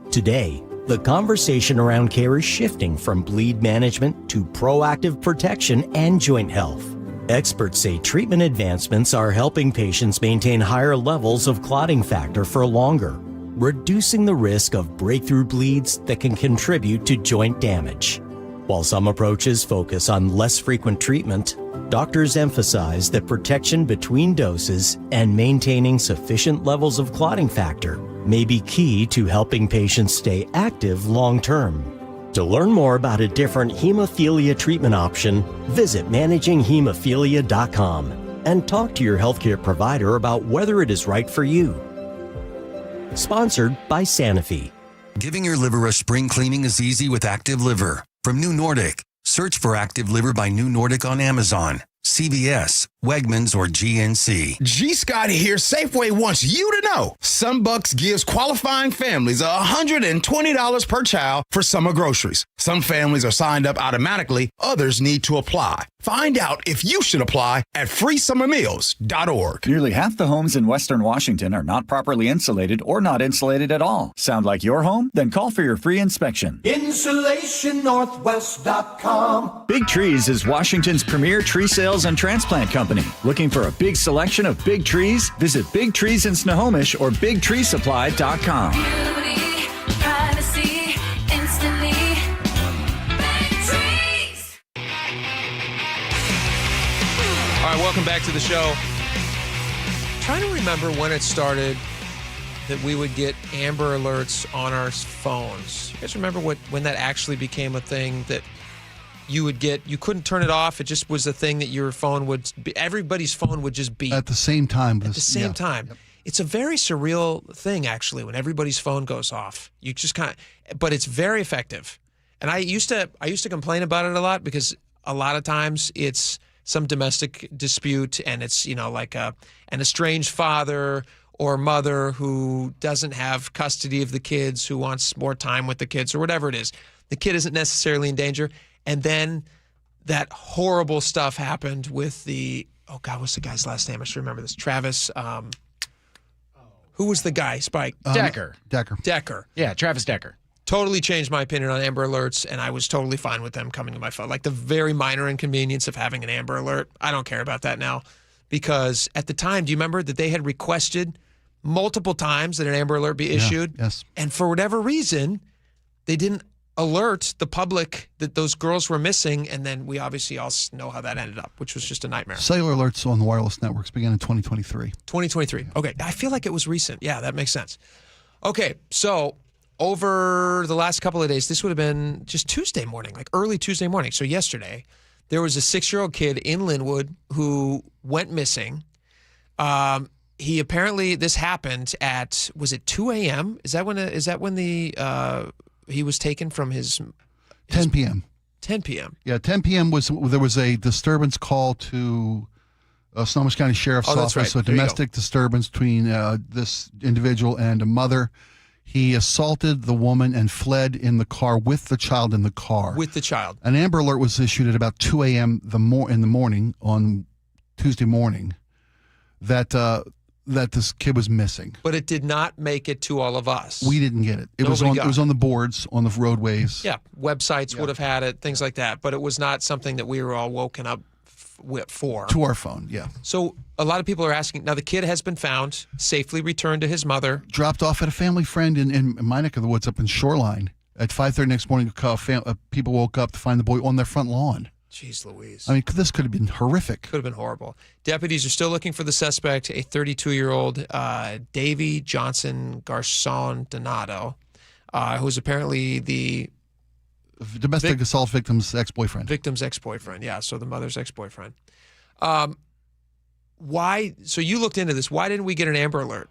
Today, the conversation around care is shifting from bleed management to proactive protection and joint health. Experts say treatment advancements are helping patients maintain higher levels of clotting factor for longer, reducing the risk of breakthrough bleeds that can contribute to joint damage. While some approaches focus on less frequent treatment, doctors emphasize that protection between doses and maintaining sufficient levels of clotting factor may be key to helping patients stay active long-term. To learn more about a different hemophilia treatment option, visit managinghemophilia.com and talk to your healthcare provider about whether it is right for you. Sponsored by Sanofi. Giving your liver a spring cleaning is easy with Active Liver. From New Nordic, search for Active Liver by New Nordic on Amazon, CVS, Wegmans, or GNC. G. Scott here. Safeway wants you to know SunBucks gives qualifying families $120 per child for summer groceries. Some families are signed up automatically. Others need to apply. Find out if you should apply at freesummermeals.org. Nearly half the homes in Western Washington are not properly insulated or not insulated at all. Sound like your home? Then call for your free inspection. InsulationNorthwest.com. Big Trees is Washington's premier tree sales and transplant company. Looking for a big selection of big trees? Visit Big Trees in Snohomish or BigTreeSupply.com. Beauty, privacy, instantly. Big trees. All right, welcome back to the show. Trying to remember when it started that we would get Amber Alerts on our phones. You guys remember when that actually became a thing that you would get? You couldn't turn it off. It just was a thing that your phone would be, everybody's phone would just beep. At the same time. At the same time. Yep. It's a very surreal thing, actually, when everybody's phone goes off. You just kind of, but it's very effective. And I used to complain about it a lot because a lot of times it's some domestic dispute and it's, like an estranged father or mother who doesn't have custody of the kids, who wants more time with the kids or whatever it is. The kid isn't necessarily in danger. And then that horrible stuff happened with oh God, what's the guy's last name? I should remember this. Travis, who was the guy, Spike? Decker. Yeah, Travis Decker. Totally changed my opinion on Amber Alerts, and I was totally fine with them coming to my phone. Like the very minor inconvenience of having an Amber Alert, I don't care about that now. Because at the time, do you remember that they had requested multiple times that an Amber Alert be issued? Yes. And for whatever reason, they didn't alert the public that those girls were missing, and then we obviously all know how that ended up, which was just a nightmare. Cellular alerts on the wireless networks began in 2023. 2023. Okay, I feel like it was recent. Yeah, that makes sense. Okay, so over the last couple of days, this would have been just Tuesday morning, like early Tuesday morning. So yesterday, there was a 6-year-old kid in Linwood who went missing. He apparently, this happened at, was it 2 a.m.? Is that when he was taken from his 10 p.m. 10 p.m. Yeah, 10 p.m. there was a disturbance call to Snohomish County Sheriff's Office. Right. So a domestic disturbance between this individual and a mother. He assaulted the woman and fled in the car with the child in the car. With the child. An Amber Alert was issued at about 2 a.m. in the morning on Tuesday morning that this kid was missing. But it did not make it to all of us. We didn't get it. It was on the boards, on the roadways. Yeah, websites would have had it, things like that. But it was not something that we were all woken up for. To our phone, yeah. So a lot of people are asking, now the kid has been found, safely returned to his mother. Dropped off at a family friend in my neck of the woods up in Shoreline. At 5:30 next morning, people woke up to find the boy on their front lawn. Jeez Louise. I mean, this could have been horrific. Could have been horrible. Deputies are still looking for the suspect, a 32-year-old Davy Johnson Garcon Donato. who's apparently the domestic assault victim's ex-boyfriend. Victim's ex-boyfriend, yeah. So the mother's ex-boyfriend. Why? So you looked into this. Why didn't we get an Amber Alert?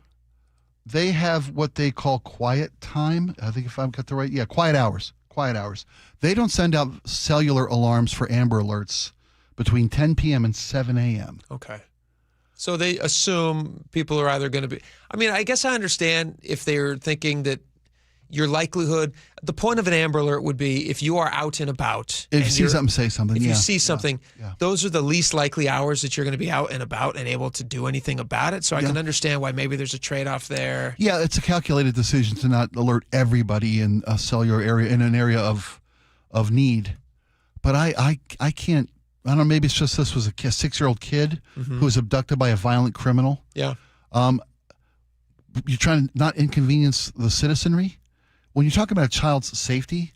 They have what they call quiet time. I think if I've got the right, quiet hours. Quiet hours. They don't send out cellular alarms for Amber Alerts between 10 p.m. and 7 a.m. Okay. So they assume people are either going to be. I mean, I guess I understand if they're thinking that your likelihood, the point of an Amber Alert would be if you are out and about. If you see something, say something. If you see something, those are the least likely hours that you're going to be out and about and able to do anything about it. So I can understand why maybe there's a trade-off there. Yeah, it's a calculated decision to not alert everybody in a cellular area, in an area of need. But I can't, I don't know, maybe it's just this was a 6-year-old kid who was abducted by a violent criminal. Yeah. You're trying to not inconvenience the citizenry. When you talk about a child's safety,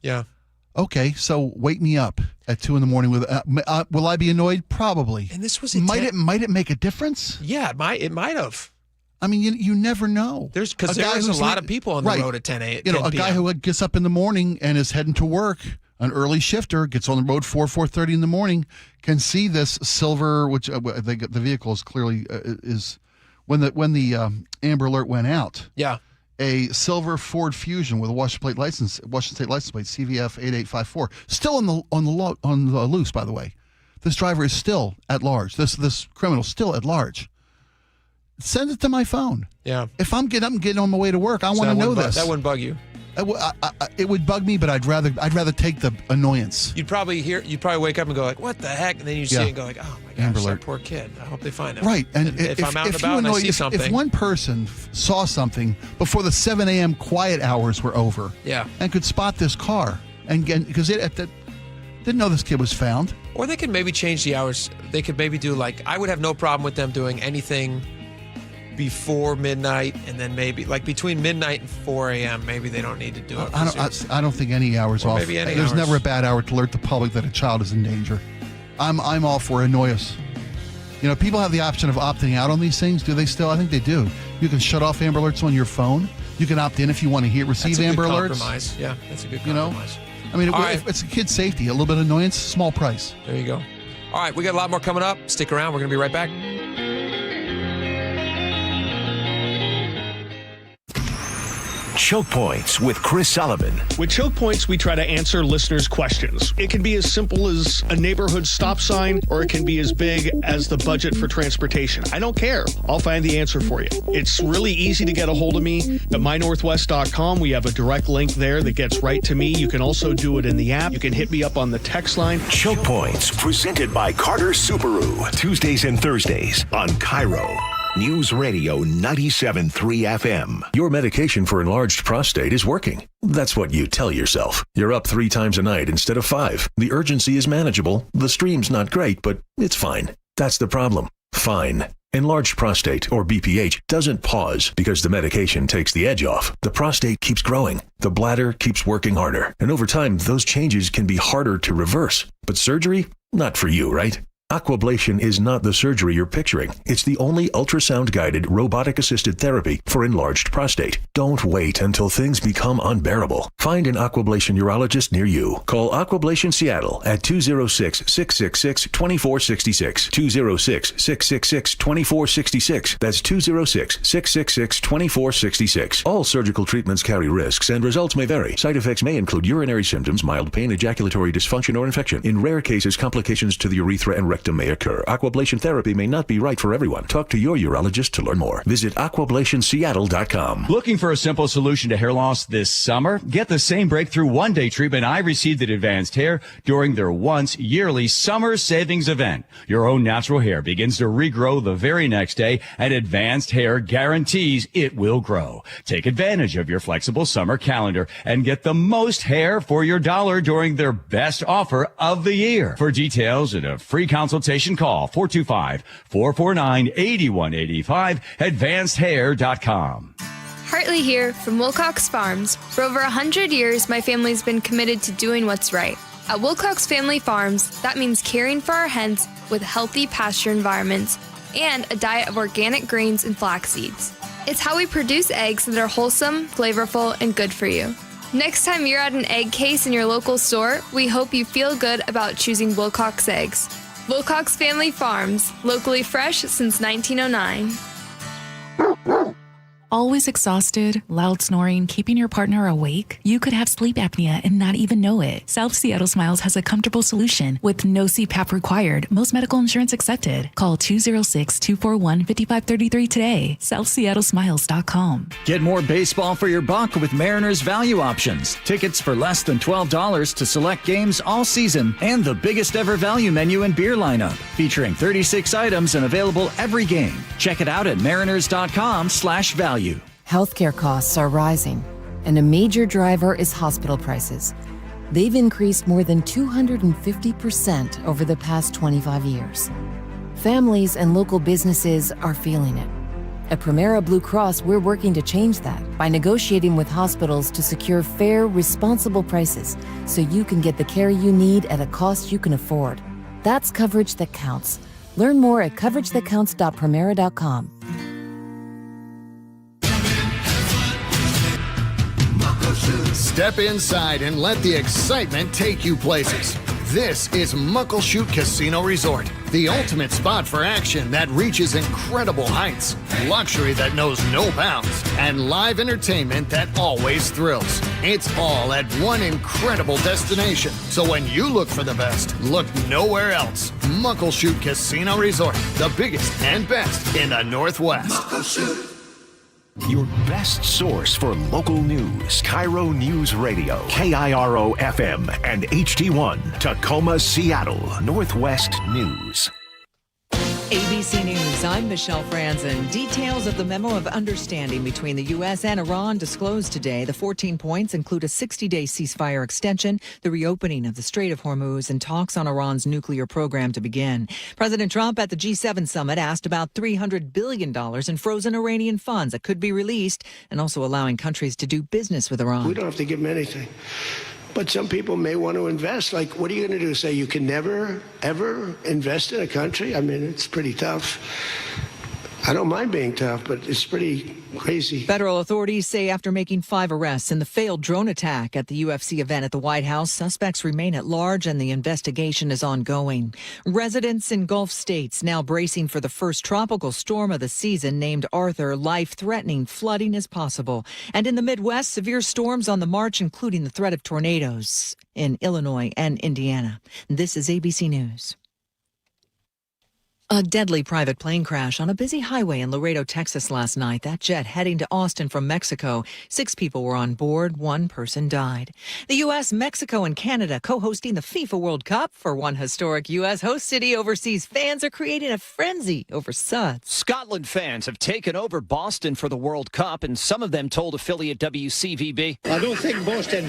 okay, so wake me up at 2 a.m. with. Will I be annoyed? Probably. And this was might it make a difference? Yeah, it might have. I mean, you never know. There's a lot of people on the road at 10 a.m. You know, a guy who gets up in the morning and is heading to work, an early shifter, gets on the road 4:30 in the morning, can see this silver, which the vehicle is clearly is when the Amber Alert went out. Yeah. A silver Ford Fusion with a Washington State license plate, CVF 8854, still on the loose. By the way, this driver is still at large. This criminal still at large. Send it to my phone. Yeah. If I'm getting up and getting on my way to work, I want to know this. That wouldn't bug you. It would bug me, but I'd rather take the annoyance. You'd probably wake up and go like, "What the heck?" And then you see it and go like, "Oh my gosh, that poor kid. I hope they find him." Right. And if I'm out and about and I see something, if one person saw something before the 7 a.m. quiet hours were over, and could spot this car, and because didn't know this kid was found, or they could maybe change the hours. They could maybe do like, I would have no problem with them doing anything before midnight, and then maybe like between midnight and 4 a.m. maybe they don't need to do it. I don't think any hours off. Maybe any There's hours. never a bad hour to alert the public that a child is in danger. I'm all for annoyance. You know, people have the option of opting out on these things. Do they still? I think they do. You can shut off Amber Alerts on your phone. You can opt in if you want to receive Amber Alerts. Compromise. Yeah, that's a good compromise. You know, I mean, if it's a kid's safety, a little bit of annoyance, small price. There you go. All right, we got a lot more coming up. Stick around. We're going to be right back. Choke Points with Chris Sullivan. With Choke Points, we try to answer listeners' questions. It can be as simple as a neighborhood stop sign, or it can be as big as the budget for transportation. I don't care. I'll find the answer for you. It's really easy to get a hold of me at mynorthwest.com. We have a direct link there that gets right to me. You can also do it in the app. You can hit me up on the text line. Choke Points, presented by Carter Subaru. Tuesdays and Thursdays on KIRO Newsradio 97.3 FM. Your medication for enlarged prostate is working. That's what you tell yourself. You're up 3 times a night instead of 5. The urgency is manageable. The stream's not great, but it's fine. That's the problem. Fine. Enlarged prostate, or BPH, doesn't pause because the medication takes the edge off. The prostate keeps growing. The bladder keeps working harder. And over time, those changes can be harder to reverse. But surgery? Not for you, right? Aquablation is not the surgery you're picturing. It's the only ultrasound-guided, robotic-assisted therapy for enlarged prostate. Don't wait until things become unbearable. Find an Aquablation urologist near you. Call Aquablation Seattle at 206-666-2466. 206-666-2466. That's 206-666-2466. All surgical treatments carry risks, and results may vary. Side effects may include urinary symptoms, mild pain, ejaculatory dysfunction, or infection. In rare cases, complications to the urethra and rectum may occur. Aquablation therapy may not be right for everyone. Talk to your urologist to learn more. Visit aquablationseattle.com. Looking for a simple solution to hair loss this summer? Get the same breakthrough one-day treatment I received at Advanced Hair during their once yearly summer savings event. Your own natural hair begins to regrow the very next day, and Advanced Hair guarantees it will grow. Take advantage of your flexible summer calendar and get the most hair for your dollar during their best offer of the year. For details and a free consultation, call 425-449-8185, advancedhair.com. Hartley here from Wilcox Farms. For over 100 years, my family's been committed to doing what's right. At Wilcox Family Farms, that means caring for our hens with healthy pasture environments and a diet of organic grains and flax seeds. It's how we produce eggs that are wholesome, flavorful, and good for you. Next time you're at an egg case in your local store, we hope you feel good about choosing Wilcox eggs. Wilcox Family Farms, locally fresh since 1909. Always exhausted, loud snoring, keeping your partner awake? You could have sleep apnea and not even know it. South Seattle Smiles has a comfortable solution with no CPAP required. Most medical insurance accepted. Call 206-241-5533 today. SouthSeattleSmiles.com. Get more baseball for your buck with Mariners value options. Tickets for less than $12 to select games all season and the biggest ever value menu and beer lineup, featuring 36 items and available every game. Check it out at mariners.com/value. Healthcare costs are rising, and a major driver is hospital prices. They've increased more than 250% over the past 25 years. Families and local businesses are feeling it. At Primera Blue Cross, we're working to change that by negotiating with hospitals to secure fair, responsible prices so you can get the care you need at a cost you can afford. That's coverage that counts. Learn more at coveragethatcounts.primera.com. Step inside and let the excitement take you places. This is Muckleshoot Casino Resort, the ultimate spot for action that reaches incredible heights, luxury that knows no bounds, and live entertainment that always thrills. It's all at one incredible destination. So when you look for the best, look nowhere else. Muckleshoot Casino Resort, the biggest and best in the Northwest. Muckleshoot. Your best source for local news. KIRO Newsradio, KIRO FM and HD1, Tacoma, Seattle, Northwest News. ABC News, I'm Michelle Franzen. Details of the memo of understanding between the U.S. and Iran disclosed today. The 14 points include a 60-day ceasefire extension, the reopening of the Strait of Hormuz, and talks on Iran's nuclear program to begin. President Trump at the G7 summit asked about $300 billion in frozen Iranian funds that could be released, and also allowing countries to do business with Iran. We don't have to give them anything. But some people may want to invest. Like, what are you going to do? Say you can never, ever invest in a country? I mean, it's pretty tough. I don't mind being tough, but it's pretty crazy. Federal authorities say after making 5 arrests in the failed drone attack at the UFC event at the White House, suspects remain at large and the investigation is ongoing. Residents in Gulf states now bracing for the first tropical storm of the season named Arthur. Life-threatening flooding is possible. And in the Midwest, severe storms on the march, including the threat of tornadoes in Illinois and Indiana. This is ABC News. A deadly private plane crash on a busy highway in Laredo, Texas last night. That jet heading to Austin from Mexico. 6 people were on board. 1 person died. The U.S., Mexico, and Canada co-hosting the FIFA World Cup. For one historic U.S. host city, overseas fans are creating a frenzy over suds. Scotland fans have taken over Boston for the World Cup, and some of them told affiliate WCVB. I don't think Boston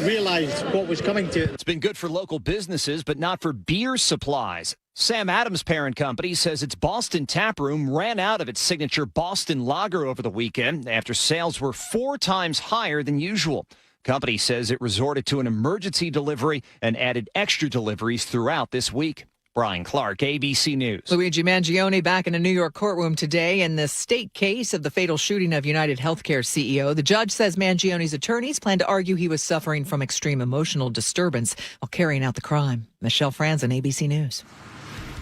realized what was coming to it. It's been good for local businesses, but not for beer supplies. Sam Adams' parent company says its Boston tap room ran out of its signature Boston Lager over the weekend after sales were 4 times higher than usual. Company says it resorted to an emergency delivery and added extra deliveries throughout this week. Brian Clark, ABC News. Luigi Mangione back in a New York courtroom today in the state case of the fatal shooting of United Healthcare CEO. The judge says Mangione's attorneys plan to argue he was suffering from extreme emotional disturbance while carrying out the crime. Michelle Franzen, ABC News.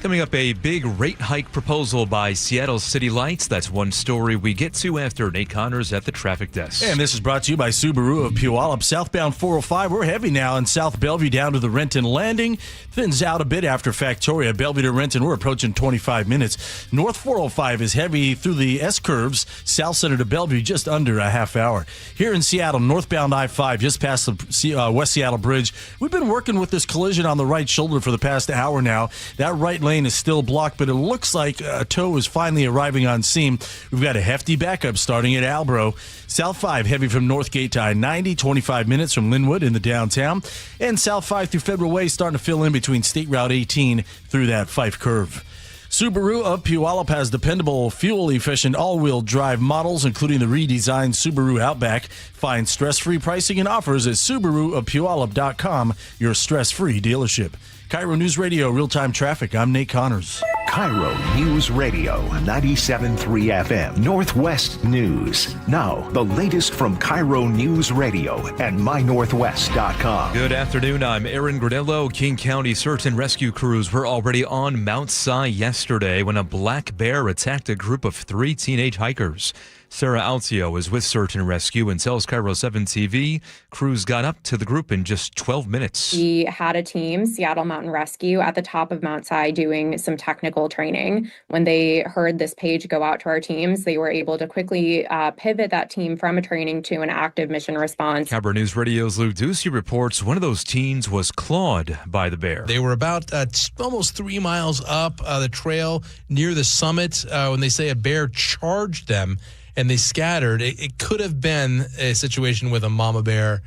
Coming up, a big rate hike proposal by Seattle City Lights. That's one story we get to after Nate Connors at the traffic desk. And this is brought to you by Subaru of Puyallup. Southbound 405, we're heavy now in South Bellevue down to the Renton Landing. Thins out a bit after Factoria. Bellevue to Renton, we're approaching 25 minutes. North 405 is heavy through the S-curves. South Center to Bellevue, just under a half hour. Here in Seattle, northbound I-5, just past the West Seattle Bridge. We've been working with this collision on the right shoulder for the past hour now. That right lane is still blocked, but it looks like a tow is finally arriving on scene. We've got a hefty backup starting at Albro. South 5 heavy from Northgate to I-90, 25 minutes from Linwood in the downtown. And South 5 through Federal Way starting to fill in between State Route 18 through that Fife curve. Subaru of Puyallup has dependable, fuel-efficient, all-wheel drive models, including the redesigned Subaru Outback. Find stress-free pricing and offers at SubaruofPuyallup.com, your stress-free dealership. KIRO News Radio, real-time traffic. I'm Nate Connors. KIRO News Radio, 97.3 FM, Northwest News. Now, the latest from KIRO News Radio and mynorthwest.com. Good afternoon. I'm Aaron Granillo. King County search and rescue crews were already on Mount Si yesterday when a black bear attacked a group of 3 teenage hikers. Sarah Altio is with Search and Rescue and tells KIRO 7 TV crews got up to the group in just 12 minutes. We had a team, Seattle Mountain Rescue, at the top of Mount Si doing some technical training. When they heard this page go out to our teams, they were able to quickly pivot that team from a training to an active mission response. KIRO News Radio's Luke Ducey reports one of those teens was clawed by the bear. They were about almost 3 miles up the trail near the summit when they say a bear charged them and they scattered. It could have been a situation with a mama bear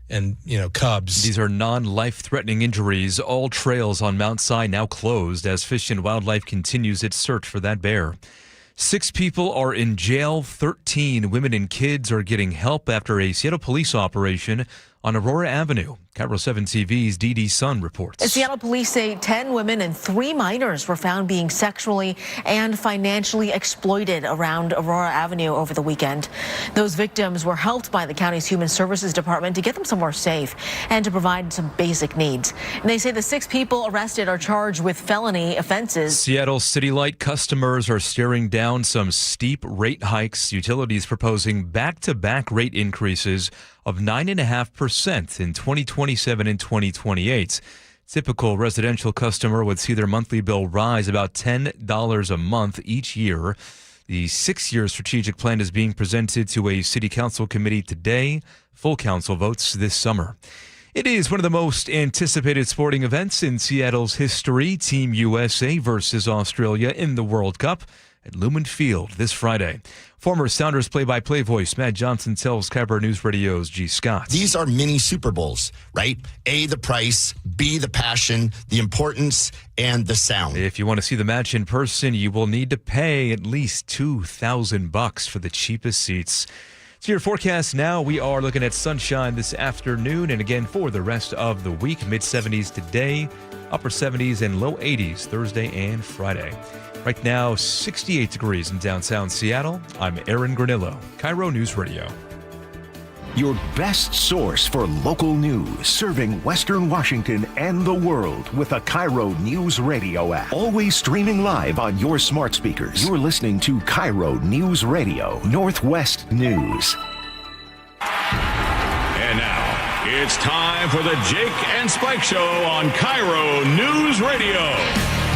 and, cubs. These are non-life-threatening injuries. All trails on Mount Si now closed as Fish and Wildlife continues its search for that bear. 6 people are in jail. 13 women and kids are getting help after a Seattle police operation on Aurora Avenue. KIRO 7 TV's Dee Dee Sun reports. The Seattle police say 10 women and 3 minors were found being sexually and financially exploited around Aurora Avenue over the weekend. Those victims were helped by the county's Human Services Department to get them somewhere safe and to provide some basic needs. And they say the 6 people arrested are charged with felony offenses. Seattle City Light customers are staring down some steep rate hikes. Utilities proposing back-to-back rate increases of 9.5% in 2027 and 2028. Typical residential customer would see their monthly bill rise about $10 a month each year. The 6-year strategic plan is being presented to a city council committee today. Full council votes this summer. It is one of the most anticipated sporting events in Seattle's history. Team USA versus Australia in the World Cup at Lumen Field this Friday. Former Sounders play-by-play voice Matt Johnson tells KIRO News Radio's G. Scott. These are mini Super Bowls, right? A, the price, B, the passion, the importance, and the sound. If you want to see the match in person, you will need to pay at least $2,000 for the cheapest seats. To your forecast now, we are looking at sunshine this afternoon and again for the rest of the week. Mid-70s today, upper 70s and low 80s Thursday and Friday. Right now, 68 degrees in downtown Seattle. I'm Aaron Granillo, KIRO News Radio. Your best source for local news, serving Western Washington and the world with a KIRO News Radio app. Always streaming live on your smart speakers. You're listening to KIRO News Radio, Northwest News. And now, it's time for the Jake and Spike Show on KIRO News Radio.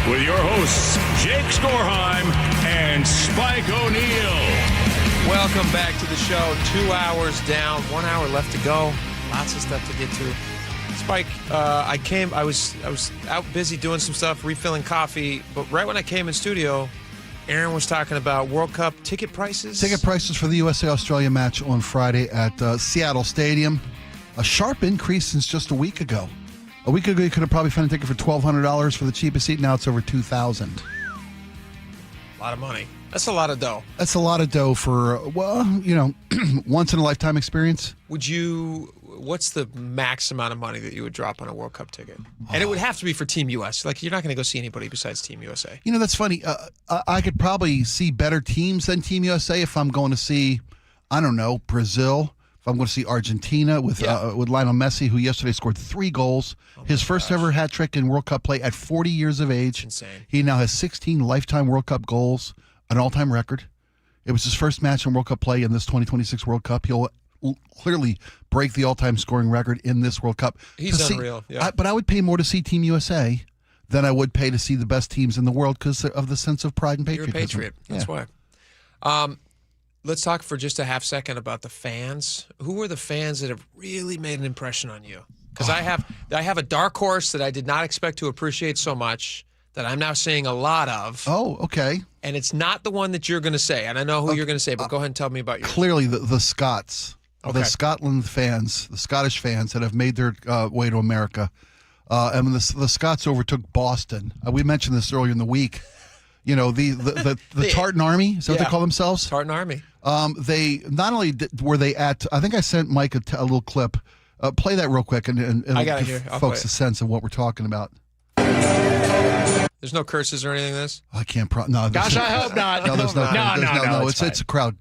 With your hosts, Jake Skorheim and Spike O'Neill. Welcome back to the show. 2 hours down, 1 hour left to go. Lots of stuff to get to. Spike, I was out busy doing some stuff, refilling coffee, but right when I came in studio, Aaron was talking about World Cup ticket prices. Ticket prices for the USA-Australia match on Friday at Seattle Stadium. A sharp increase since just a week ago. A week ago, you could have probably found a ticket for $1,200 for the cheapest seat. Now it's over $2,000. A lot of money. That's a lot of dough. That's a lot of dough for, once in a lifetime experience. What's the max amount of money that you would drop on a World Cup ticket? And it would have to be for Team US. Like, you're not going to go see anybody besides Team USA. That's funny. I could probably see better teams than Team USA if I'm going to see, Brazil. If I'm going to see Argentina with Lionel Messi, who yesterday scored 3 goals, his first ever hat trick in World Cup play at 40 years of age. Insane. He now has 16 lifetime World Cup goals, an all-time record. It was his first match in World Cup play in this 2026 World Cup. He'll clearly break the all-time scoring record in this World Cup. He's unreal. Yeah. But I would pay more to see Team USA than I would pay to see the best teams in the world because of the sense of pride and patriotism. You're a patriot. That's why. Let's talk for just a half second about the fans. Who are the fans that have really made an impression on you? Because I have a dark horse that I did not expect to appreciate so much that I'm now seeing a lot of. Oh, okay. And it's not the one that you're going to say, and I know who you're going to say, but go ahead and tell me about yours. Clearly, the Scots, the Scotland fans, the Scottish fans that have made their way to America. And the Scots overtook Boston. We mentioned this earlier in the week. The Tartan Army, is that what they call themselves? Tartan Army. They not only were they at, I think I sent Mike a little clip. Play that real quick and I got it here. give folks a sense of what we're talking about. There's no curses or anything in this? I can't. No. Gosh, I hope not. No, there's no. No. It's a crowd.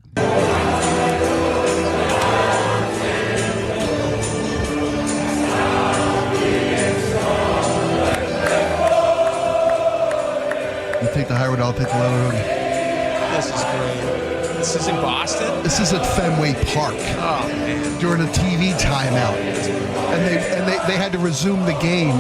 You take the high road, I'll take the low road. This is great. This is in Boston? This is at Fenway Park. Oh, man. During a TV timeout. And they had to resume the game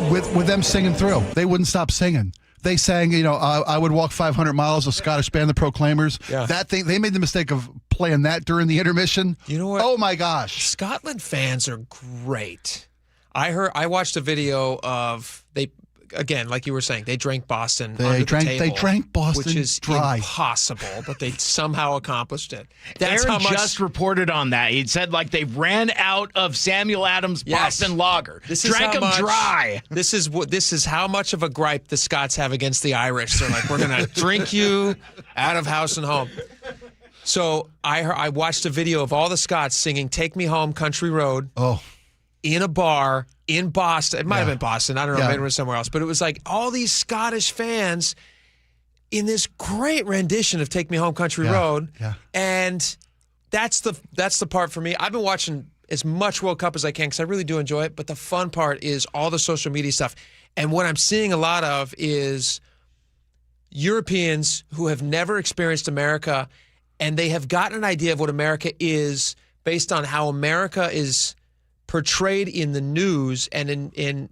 with them singing through. They wouldn't stop singing. They sang, I Would Walk 500 Miles, a Scottish band, the Proclaimers. Yeah. That thing, they made the mistake of playing that during the intermission. You know what? Oh, my gosh. Scotland fans are great. I watched a video of, again, like you were saying, they drank Boston under the table. They drank Boston which is dry. impossible, but they somehow accomplished it. Aaron just reported on that. He said they ran out of Samuel Adams Boston Lager. Drank them dry. This is how much of a gripe the Scots have against the Irish. They're like, we're gonna drink you out of house and home. So I watched a video of all the Scots singing "Take Me Home, Country Road." Oh. In a bar in Boston. It might have been Boston. I don't know. Maybe it was somewhere else. But it was like all these Scottish fans in this great rendition of Take Me Home Country Road. Yeah. And that's the part for me. I've been watching as much World Cup as I can because I really do enjoy it. But the fun part is all the social media stuff. And what I'm seeing a lot of is Europeans who have never experienced America, and they have gotten an idea of what America is based on how America is portrayed in the news and in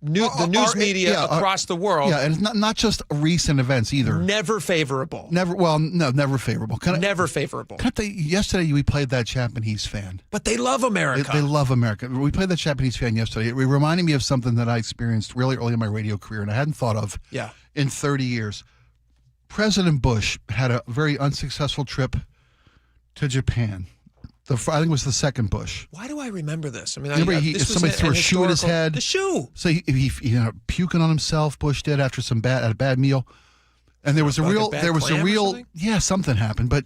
the news media across the world. Yeah, and it's not just recent events either. Never favorable. Never favorable. Never favorable. Yesterday we played that Japanese fan. But they love America. They love America. We played that Japanese fan yesterday. It reminded me of something that I experienced really early in my radio career, and I hadn't thought of in 30 years. President Bush had a very unsuccessful trip to Japan. I think it was the second Bush. Why do I remember this? I mean, somebody threw a shoe at his head. The shoe. So he puking on himself. Bush did after at a bad meal, and there was something happened. But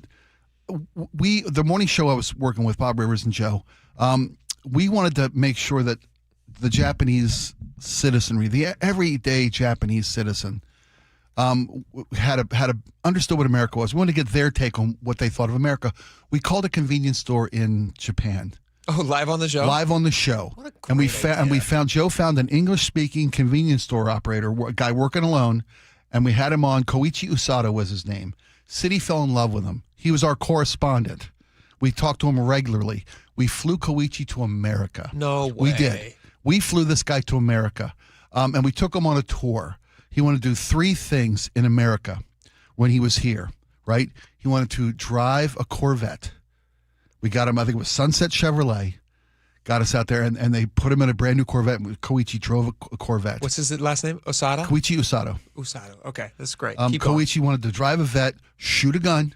the morning show I was working with Bob Rivers and Joe, we wanted to make sure that the Japanese citizenry, the everyday Japanese citizen, had understood what America was. We wanted to get their take on what they thought of America. We called a convenience store in Japan. Oh, live on the show? Live on the show. What a great idea. Joe found an English-speaking convenience store operator, a guy working alone, and we had him on. Koichi Usada was his name. City fell in love with him. He was our correspondent. We talked to him regularly. We flew Koichi to America. No way. We did. We flew this guy to America, and we took him on a tour. He wanted to do 3 things in America when he was here, right? He wanted to drive a Corvette. We got him, I think it was Sunset Chevrolet, got us out there, and they put him in a brand new Corvette. Koichi drove a Corvette. What's his last name? Osada? Koichi Usado. Usado. Okay, that's great. Koichi wanted to drive a vet, shoot a gun.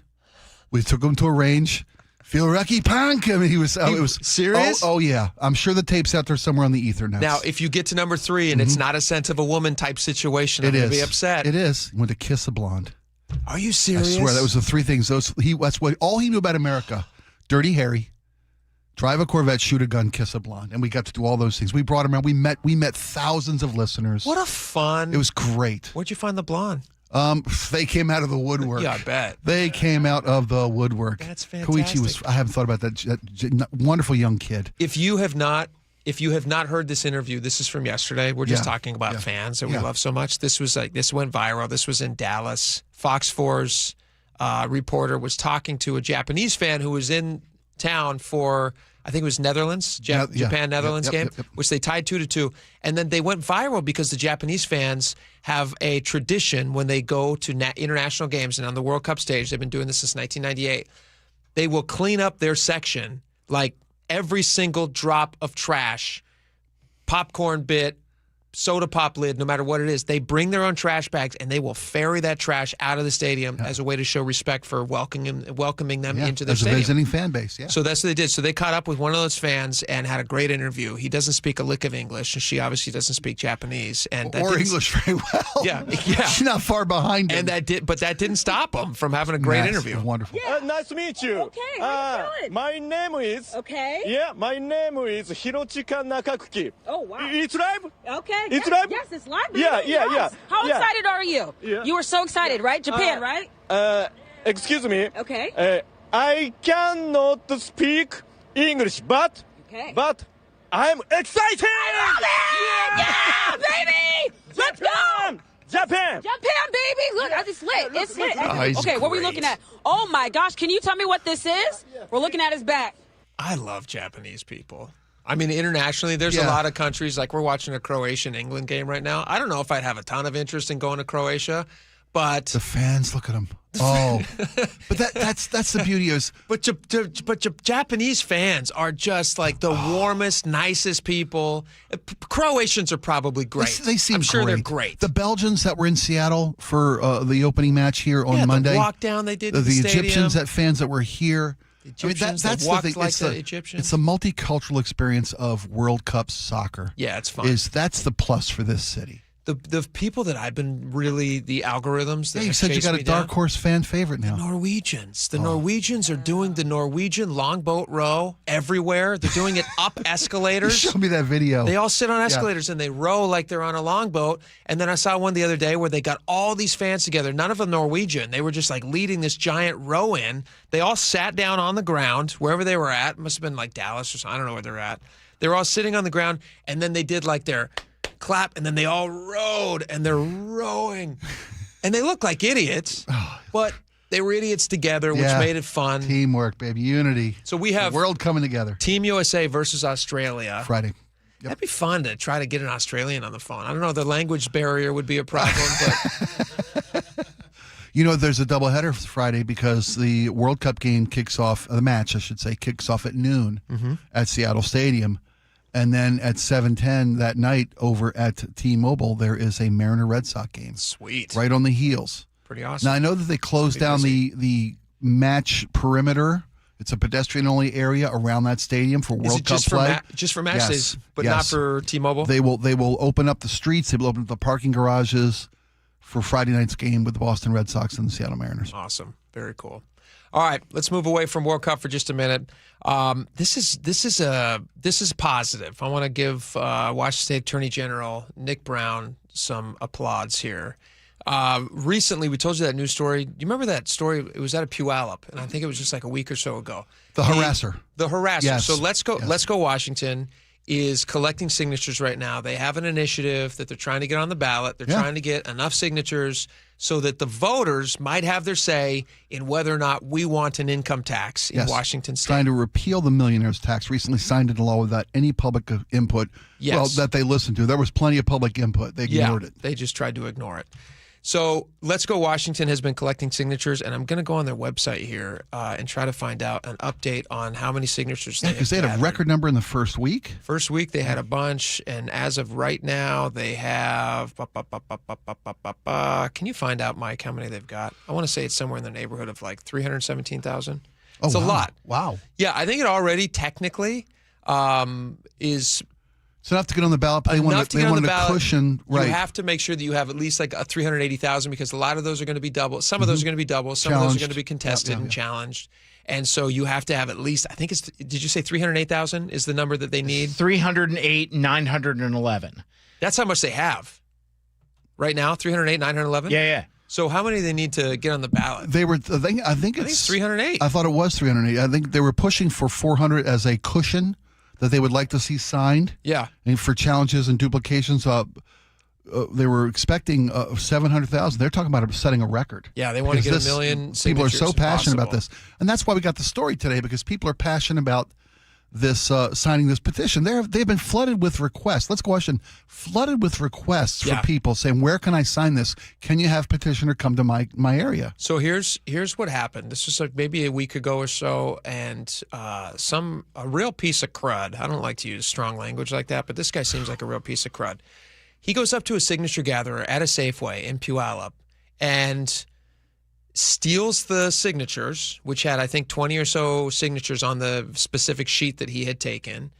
We took him to a range. Feel Rocky Punk. I mean, it was serious. Oh yeah, I'm sure the tape's out there somewhere on the ether now. Now, if you get to number 3 and it's not a Scent of a Woman type situation, I'm going to be upset. It is. He went to kiss a blonde. Are you serious? I swear that was the 3 things. That's what all he knew about America: Dirty Harry, drive a Corvette, shoot a gun, kiss a blonde, and we got to do all those things. We brought him around. We met thousands of listeners. What a fun! It was great. Where'd you find the blonde? They came out of the woodwork. Yeah, I bet. They came out of the woodwork. That's fantastic. Koichi I haven't thought about that wonderful young kid. If you have not heard this interview, this is from yesterday. We're just talking about fans that we love so much. This went viral. This was in Dallas. Fox 4's reporter was talking to a Japanese fan who was in town for, I think it was Japan-Netherlands game, which they tied 2-2. And then they went viral because the Japanese fans have a tradition when they go to international games and on the World Cup stage, they've been doing this since 1998, they will clean up their section, like every single drop of trash, popcorn bit, soda pop lid, no matter what it is, they bring their own trash bags and they will ferry that trash out of the stadium as a way to show respect for welcoming them into their stadium. As a visiting fan base, yeah. So that's what they did. So they caught up with one of those fans and had a great interview. He doesn't speak a lick of English, and she obviously doesn't speak Japanese. Or English very well. Yeah. She's not far behind him. And that didn't stop him from having a great interview. Wonderful. Nice to meet you. Okay, how you feeling? My name is... Okay. Yeah, my name is Hirochika Nakakuki. Oh, wow. It's live? Okay. It's yes, live? Yes, it's live, baby. Yeah. How excited are you? Yeah. You were so excited, right? Japan, right? Excuse me. Okay. I cannot speak English, but I'm excited! I love it! Yeah, baby! Let's go! Japan, baby! Look, it's lit. It's lit. he's Okay, what are we looking at? Oh my gosh, can you tell me what this is? We're looking at his back. I love Japanese people. I mean, internationally, there's a lot of countries, like we're watching a Croatia-England game right now. I don't know if I'd have a ton of interest in going to Croatia, but... The fans, look at them. Oh. But that's the beauty is... But Japanese fans are just like the warmest, nicest people. Croatians are probably great. They seem I'm sure great. they're great. The Belgians that were in Seattle for the opening match here on Monday. The walk down they did the to the stadium. Egyptians, fans that were here. Egyptians that's that walked the thing. like the Egyptians. It's a multicultural experience of World Cup soccer. Yeah, it's fun. That's the plus for this city. The people that I've been really, the algorithms that you said you got a dark horse fan favorite now. Norwegians. The Norwegians are doing the Norwegian longboat row everywhere. They're doing it up escalators. Show me that video. They all sit on escalators and they row like they're on a longboat. And then I saw one the other day where they got all these fans together, none of them Norwegian. They were just like leading this giant row in. They all sat down on the ground wherever they were at. It must have been like Dallas or something. I don't know where they're at. They were all sitting on the ground, and then they did like their clap, and then they all rowed, and they're rowing. And they look like idiots, but they were idiots together, which made it fun. Teamwork, baby. Unity. So we have the world coming together. Team USA versus Australia. Friday. Yep. That'd be fun to try to get an Australian on the phone. I don't know, the language barrier would be a problem, but... You know, there's a doubleheader Friday because the World Cup game kicks off, the match, I should say, kicks off at noon at Seattle Stadium. And then at 7:10 that night over at T-Mobile, there is a Mariner-Red Sox game. Sweet. Right on the heels. Pretty awesome. Now, I know that they closed down the match perimeter. It's a pedestrian-only area around that stadium for World Cup play. Just for match days, but not for T-Mobile? They will open up the streets. They will open up the parking garages for Friday night's game with the Boston Red Sox and the Seattle Mariners. Awesome. Very cool. All right, let's move away from World Cup for just a minute. This is positive. I want to give Washington State Attorney General Nick Brown some applause here. Recently, we told you that news story. You remember that story? It was out of Puyallup, and I think it was just like a week or so ago. The harasser. The harasser. Yes. So let's go Washington is collecting signatures right now. They have an initiative that they're trying to get on the ballot. They're trying to get enough signatures so that the voters might have their say in whether or not we want an income tax in Washington State. Trying to repeal the millionaire's tax. Recently signed into law without any public input. Yes. Well, that they listened to. There was plenty of public input. They ignored it. They just tried to ignore it. So Let's Go Washington has been collecting signatures, and I'm going to go on their website here and try to find out an update on how many signatures they have. Because they had a record number in the first week. First week they had a bunch, and as of right now they have. Can you find out, Mike, how many they've got? I want to say it's somewhere in the neighborhood of like 317,000. It's a lot. Wow. Yeah, I think it already technically is. It's enough to get on the ballot. They wanted a cushion. Right. You have to make sure that you have at least like a 380,000 because a lot of those are going to be double. Some of those are going to be double. Some of those are going to be contested and challenged. And so you have to have at least, I think it's, did you say 308,000 is the number that they need? 308,911. That's how much they have. Right now, 308,911? Yeah. So how many do they need to get on the ballot? They were, I think it's 308. I thought it was 308. I think they were pushing for 400 as a cushion that they would like to see signed. Yeah. And for challenges and duplications, they were expecting 700,000. They're talking about setting a record. Yeah, they want to get a million signatures. People are so passionate about this. And that's why we got the story today, because people are passionate about this signing this petition. They've been flooded with requests. Let's go, Washington. Flooded with requests for people saying, where can I sign this? Can you have petitioner come to my area? So here's what happened. This was like maybe a week ago or so, and a real piece of crud. I don't like to use strong language like that, but this guy seems like a real piece of crud. He goes up to a signature gatherer at a Safeway in Puyallup and steals the signatures, which had, I think, 20 or so signatures on the specific sheet that he had taken.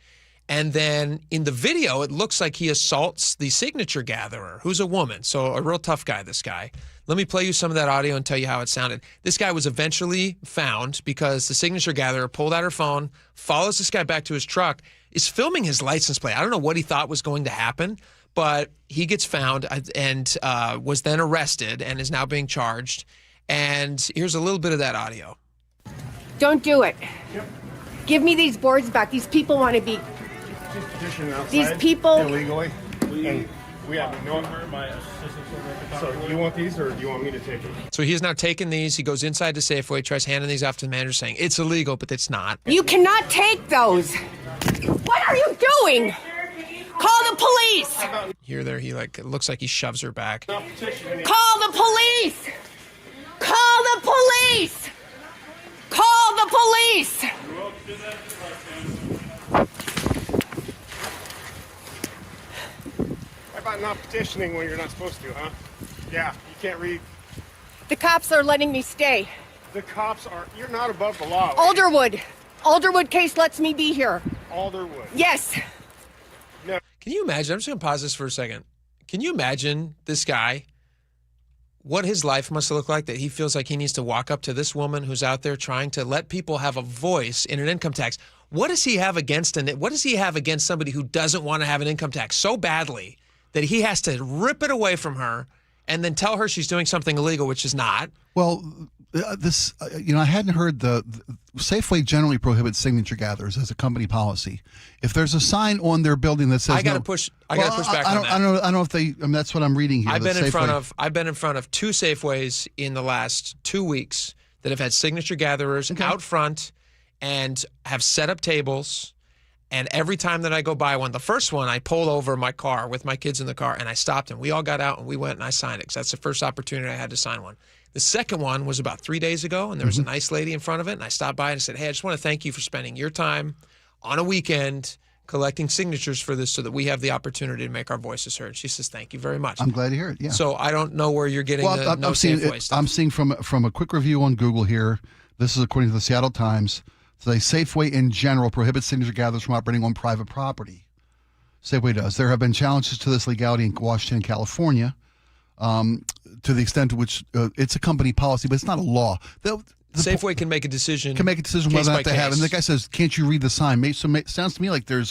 And then in the video, it looks like he assaults the signature gatherer, who's a woman. So a real tough guy, this guy. Let me play you some of that audio and tell you how it sounded. This guy was eventually found because the signature gatherer pulled out her phone, follows this guy back to his truck, is filming his license plate. I don't know what he thought was going to happen, but he gets found and was then arrested and is now being charged. And here's a little bit of that audio. Don't do it. Yep. Give me these boards back. These people want to be... These people... Illegally. And we have no... So you want these or do you want me to take them? So he has now taken these. He goes inside the Safeway, tries handing these off to the manager saying, it's illegal, but it's not. You cannot take those. What are you doing? Call the police. Here, there, it looks like he shoves her back. Call the police. Call the police. Call the police. How about not petitioning when you're not supposed to, huh? Yeah, you can't read. The cops are letting me stay. The cops are... You're not above the law. Alderwood case lets me be here. Alderwood? Yes. No. Can you imagine? I'm just going to pause this for a second. Can you imagine this guy, what his life must look like, that he feels like he needs to walk up to this woman who's out there trying to let people have a voice in an income tax? What does he have against somebody who doesn't want to have an income tax so badly that he has to rip it away from her and then tell her she's doing something illegal, which is not? Well, I hadn't heard the Safeway generally prohibits signature gatherers as a company policy. If there's a sign on their building that says I got to push back on that. I don't know if they. I mean, that's what I'm reading here. I've been in front of two Safeways in the last 2 weeks that have had signature gatherers out front and have set up tables. And every time that I go by one, the first one, I pulled over my car with my kids in the car and I stopped and we all got out and we went and I signed it because that's the first opportunity I had to sign one. The second one was about 3 days ago and there was a nice lady in front of it and I stopped by and I said, hey, I just want to thank you for spending your time on a weekend collecting signatures for this so that we have the opportunity to make our voices heard. She says, thank you very much. I'm glad to hear it, yeah. So I don't know where you're getting I'm seeing from a quick review on Google here. This is according to the Seattle Times. So Safeway in general prohibits signature gatherers from operating on private property. Safeway does. There have been challenges to this legality in Washington and California to the extent to which it's a company policy, but it's not a law. Safeway can make a decision. Whether or not they have. And the guy says, can't you read the sign? It sounds to me like there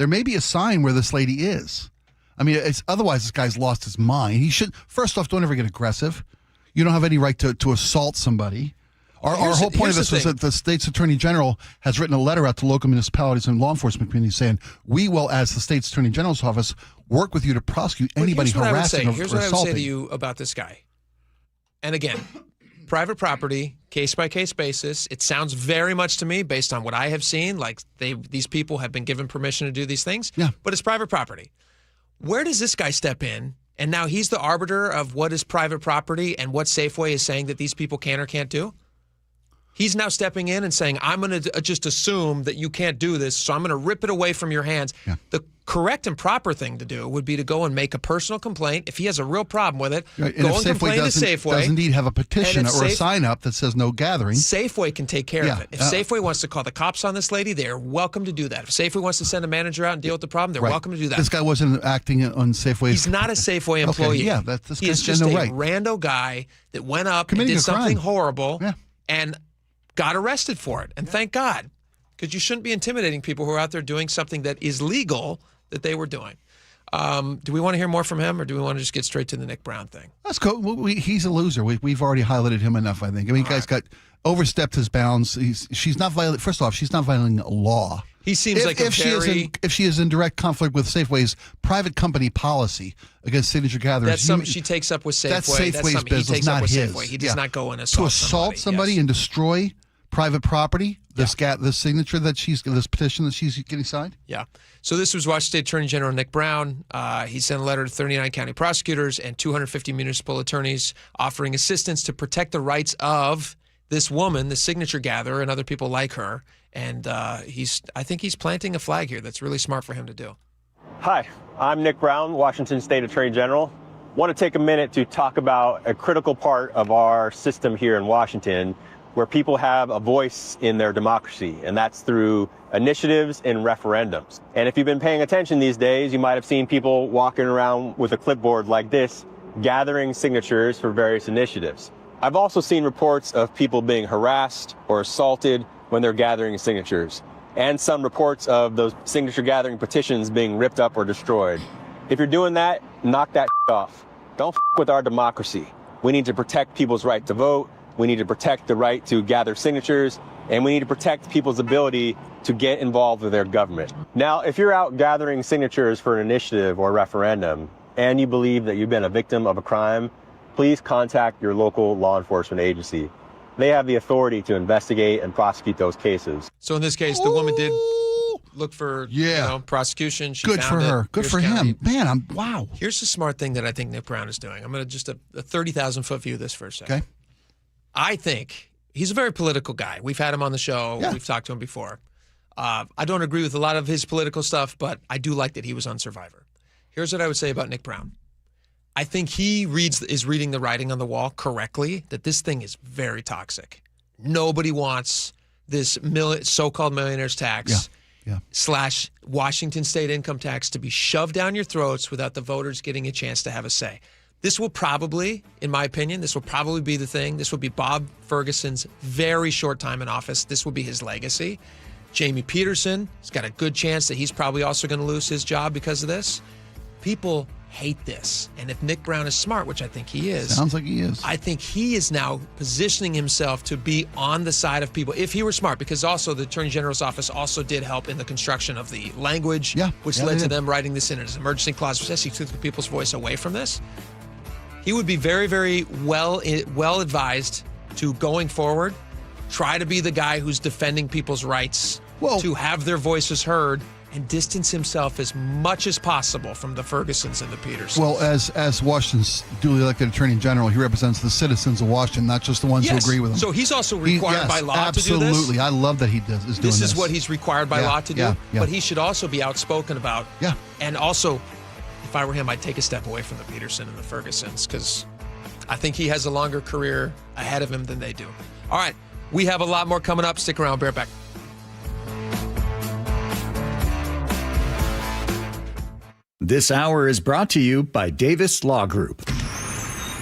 may be a sign where this lady is. I mean, otherwise this guy's lost his mind. He should, first off, don't ever get aggressive. You don't have any right to assault somebody. Our whole point of this was that the state's attorney general has written a letter out to local municipalities and law enforcement communities saying, we will, as the state's attorney general's office, work with you to prosecute anybody harassing or assaulting. Here's what I would say to you about this guy. And again, private property, case-by-case basis. It sounds very much to me, based on what I have seen, like these people have been given permission to do these things. Yeah. But it's private property. Where does this guy step in? And now he's the arbiter of what is private property and what Safeway is saying that these people can or can't do? He's now stepping in and saying, I'm going to just assume that you can't do this, so I'm going to rip it away from your hands. Yeah. The correct and proper thing to do would be to go and make a personal complaint. If he has a real problem with it, right. Go and complain to Safeway. Does indeed have a petition or a sign up that says no gathering. Safeway can take care of it. If Safeway wants to call the cops on this lady, they're welcome to do that. If Safeway wants to send a manager out and deal with the problem, they're welcome to do that. This guy wasn't acting on Safeway's... He's not a Safeway employee. Okay, yeah, he is just a rando guy that went up and did something horrible and got arrested for it. And thank God, because you shouldn't be intimidating people who are out there doing something that is legal that they were doing. Do we want to hear more from him, or do we want to just get straight to the Nick Brown thing? Let's go. He's a loser. We've already highlighted him enough, I think. I mean, guy's got overstepped his bounds. She's not violating. First off, she's not violating a law. He seems like if she is in direct conflict with Safeway's private company policy against signature gatherers. That's something she takes up with Safeway. That's Safeway's business, not his. He does not go and assault somebody and destroy private property. This signature this petition that she's getting signed. Yeah. So this was Washington State Attorney General Nick Brown. He sent a letter to 39 county prosecutors and 250 municipal attorneys offering assistance to protect the rights of this woman, the signature gatherer, and other people like her. And I think he's planting a flag here that's really smart for him to do. Hi, I'm Nick Brown, Washington State Attorney General. Want to take a minute to talk about a critical part of our system here in Washington where people have a voice in their democracy, and that's through initiatives and referendums. And if you've been paying attention these days, you might have seen people walking around with a clipboard like this, gathering signatures for various initiatives. I've also seen reports of people being harassed or assaulted when they're gathering signatures, and some reports of those signature gathering petitions being ripped up or destroyed. If you're doing that, knock that off. Don't with our democracy. We need to protect people's right to vote. We need to protect the right to gather signatures, and we need to protect people's ability to get involved with their government. Now, if you're out gathering signatures for an initiative or referendum, and you believe that you've been a victim of a crime, please contact your local law enforcement agency. They have the authority to investigate and prosecute those cases. So in this case, the woman did look for prosecution. She Good found for it. her. Good Pierce for County. him. Man, wow. Here's the smart thing that I think Nick Brown is doing. I'm going to just a 30,000-foot view of this for a second. Okay. I think he's a very political guy. We've had him on the show. Yeah. We've talked to him before. I don't agree with a lot of his political stuff, but I do like that he was on Survivor. Here's what I would say about Nick Brown. I think he is reading the writing on the wall correctly, that this thing is very toxic. Nobody wants this so-called millionaire's tax / Washington state income tax to be shoved down your throats without the voters getting a chance to have a say. This will probably, in my opinion, this will probably be the thing. This will be Bob Ferguson's very short time in office. This will be his legacy. Jamie Peterson has got a good chance that he's probably also going to lose his job because of this. People hate this. And if Nick Brown is smart, which I think he is. Sounds like he is. I think he is now positioning himself to be on the side of people, if he were smart, because also the Attorney General's office also did help in the construction of the language, which led to them writing this in as an emergency clause, which actually took the people's voice away from this. He would be very, very well advised to, going forward, try to be the guy who's defending people's rights to have their voices heard and distance himself as much as possible from the Fergusons and the Petersons. Well, as Washington's duly elected Attorney General, he represents the citizens of Washington, not just the ones who agree with him. So he's also required by law to do this? Absolutely. I love that he is doing this. This is what he's required by law to do, yeah. but he should also be outspoken about. Yeah. And also, if I were him, I'd take a step away from the Peterson and the Fergusons, because I think he has a longer career ahead of him than they do. All right, we have a lot more coming up. Stick around. Bear back. This hour is brought to you by Davis Law Group.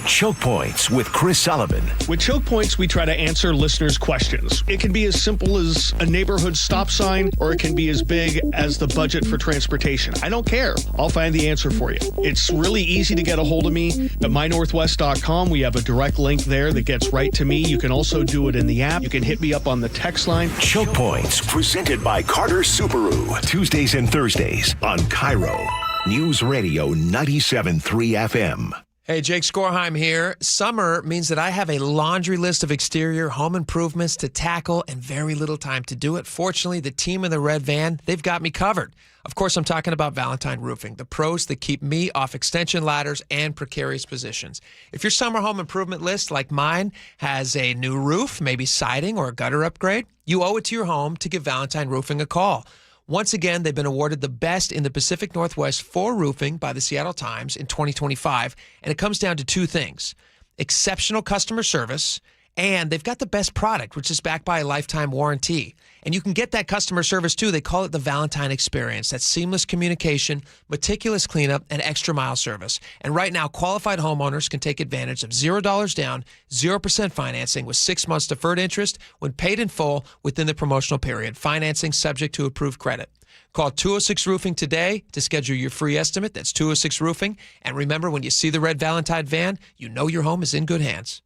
Choke Points with Chris Sullivan. With Choke Points, we try to answer listeners' questions. It can be as simple as a neighborhood stop sign, or it can be as big as the budget for transportation. I don't care. I'll find the answer for you. It's really easy to get a hold of me at mynorthwest.com. We have a direct link there that gets right to me. You can also do it in the app. You can hit me up on the text line. Choke Points, presented by Carter Subaru. Tuesdays and Thursdays on KIRO Newsradio 97.3 FM. Hey, Jake Skorheim here. Summer means that I have a laundry list of exterior home improvements to tackle and very little time to do it. Fortunately, the team in the red van, they've got me covered. Of course, I'm talking about Valentine Roofing, the pros that keep me off extension ladders and precarious positions. If your summer home improvement list, like mine, has a new roof, maybe siding or a gutter upgrade, you owe it to your home to give Valentine Roofing a call. Once again, they've been awarded the best in the Pacific Northwest for roofing by the Seattle Times in 2025, and it comes down to two things: exceptional customer service, and they've got the best product, which is backed by a lifetime warranty. And you can get that customer service too. They call it the Valentine Experience. That's seamless communication, meticulous cleanup, and extra mile service. And right now, qualified homeowners can take advantage of $0 down, 0% financing with 6 months deferred interest when paid in full within the promotional period. Financing subject to approved credit. Call 206 Roofing today to schedule your free estimate. That's 206 Roofing. And remember, when you see the red Valentine van, you know your home is in good hands.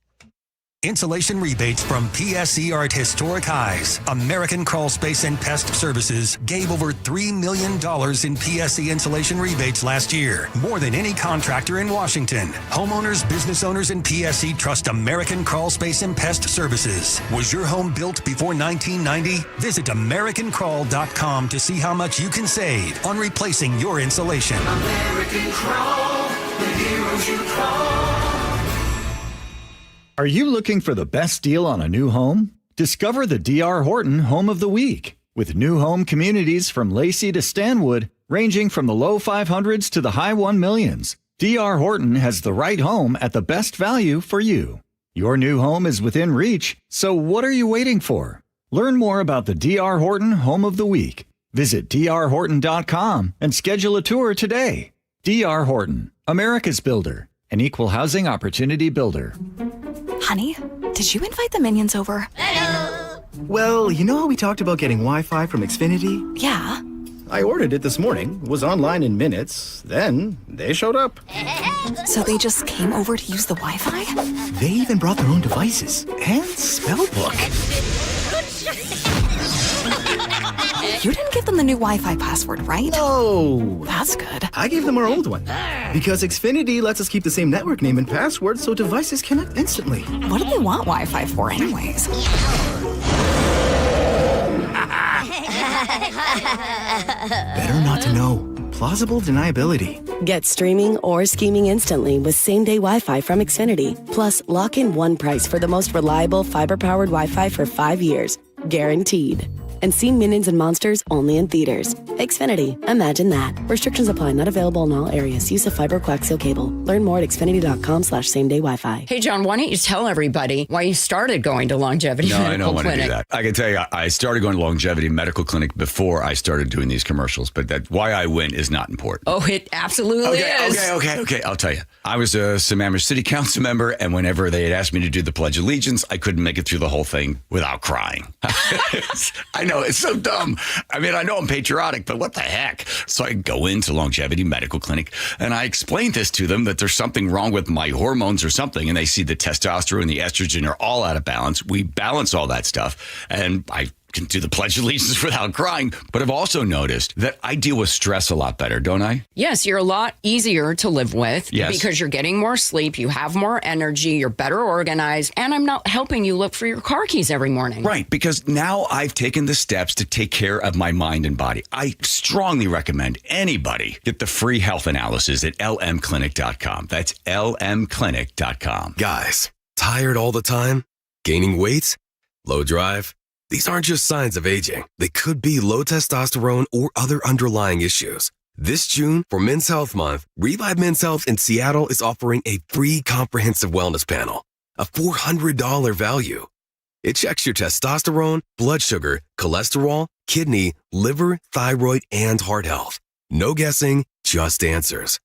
Insulation rebates from PSE are at historic highs. American Crawl Space and Pest Services gave over $3 million in PSE insulation rebates last year, more than any contractor in Washington. Homeowners, business owners, and PSE trust American Crawl Space and Pest Services. Was your home built before 1990? Visit AmericanCrawl.com to see how much you can save on replacing your insulation. American Crawl, the heroes you call. Are you looking for the best deal on a new home? Discover the D.R. Horton Home of the Week. With new home communities from Lacey to Stanwood, ranging from the low 500s to the high 1 millions, D.R. Horton has the right home at the best value for you. Your new home is within reach, so what are you waiting for? Learn more about the D.R. Horton Home of the Week. Visit drhorton.com and schedule a tour today. D.R. Horton, America's builder, an equal housing opportunity builder. Honey, did you invite the minions over? Well, you know how we talked about getting Wi-Fi from Xfinity? Yeah. I ordered it this morning, was online in minutes, then they showed up. So they just came over to use the Wi-Fi? They even brought their own devices and spellbook. You didn't give them the new Wi-Fi password, right? No. That's good. I gave them our old one. Because Xfinity lets us keep the same network name and password so devices connect instantly. What do they want Wi-Fi for anyways? Better not to know. Plausible deniability. Get streaming or scheming instantly with same-day Wi-Fi from Xfinity. Plus, lock in one price for the most reliable fiber-powered Wi-Fi for 5 years. Guaranteed. And see Minions and Monsters only in theaters. Xfinity. Imagine that. Restrictions apply. Not available in all areas. Use of fiber coaxial cable. Learn more at xfinity.com/same-day Wi-Fi. Hey, John, why don't you tell everybody why you started going to Longevity Medical Clinic? No, I don't want to do that. I can tell you, I started going to Longevity Medical Clinic before I started doing these commercials, but that why I went is not important. Oh, it absolutely is. Okay. I'll tell you. I was a Sammamish City Council member, and whenever they had asked me to do the Pledge of Allegiance, I couldn't make it through the whole thing without crying. I know, it's so dumb. I mean, I know I'm patriotic, but what the heck? So I go into Longevity Medical Clinic, and I explain this to them, that there's something wrong with my hormones or something, and they see the testosterone and the estrogen are all out of balance. We balance all that stuff, and I can do the Pledge of Allegiance without crying. But I've also noticed that I deal with stress a lot better, don't I? Yes, you're a lot easier to live with because you're getting more sleep, you have more energy, you're better organized, and I'm not helping you look for your car keys every morning. Right, because now I've taken the steps to take care of my mind and body. I strongly recommend anybody get the free health analysis at lmclinic.com. That's lmclinic.com. Guys, tired all the time? Gaining weight? Low drive? These aren't just signs of aging. They could be low testosterone or other underlying issues. This June, for Men's Health Month, Revive Men's Health in Seattle is offering a free comprehensive wellness panel, a $400 value. It checks your testosterone, blood sugar, cholesterol, kidney, liver, thyroid, and heart health. No guessing, just answers.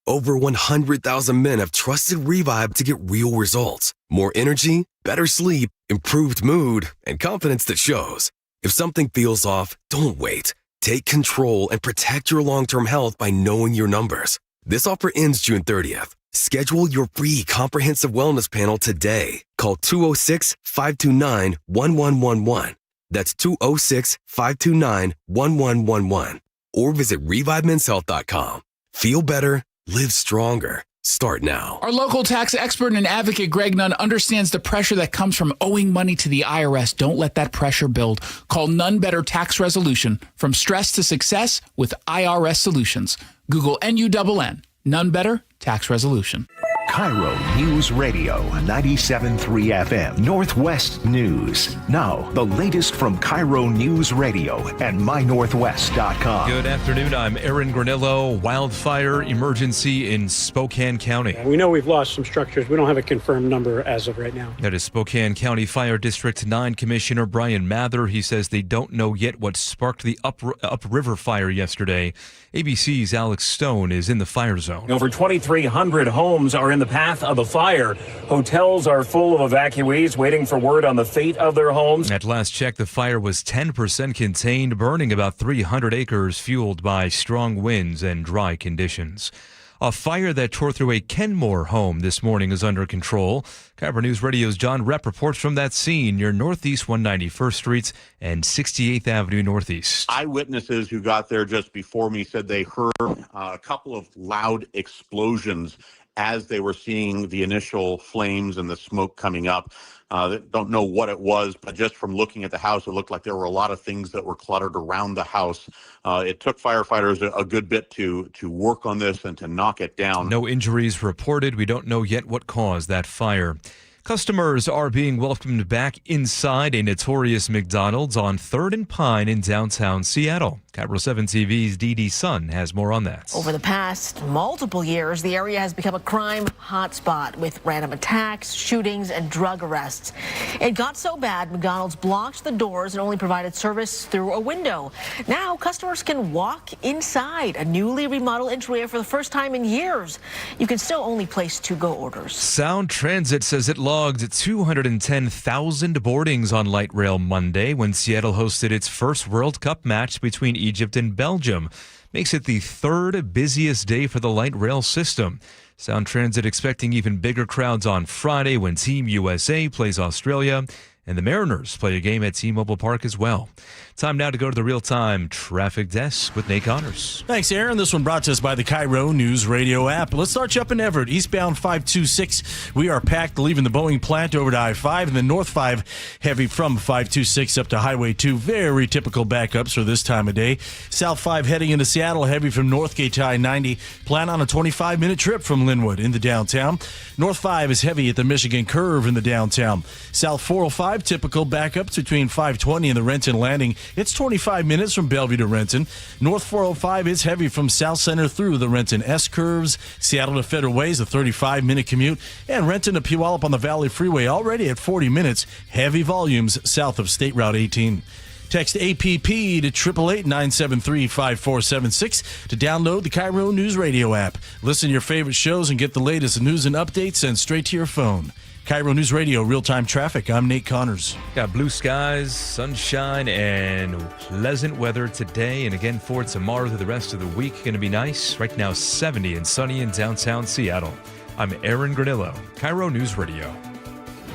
Over 100,000 men have trusted Revive to get real results. More energy, better sleep, improved mood, and confidence that shows. If something feels off, don't wait. Take control and protect your long-term health by knowing your numbers. This offer ends June 30th. Schedule your free comprehensive wellness panel today. Call 206-529-1111. That's 206-529-1111. Or visit ReviveMen'sHealth.com. Feel better. Live stronger. Start now. Our local tax expert and advocate, Greg Nunn, understands the pressure that comes from owing money to the IRS. Don't let that pressure build. Call None Better Tax Resolution. From stress to success with IRS Solutions. Google NUNN. None Better Tax Resolution. KIRO News Radio 97.3 FM, Northwest News. Now, the latest from KIRO News Radio and mynorthwest.com. Good afternoon. I'm Aaron Granillo. Wildfire emergency in Spokane County. We know we've lost some structures. We don't have a confirmed number as of right now. That is Spokane County Fire District 9 Commissioner Brian Mather. He says they don't know yet what sparked the upriver fire yesterday. ABC's Alex Stone is in the fire zone. Over 2,300 homes are in the path of the fire. Hotels are full of evacuees waiting for word on the fate of their homes. At last check, the fire was 10% contained, burning about 300 acres, fueled by strong winds and dry conditions. A fire that tore through a Kenmore home this morning is under control. KIRO News Radio's John Repp reports from that scene near Northeast 191st Street and 68th Avenue Northeast. Eyewitnesses who got there just before me said they heard a couple of loud explosions as they were seeing the initial flames and the smoke coming up. They don't know what it was, but just from looking at the house, it looked like there were a lot of things that were cluttered around the house. It took firefighters a good bit to work on this and to knock it down. No injuries reported. We don't know yet what caused that fire. Customers are being welcomed back inside a notorious McDonald's on 3rd and Pine in downtown Seattle. KIRO 7 TV's Dee Sun has more on that. Over the past multiple years, the area has become a crime hotspot with random attacks, shootings, and drug arrests. It got so bad, McDonald's blocked the doors and only provided service through a window. Now, customers can walk inside a newly remodeled entryway for the first time in years. You can still only place to-go orders. Sound Transit says it logged 210,000 boardings on light rail Monday when Seattle hosted its first World Cup match between Egypt and Belgium. Makes it the third busiest day for the light rail system. Sound Transit expecting even bigger crowds on Friday when Team USA plays Australia and the Mariners play a game at T-Mobile Park as well. Time now to go to the real-time traffic desk with Nate Connors. Thanks, Aaron. This one brought to us by the KIRO Newsradio App. Let's start you up in Everett. Eastbound 526, we are packed leaving the Boeing plant over to I-5, and then North 5 heavy from 526 up to Highway 2. Very typical backups for this time of day. South 5 heading into Seattle, heavy from Northgate to I-90. Plan on a 25-minute trip from Linwood into downtown. North 5 is heavy at the Michigan Curve in the downtown. South 405, typical backups between 520 and the Renton Landing. It's 25 minutes from Bellevue to Renton. North 405 is heavy from South Center through the Renton S-curves. Seattle to Federal Way is a 35-minute commute. And Renton to Puyallup on the Valley Freeway already at 40 minutes. Heavy volumes south of State Route 18. Text APP to 888-973-5476 to download the KIRO News Radio app. Listen to your favorite shows and get the latest news and updates sent straight to your phone. KIRO News Radio, real-time traffic. I'm Nate Connors. Got blue skies, sunshine, and pleasant weather today. And again for tomorrow through the rest of the week. Going to be nice. Right now, 70 and sunny in downtown Seattle. I'm Aaron Granillo, KIRO News Radio.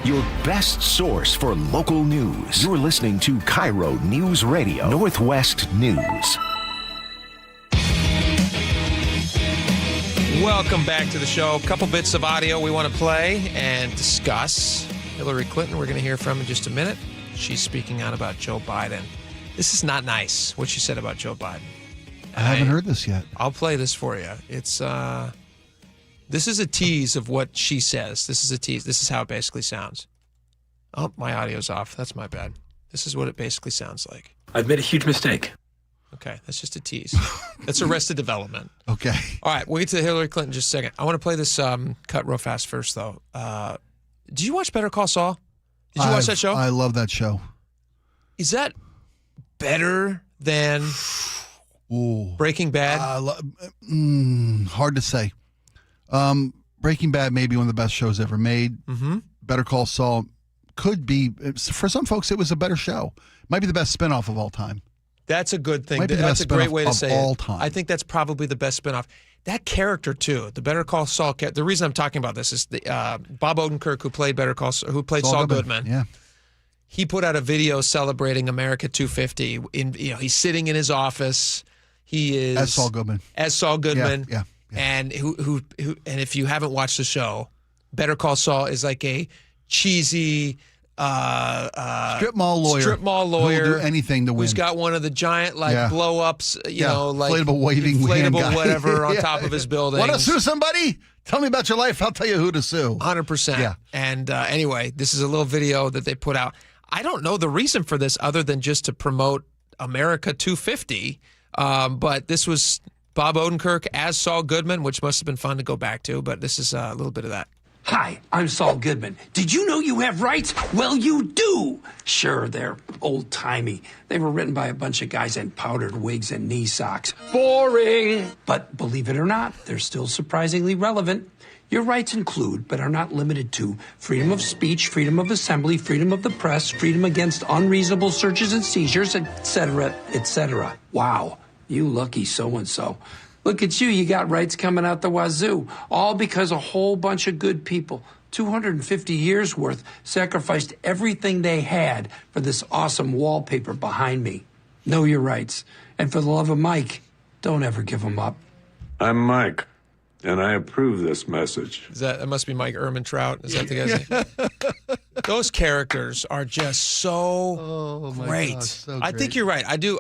Your best source for local news. You're listening to KIRO News Radio, Northwest News. Welcome back to the show. A couple bits of audio we want to play and discuss. Hillary Clinton, we're going to hear from in just a minute. She's speaking out about Joe Biden. This is not nice, what she said about Joe Biden. I haven't heard this yet. I'll play this for you. It's this is a tease of what she says. This is a tease. This is how it basically sounds. Oh, my audio's off. That's my bad. This is what it basically sounds like. I've made a huge mistake. Okay, that's just a tease. That's Arrested Development. Okay. All right, we'll get to Hillary Clinton in just a second. I want to play this cut real fast first, though. Did you watch Better Call Saul? Did you watch that show? I love that show. Is that better than Breaking Bad? Hard to say. Breaking Bad may be one of the best shows ever made. Mm-hmm. Better Call Saul could be, for some folks, it was a better show. Might be the best spinoff of all time. That's a good thing. That's a great way to say all it. Time. I think that's probably the best spinoff. That character too, the Better Call Saul. The reason I'm talking about this is the Bob Odenkirk, who played Saul Goodman. Yeah, he put out a video celebrating America 250. He's sitting in his office. He is as Saul Goodman. Yeah. And who and if you haven't watched the show, Better Call Saul is like a cheesy strip mall lawyer who'll do anything to win. Who's got one of the giant blow ups, like inflatable waving inflatable whatever on top of his building. Want to sue somebody? Tell me about your life. I'll tell you who to sue. 100%. Yeah. And anyway, this is a little video that they put out. I don't know the reason for this other than just to promote America 250. But this was Bob Odenkirk as Saul Goodman, which must have been fun to go back to. But this is a little bit of that. Hi, I'm Saul Goodman. Did you know you have rights? Well, you do. Sure, they're old-timey. They were written by a bunch of guys in powdered wigs and knee socks. Boring! But believe it or not, they're still surprisingly relevant. Your rights include, but are not limited to, freedom of speech, freedom of assembly, freedom of the press, freedom against unreasonable searches and seizures, etc., etc. Wow, you lucky so-and-so. Look at you got rights coming out the wazoo, all because a whole bunch of good people, 250 years worth, sacrificed everything they had for this awesome wallpaper behind me. Know your rights. And for the love of Mike, don't ever give them up. I'm Mike, and I approve this message. That must be Mike Ehrmantraut. Is that the guy's name? Those characters are just so great. God, so I great. think you're right. I do.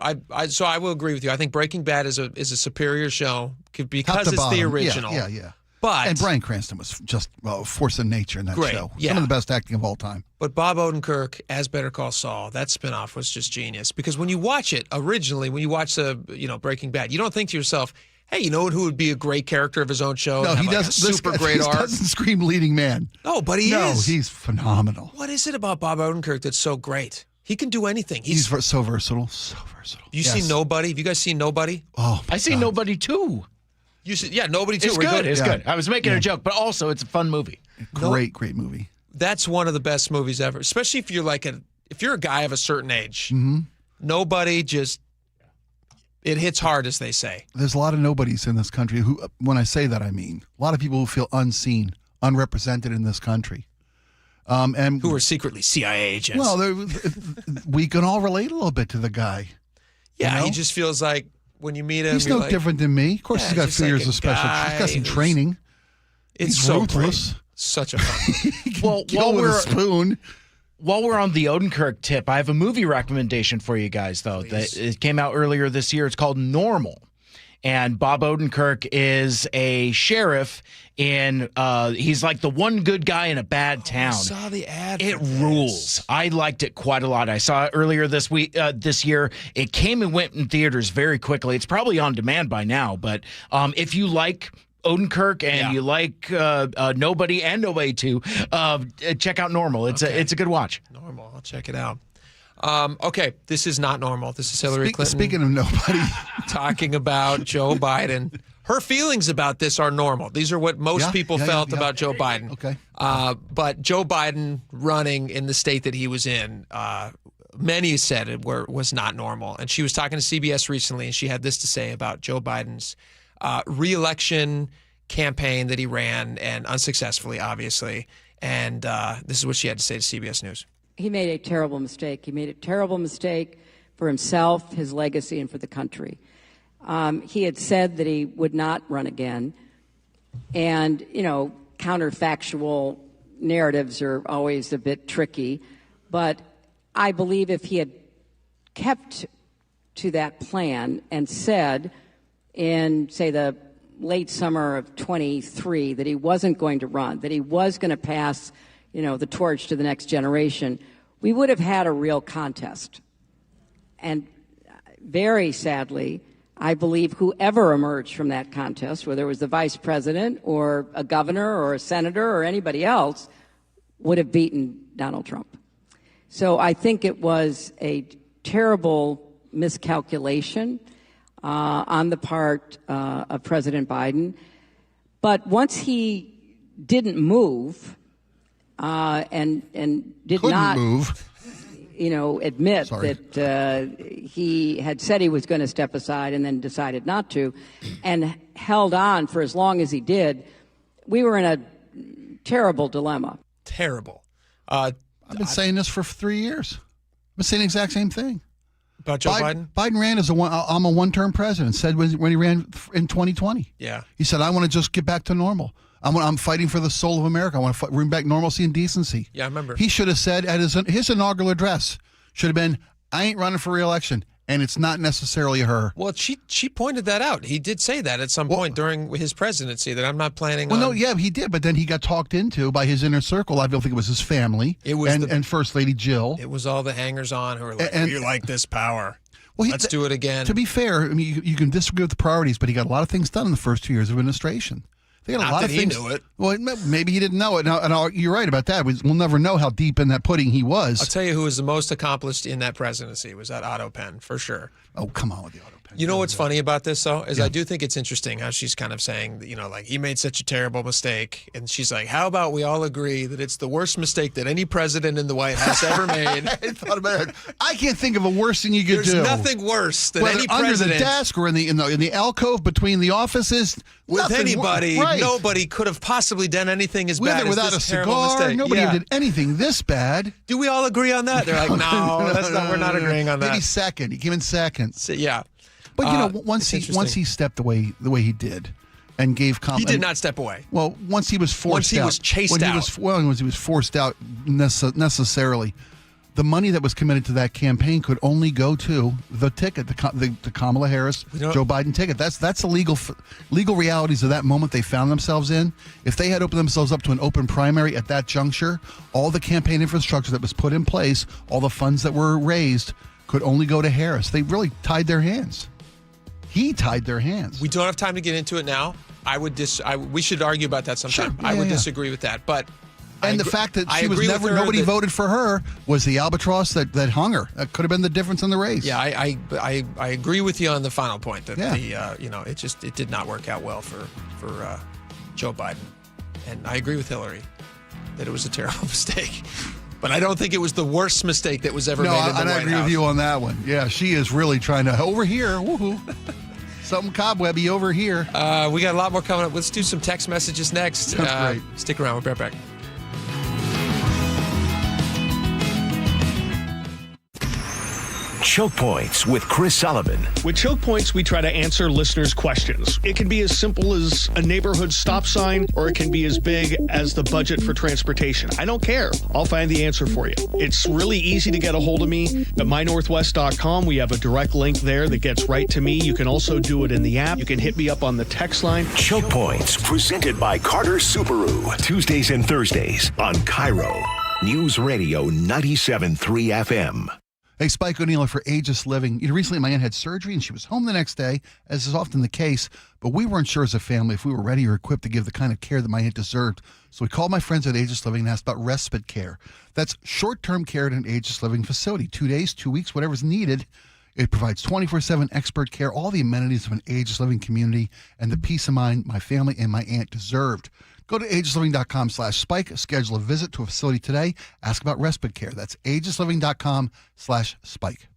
So I will agree with you. I think Breaking Bad is a superior show because it's the original. Yeah. And Bryan Cranston was just a force of nature in that Great, show. yeah. Some of the best acting of all time. But Bob Odenkirk as Better Call Saul, that spinoff was just genius. Because when you watch it originally, when you watch Breaking Bad, you don't think to yourself, hey, you know who would be a great character of his own show? No, he doesn't. Super great arc. He doesn't scream leading man. No, but he is. No, he's phenomenal. What is it about Bob Odenkirk that's so great? He can do anything. He's so versatile. So versatile. You seen Nobody? Have you guys seen Nobody? Oh, I seen Nobody too. Nobody too. It's good. It's good. I was making a joke, but also it's a fun movie. Great movie. That's one of the best movies ever, especially if you're if you're a guy of a certain age. Mm-hmm. Nobody it hits hard, as they say. There's a lot of nobodies in this country who, when I say that, I mean a lot of people who feel unseen, unrepresented in this country. And who are secretly CIA agents. Well, we can all relate a little bit to the guy. Yeah, he just feels like when you meet him, he's no different than me. Of course, he's got 3 years of special. He's got some training. It's he's so ruthless. Great. Such a fun. Well, while we're on the Odenkirk tip, I have a movie recommendation for you guys, though. It came out earlier this year. It's called Normal. And Bob Odenkirk is a sheriff in, he's like the one good guy in a bad town. I saw the ad. It rules. I liked it quite a lot. I saw it earlier this year. It came and went in theaters very quickly. It's probably on demand by now. But if you like Odenkirk and you like Nobody and Nobody 2, check out Normal. It's a good watch. Normal. I'll check it out. Okay, this is not normal. This is Hillary Clinton. Speaking of nobody. Talking about Joe Biden. Her feelings about this are normal. These are what most people felt about Joe Biden. Okay. But Joe Biden running in the state that he was in, many said it was not normal. And she was talking to CBS recently, and she had this to say about Joe Biden's re-election campaign that he ran, and unsuccessfully, obviously. And this is what she had to say to CBS News. He made a terrible mistake. He made a terrible mistake for himself, his legacy, and for the country. He had said that he would not run again. And, counterfactual narratives are always a bit tricky. But I believe if he had kept to that plan and said in, say, the late summer of 23 that he wasn't going to run, that he was going to pass the torch to the next generation, we would have had a real contest. And very sadly, I believe whoever emerged from that contest, whether it was the vice president or a governor or a senator or anybody else, would have beaten Donald Trump. So I think it was a terrible miscalculation on the part of President Biden. But once he didn't move, and did Couldn't not move. Admit that he had said he was going to step aside and then decided not to, and held on for as long as he did, we were in a terrible dilemma. Terrible. I've been saying this for 3 years. I've been saying the exact same thing. About Joe Biden? Biden ran as I'm a one-term president, said when he ran in 2020. Yeah. He said, I want to just get back to normal. I'm fighting for the soul of America. I want to bring back normalcy and decency. Yeah, I remember. He should have said at his inaugural address, should have been, I ain't running for re-election, and it's not necessarily her. Well, she pointed that out. He did say that at some point during his presidency, that I'm not planning on... Well, no, yeah, he did, but then he got talked into by his inner circle. I don't think it was his family. It was and First Lady Jill. It was all the hangers-on who were like, you like this power. Well, let's do it again. To be fair, I mean, you can disagree with the priorities, but he got a lot of things done in the first 2 years of administration. They got a lot of things. He knew it. Well, maybe he didn't know it. And you're right about that. We'll never know how deep in that pudding he was. I'll tell you who was the most accomplished in that presidency was that Otto Penn, for sure. Oh, come on with the Otto Penn. You know what's funny about this, though, is I do think it's interesting how she's kind of saying, like, he made such a terrible mistake. And she's like, how about we all agree that it's the worst mistake that any president in the White House ever made? I thought about it. I can't think of a worse thing you could do. There's nothing worse than any under president. the desk or in the alcove between the offices. With anybody, right. Nobody could have possibly done anything as bad as without this a terrible cigar. mistake. Nobody did anything this bad. Do we all agree on that? They're like, no, we're not agreeing on that. Maybe second. He came in second. So, yeah. But once he stepped away the way he did, and gave he did not step away. Well, once he was forced out, once he was chased out. Once he was forced out necessarily, the money that was committed to that campaign could only go to the ticket, the Kamala Harris, Joe Biden ticket. That's the legal realities of that moment they found themselves in. If they had opened themselves up to an open primary at that juncture, all the campaign infrastructure that was put in place, all the funds that were raised, could only go to Harris. They really tied their hands. He tied their hands. We don't have time to get into it now. We should argue about that sometime. Sure. Yeah, I would disagree with that, but. And the fact that she was nobody voted for her was the albatross that hung her. That could have been the difference in the race. Yeah, I agree with you on the final point that it did not work out well for Joe Biden, and I agree with Hillary that it was a terrible mistake. But I don't think it was the worst mistake that was ever made in the White House. I agree with you on that one. Yeah, she is really trying to over here. Woohoo! Something cobwebby over here. We got a lot more coming up. Let's do some text messages next. That's great. Stick around. We'll be right back. Choke Points with Chris Sullivan. With Choke Points, we try to answer listeners' questions. It can be as simple as a neighborhood stop sign, or it can be as big as the budget for transportation. I don't care. I'll find the answer for you. It's really easy to get a hold of me at mynorthwest.com. We have a direct link there that gets right to me. You can also do it in the app. You can hit me up on the text line. Choke Points, presented by Carter Subaru. Tuesdays and Thursdays on KIRO Newsradio 97.3 FM. Hey, Spike O'Neill for Aegis Living. Recently, my aunt had surgery, and she was home the next day, as is often the case, but we weren't sure as a family if we were ready or equipped to give the kind of care that my aunt deserved. So we called my friends at Aegis Living and asked about respite care. That's short-term care at an Aegis Living facility. 2 days, 2 weeks, whatever's needed. It provides 24/7 expert care, all the amenities of an Aegis Living community, and the peace of mind my family and my aunt deserved. Go to aegisliving.com/spike, schedule a visit to a facility today, ask about respite care. That's aegisliving.com/spike.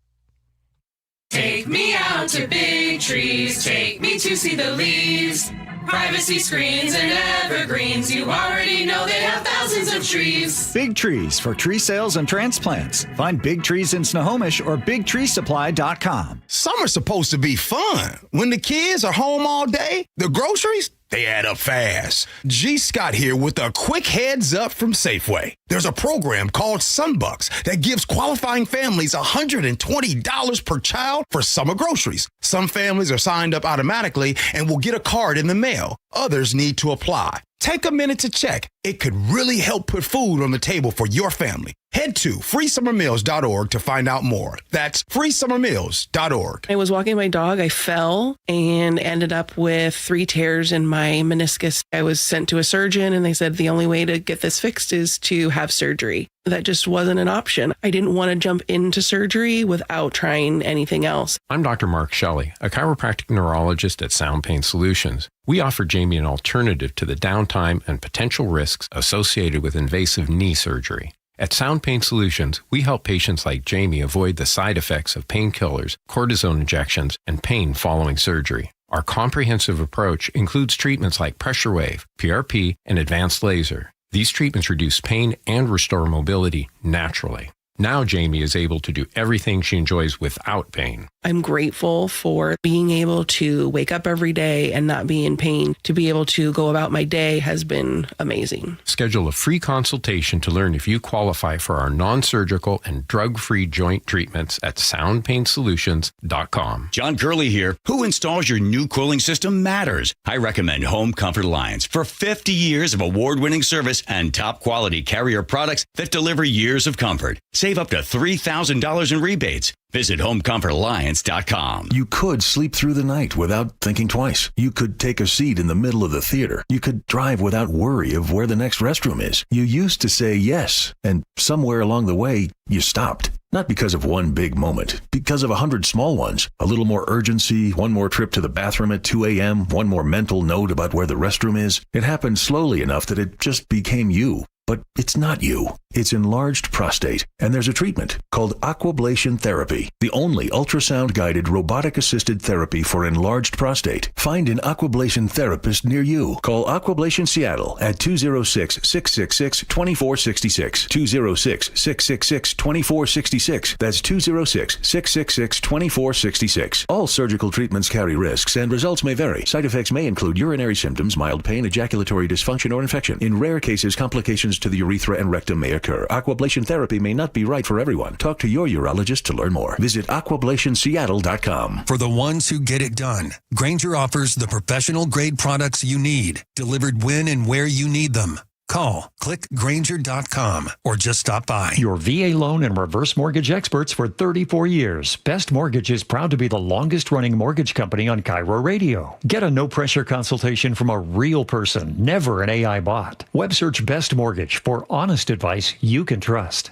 Take me out to big trees, take me to see the leaves. Privacy screens and evergreens, you already know they have thousands of trees. Big Trees for tree sales and transplants. Find Big Trees in Snohomish or BigTreeSupply.com. Summer's supposed to be fun. When the kids are home all day, the groceries, they add up fast. G. Scott here with a quick heads up from Safeway. There's a program called Sunbucks that gives qualifying families $120 per child for summer groceries. Some families are signed up automatically and will get a card in the mail. Others need to apply. Take a minute to check. It could really help put food on the table for your family. Head to freesummermeals.org to find out more. That's freesummermeals.org. I was walking my dog. I fell and ended up with 3 tears in my meniscus. I was sent to a surgeon and they said the only way to get this fixed is to have surgery. That just wasn't an option. I didn't want to jump into surgery without trying anything else. I'm Dr. Mark Shelley, a chiropractic neurologist at Sound Pain Solutions. We offer Jamie an alternative to the downtime and potential risks associated with invasive knee surgery. At Sound Pain Solutions, we help patients like Jamie avoid the side effects of painkillers, cortisone injections, and pain following surgery. Our comprehensive approach includes treatments like pressure wave, PRP, and advanced laser. These treatments reduce pain and restore mobility naturally. Now Jamie is able to do everything she enjoys without pain. I'm grateful for being able to wake up every day and not be in pain. To be able to go about my day has been amazing. Schedule a free consultation to learn if you qualify for our non-surgical and drug-free joint treatments at soundpainsolutions.com. John Gurley here. Who installs your new cooling system matters. I recommend Home Comfort Alliance for 50 years of award-winning service and top-quality Carrier products that deliver years of comfort. Save up to $3,000 in rebates. Visit HomecomfortAlliance.com. You could sleep through the night without thinking twice. You could take a seat in the middle of the theater. You could drive without worry of where the next restroom is. You used to say yes, and somewhere along the way, you stopped. Not because of one big moment, because of 100 small ones. A little more urgency, one more trip to the bathroom at 2 a.m., one more mental note about where the restroom is. It happened slowly enough that it just became you. But it's not you. It's enlarged prostate, and there's a treatment called aquablation therapy, the only ultrasound-guided robotic-assisted therapy for enlarged prostate. Find an aquablation therapist near you. Call Aquablation Seattle at 206-666-2466, 206-666-2466. That's 206-666-2466. All surgical treatments carry risks, and results may vary. Side effects may include urinary symptoms, mild pain, ejaculatory dysfunction, or infection. In rare cases, complications to the urethra and rectum may occur. Aquablation therapy may not be right for everyone. Talk to your urologist to learn more. Visit aquablationseattle.com. For the ones who get it done, Grainger offers the professional-grade products you need, delivered when and where you need them. Call, click Grainger.com, or just stop by. Your VA loan and reverse mortgage experts for 34 years. Best Mortgage is proud to be the longest-running mortgage company on KIRO Radio. Get a no-pressure consultation from a real person, never an AI bot. Web search Best Mortgage for honest advice you can trust.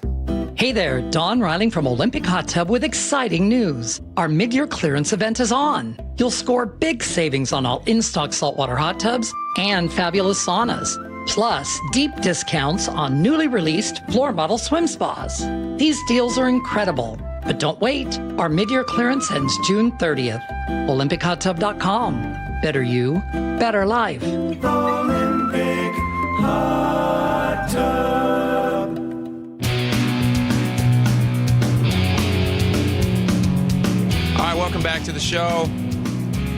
Hey there, Dawn Riling from Olympic Hot Tub with exciting news. Our mid-year clearance event is on. You'll score big savings on all in-stock saltwater hot tubs and fabulous saunas. Plus, deep discounts on newly released floor model swim spas. These deals are incredible. But don't wait. Our mid-year clearance ends June 30th. OlympicHotTub.com. Better you, better life. Olympic Hot Tub. All right, welcome back to the show.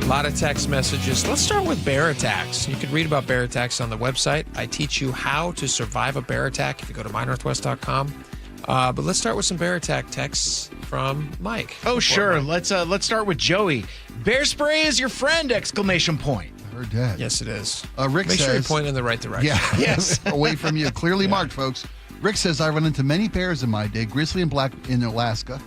A lot of text messages. Let's start with bear attacks. You can read about bear attacks on the website. I teach you how to survive a bear attack if you go to mynorthwest.com. But let's start with some bear attack texts from Mike. Oh, sure. Mike. Let's start with Joey. Bear spray is your friend! Exclamation point. I heard that. Yes, it is. Rick Make says, sure you point in the right direction. Yeah. Yes. Away from you. Clearly marked, folks. Rick says, I run into many bears in my day. Grizzly and black in Alaska.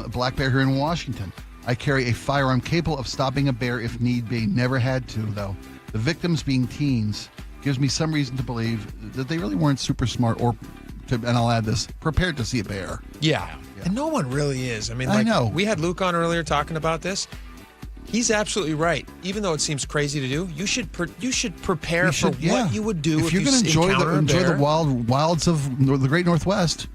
Black bear here in Washington. I carry a firearm capable of stopping a bear if need be. Never had to, though. The victims being teens gives me some reason to believe that they really weren't super smart and I'll add this, prepared to see a bear. Yeah. And no one really is. I mean, I know. We had Luke on earlier talking about this. He's absolutely right. Even though it seems crazy to do, you should prepare for what you would do if you're going to enjoy the wilds of the Great Northwest.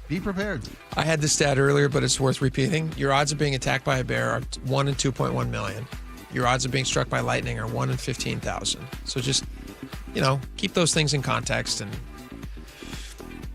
Be prepared. I had this stat earlier, but it's worth repeating. Your odds of being attacked by a bear are 1 in 2.1 million. Your odds of being struck by lightning are 1 in 15,000. So just, keep those things in context. And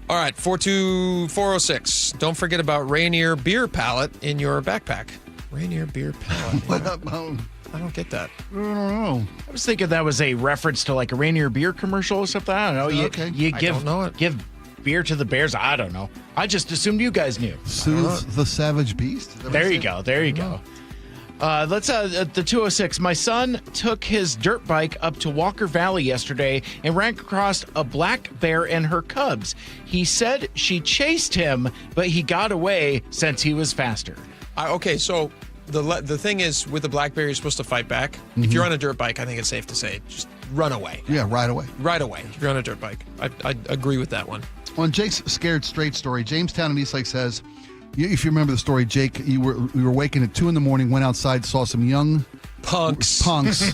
all right, 42406. Don't forget about Rainier beer pallet in your backpack. Rainier beer pallet. What up, I don't get that. I don't know. I was thinking that was a reference to like a Rainier beer commercial or something. I don't know. Okay. I don't know it. Give beer to the bears. I don't know. I just assumed you guys knew. Soothe the savage beast. There you go. Let's the 206. My son took his dirt bike up to Walker Valley yesterday and ran across a black bear and her cubs. He said she chased him, but he got away since he was faster. Okay, so the thing is, with the black bear, you're supposed to fight back. Mm-hmm. If you're on a dirt bike, I think it's safe to say, just run away. Yeah, right away. Right away, if you're on a dirt bike. I agree with that one. On Jake's Scared Straight story, Jamestown in Eastlake says, if you remember the story, Jake, we were waking at 2 a.m, went outside, saw some young punks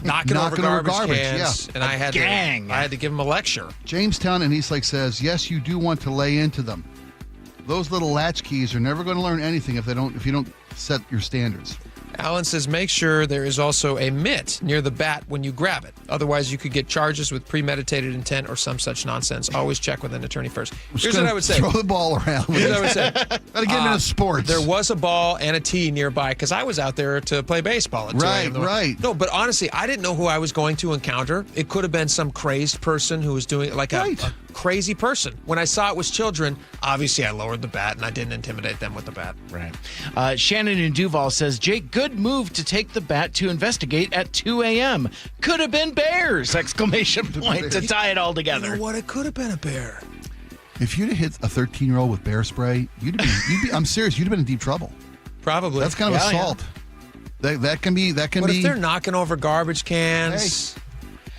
knocking over garbage cans, and I had to give them a lecture. Jamestown in Eastlake says, yes, you do want to lay into them. Those little latchkeys are never going to learn anything if you don't set your standards. Alan says, make sure there is also a mitt near the bat when you grab it. Otherwise, you could get charges with premeditated intent or some such nonsense. Always check with an attorney first. Here's what I would say. Throw the ball around. Here's what I would say. Gotta get into sports. There was a ball and a tee nearby because I was out there to play baseball. At 2 a.m. Right. No, but honestly, I didn't know who I was going to encounter. It could have been some crazed person who was doing like a crazy person. When I saw it was children, obviously I lowered the bat and I didn't intimidate them with the bat. Right. Shannon in Duval says, Jake, good move to take the bat to investigate at 2 a.m. Could have been bears! Exclamation point to tie it all together. You know what? It could have been a bear. If you'd have hit a 13-year-old with bear spray, you'd be I'm serious, you'd have been in deep trouble. Probably. That's kind of assault. Yeah. That can be. But if they're knocking over garbage cans. Hey,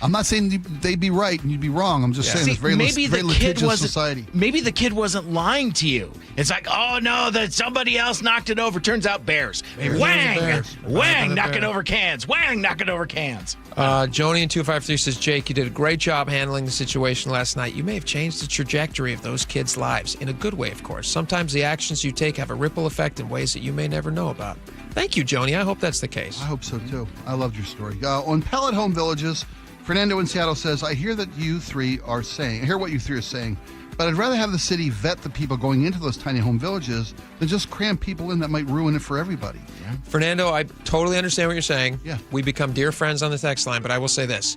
I'm not saying they'd be right and you'd be wrong. I'm just saying it's very litigious society. Maybe the kid wasn't lying to you. It's like, oh no, that somebody else knocked it over. Turns out bears. Wang, knocking over cans. Wang, knocking over cans. Joni in 253 says, Jake, you did a great job handling the situation last night. You may have changed the trajectory of those kids' lives in a good way, of course. Sometimes the actions you take have a ripple effect in ways that you may never know about. Thank you, Joni. I hope that's the case. I hope so too. I loved your story. On pellet home villages, Fernando in Seattle says, I hear what you three are saying, but I'd rather have the city vet the people going into those tiny home villages than just cram people in that might ruin it for everybody. Yeah. Fernando, I totally understand what you're saying. Yeah. We become dear friends on the text line, but I will say this.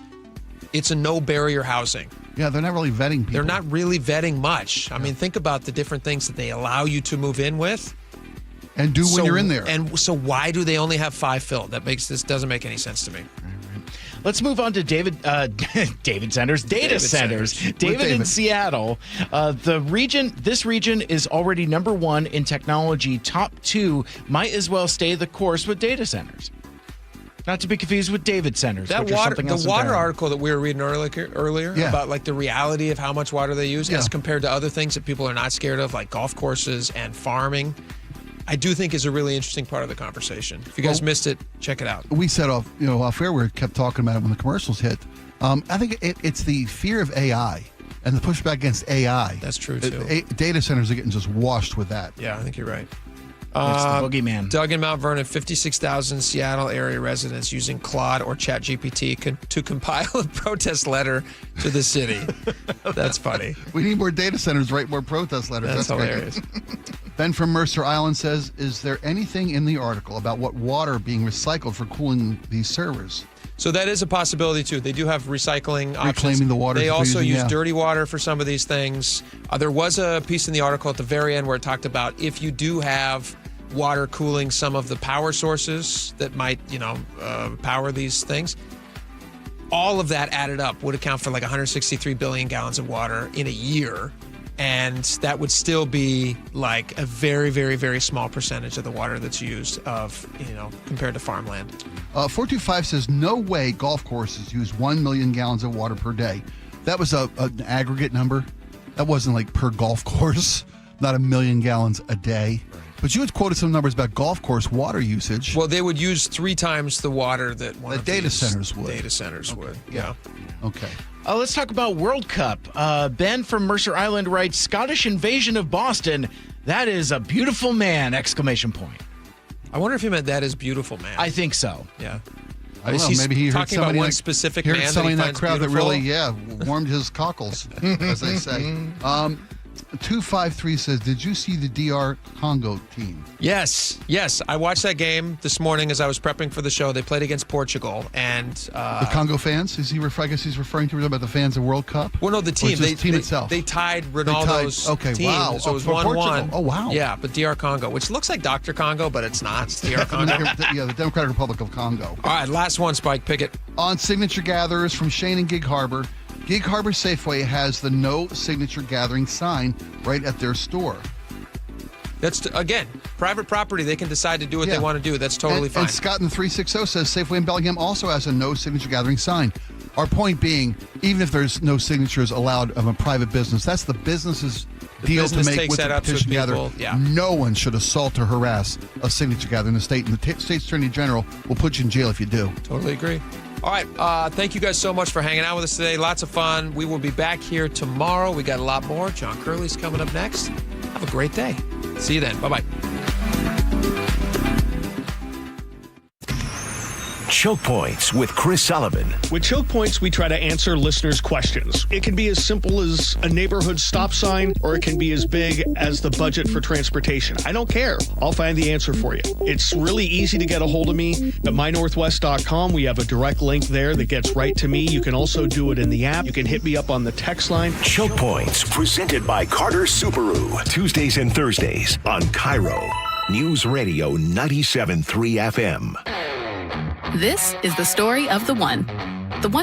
It's a no barrier housing. Yeah, they're not really vetting people. They're not really vetting much. I mean, think about the different things that they allow you to move in with. And do when you're in there. And so why do they only have 5 filled? This doesn't make any sense to me. Let's move on to data centers. David in Seattle. This region is already number 1 in technology. Top 2 might as well stay the course with data centers. Not to be confused with David centers. The water article that we were reading earlier about like the reality of how much water they use as compared to other things that people are not scared of, like golf courses and farming, I do think is a really interesting part of the conversation. If you guys missed it, check it out. We said off air, we kept talking about it when the commercials hit. I think it's the fear of AI and the pushback against AI. That's true too. Data centers are getting just washed with that. Yeah, I think you're right. It's the boogeyman. Doug in Mount Vernon, 56,000 Seattle area residents using Claude or ChatGPT to compile a protest letter to the city. That's funny. We need more data centers, write more protest letters. That's hilarious. Ben from Mercer Island says, is there anything in the article about what water being recycled for cooling these servers? So that is a possibility, too. They do have recycling options. Reclaiming the water. They also use dirty water for some of these things. There was a piece in the article at the very end where it talked about if you do have water cooling some of the power sources that might, power these things, all of that added up would account for like 163 billion gallons of water in a year. And that would still be like a very, very, very small percentage of the water that's used compared to farmland. 425 says no way golf courses use 1 million gallons of water per day. That was an aggregate number. That wasn't like per golf course, not 1 million gallons a day. But you had quoted some numbers about golf course water usage. Well, they would use 3 times the water that one of data these centers would. Data centers would, yeah. Okay. Let's talk about World Cup. Ben from Mercer Island writes, Scottish invasion of Boston. That is a beautiful man! ! I wonder if he meant that is beautiful man. I think so. Yeah. I don't know. Maybe he heard talking somebody about one specific heard man somebody in that finds crowd beautiful? that really, warmed his cockles, as they say. 253 says, did you see the DR Congo team? Yes. I watched that game this morning as I was prepping for the show. They played against Portugal. And the Congo fans? I guess he's referring to about the fans of World Cup? Well, no, the team. The team itself. They tied Ronaldo's team. Wow. So it was 1-1. Oh, wow. Yeah, but DR Congo, which looks like Dr. Congo, but it's not. It's DR Congo. The Democratic Republic of Congo. All right, last one, Spike. Pick it. On Signature Gatherers from Shane and Gig Harbor. Gig Harbor Safeway has the no signature gathering sign right at their store. That's, again, private property. They can decide to do what they want to do. That's totally fine. And Scott in 360 says Safeway in Bellingham also has a no signature gathering sign. Our point being, even if there's no signatures allowed of a private business, that's the business's deal to make with the petition gathering. Yeah. No one should assault or harass a signature gathering in the state, and the state's attorney general will put you in jail if you do. Totally agree. All right. Thank you guys so much for hanging out with us today. Lots of fun. We will be back here tomorrow. We got a lot more. John Curley's coming up next. Have a great day. See you then. Bye-bye. Choke Points with Chris Sullivan. With Choke Points, we try to answer listeners' questions. It can be as simple as a neighborhood stop sign, or it can be as big as the budget for transportation. I don't care. I'll find the answer for you. It's really easy to get a hold of me at mynorthwest.com. We have a direct link there that gets right to me. You can also do it in the app. You can hit me up on the text line. Choke Points, presented by Carter Subaru. Tuesdays and Thursdays on KIRO Newsradio 97.3 FM. This is the story of the one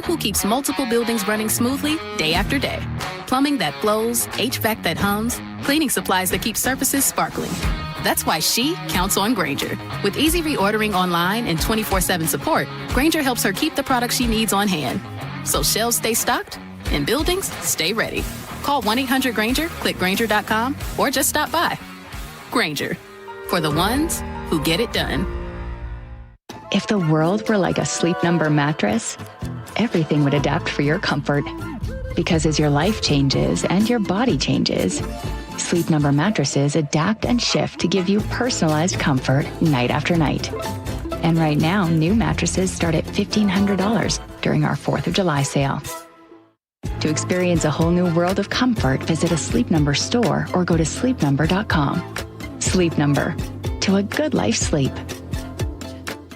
who keeps multiple buildings running smoothly day after day. Plumbing that flows, HVAC that hums, cleaning supplies that keep surfaces sparkling. That's why she counts on Grainger. With easy reordering online and 24/7 support, Grainger helps her keep the products she needs on hand. So shelves stay stocked and buildings stay ready. Call 1-800-GRAINGER, click Grainger.com, or just stop by. Grainger, for the ones who get it done. If the world were like a Sleep Number mattress, everything would adapt for your comfort. Because as your life changes and your body changes, Sleep Number mattresses adapt and shift to give you personalized comfort night after night. And right now, new mattresses start at $1,500 during our 4th of July sale. To experience a whole new world of comfort, visit a Sleep Number store or go to sleepnumber.com. Sleep Number. To a good life sleep.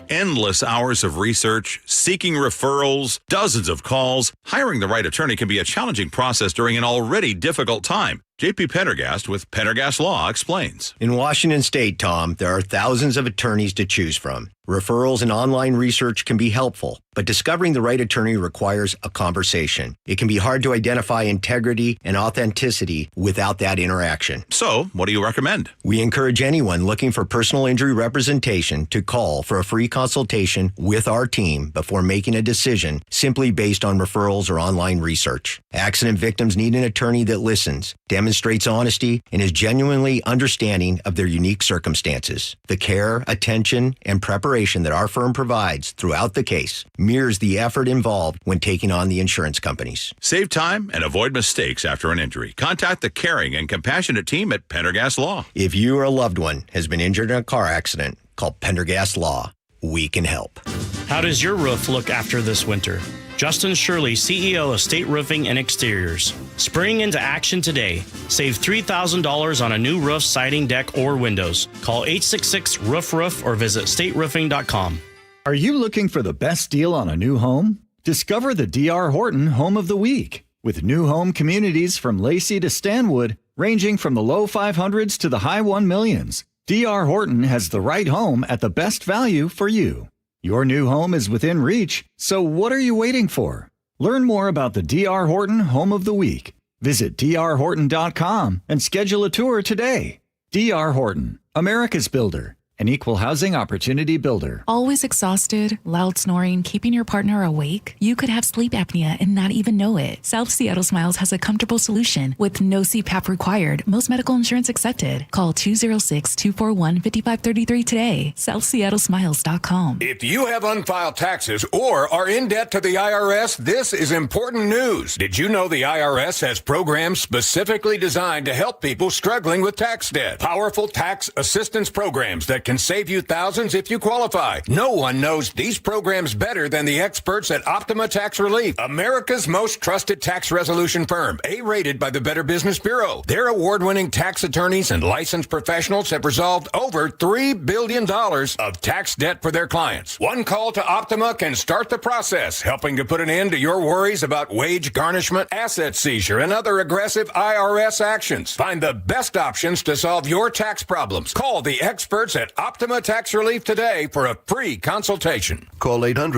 Endless hours of research, seeking referrals, dozens of calls. Hiring the right attorney can be a challenging process during an already difficult time. JP Pendergast with Pendergast Law explains. In Washington State, Tom, there are thousands of attorneys to choose from. Referrals and online research can be helpful, but discovering the right attorney requires a conversation. It can be hard to identify integrity and authenticity without that interaction. So, what do you recommend? We encourage anyone looking for personal injury representation to call for a free consultation with our team before making a decision simply based on referrals or online research. Accident victims need an attorney that listens, demonstrates honesty, and is genuinely understanding of their unique circumstances. The care, attention, and preparation that our firm provides throughout the case mirrors the effort involved when taking on the insurance companies. Save time and avoid mistakes after an injury. Contact the caring and compassionate team at Pendergast Law. If you or a loved one has been injured in a car accident, call Pendergast Law. We can help. How does your roof look after this winter? Justin Shirley, CEO of State Roofing and Exteriors. Spring into action today. Save $3,000 on a new roof, siding, deck, or windows. Call 866-ROOF-ROOF or visit stateroofing.com. Are you looking for the best deal on a new home? Discover the D.R. Horton Home of the Week. With new home communities from Lacey to Stanwood, ranging from the low 500s to the high 1 millions, D.R. Horton has the right home at the best value for you. Your new home is within reach, so what are you waiting for? Learn more about the D.R. Horton Home of the Week. Visit drhorton.com and schedule a tour today. D.R. Horton, America's builder. An equal housing opportunity builder. Always exhausted, loud snoring, keeping your partner awake? You could have sleep apnea and not even know it. South Seattle Smiles has a comfortable solution with no CPAP required. Most medical insurance accepted. Call 206-241-5533 today. SouthSeattleSmiles.com. If you have unfiled taxes or are in debt to the IRS, this is important news. Did you know the IRS has programs specifically designed to help people struggling with tax debt? Powerful tax assistance programs that can save you thousands if you qualify. No one knows these programs better than the experts at Optima Tax Relief, America's most trusted tax resolution firm, A-rated by the Better Business Bureau. Their award-winning tax attorneys and licensed professionals have resolved over $3 billion of tax debt for their clients. One call to Optima can start the process, helping to put an end to your worries about wage garnishment, asset seizure, and other aggressive IRS actions. Find the best options to solve your tax problems. Call the experts at Optima Tax Relief today for a free consultation. Call 800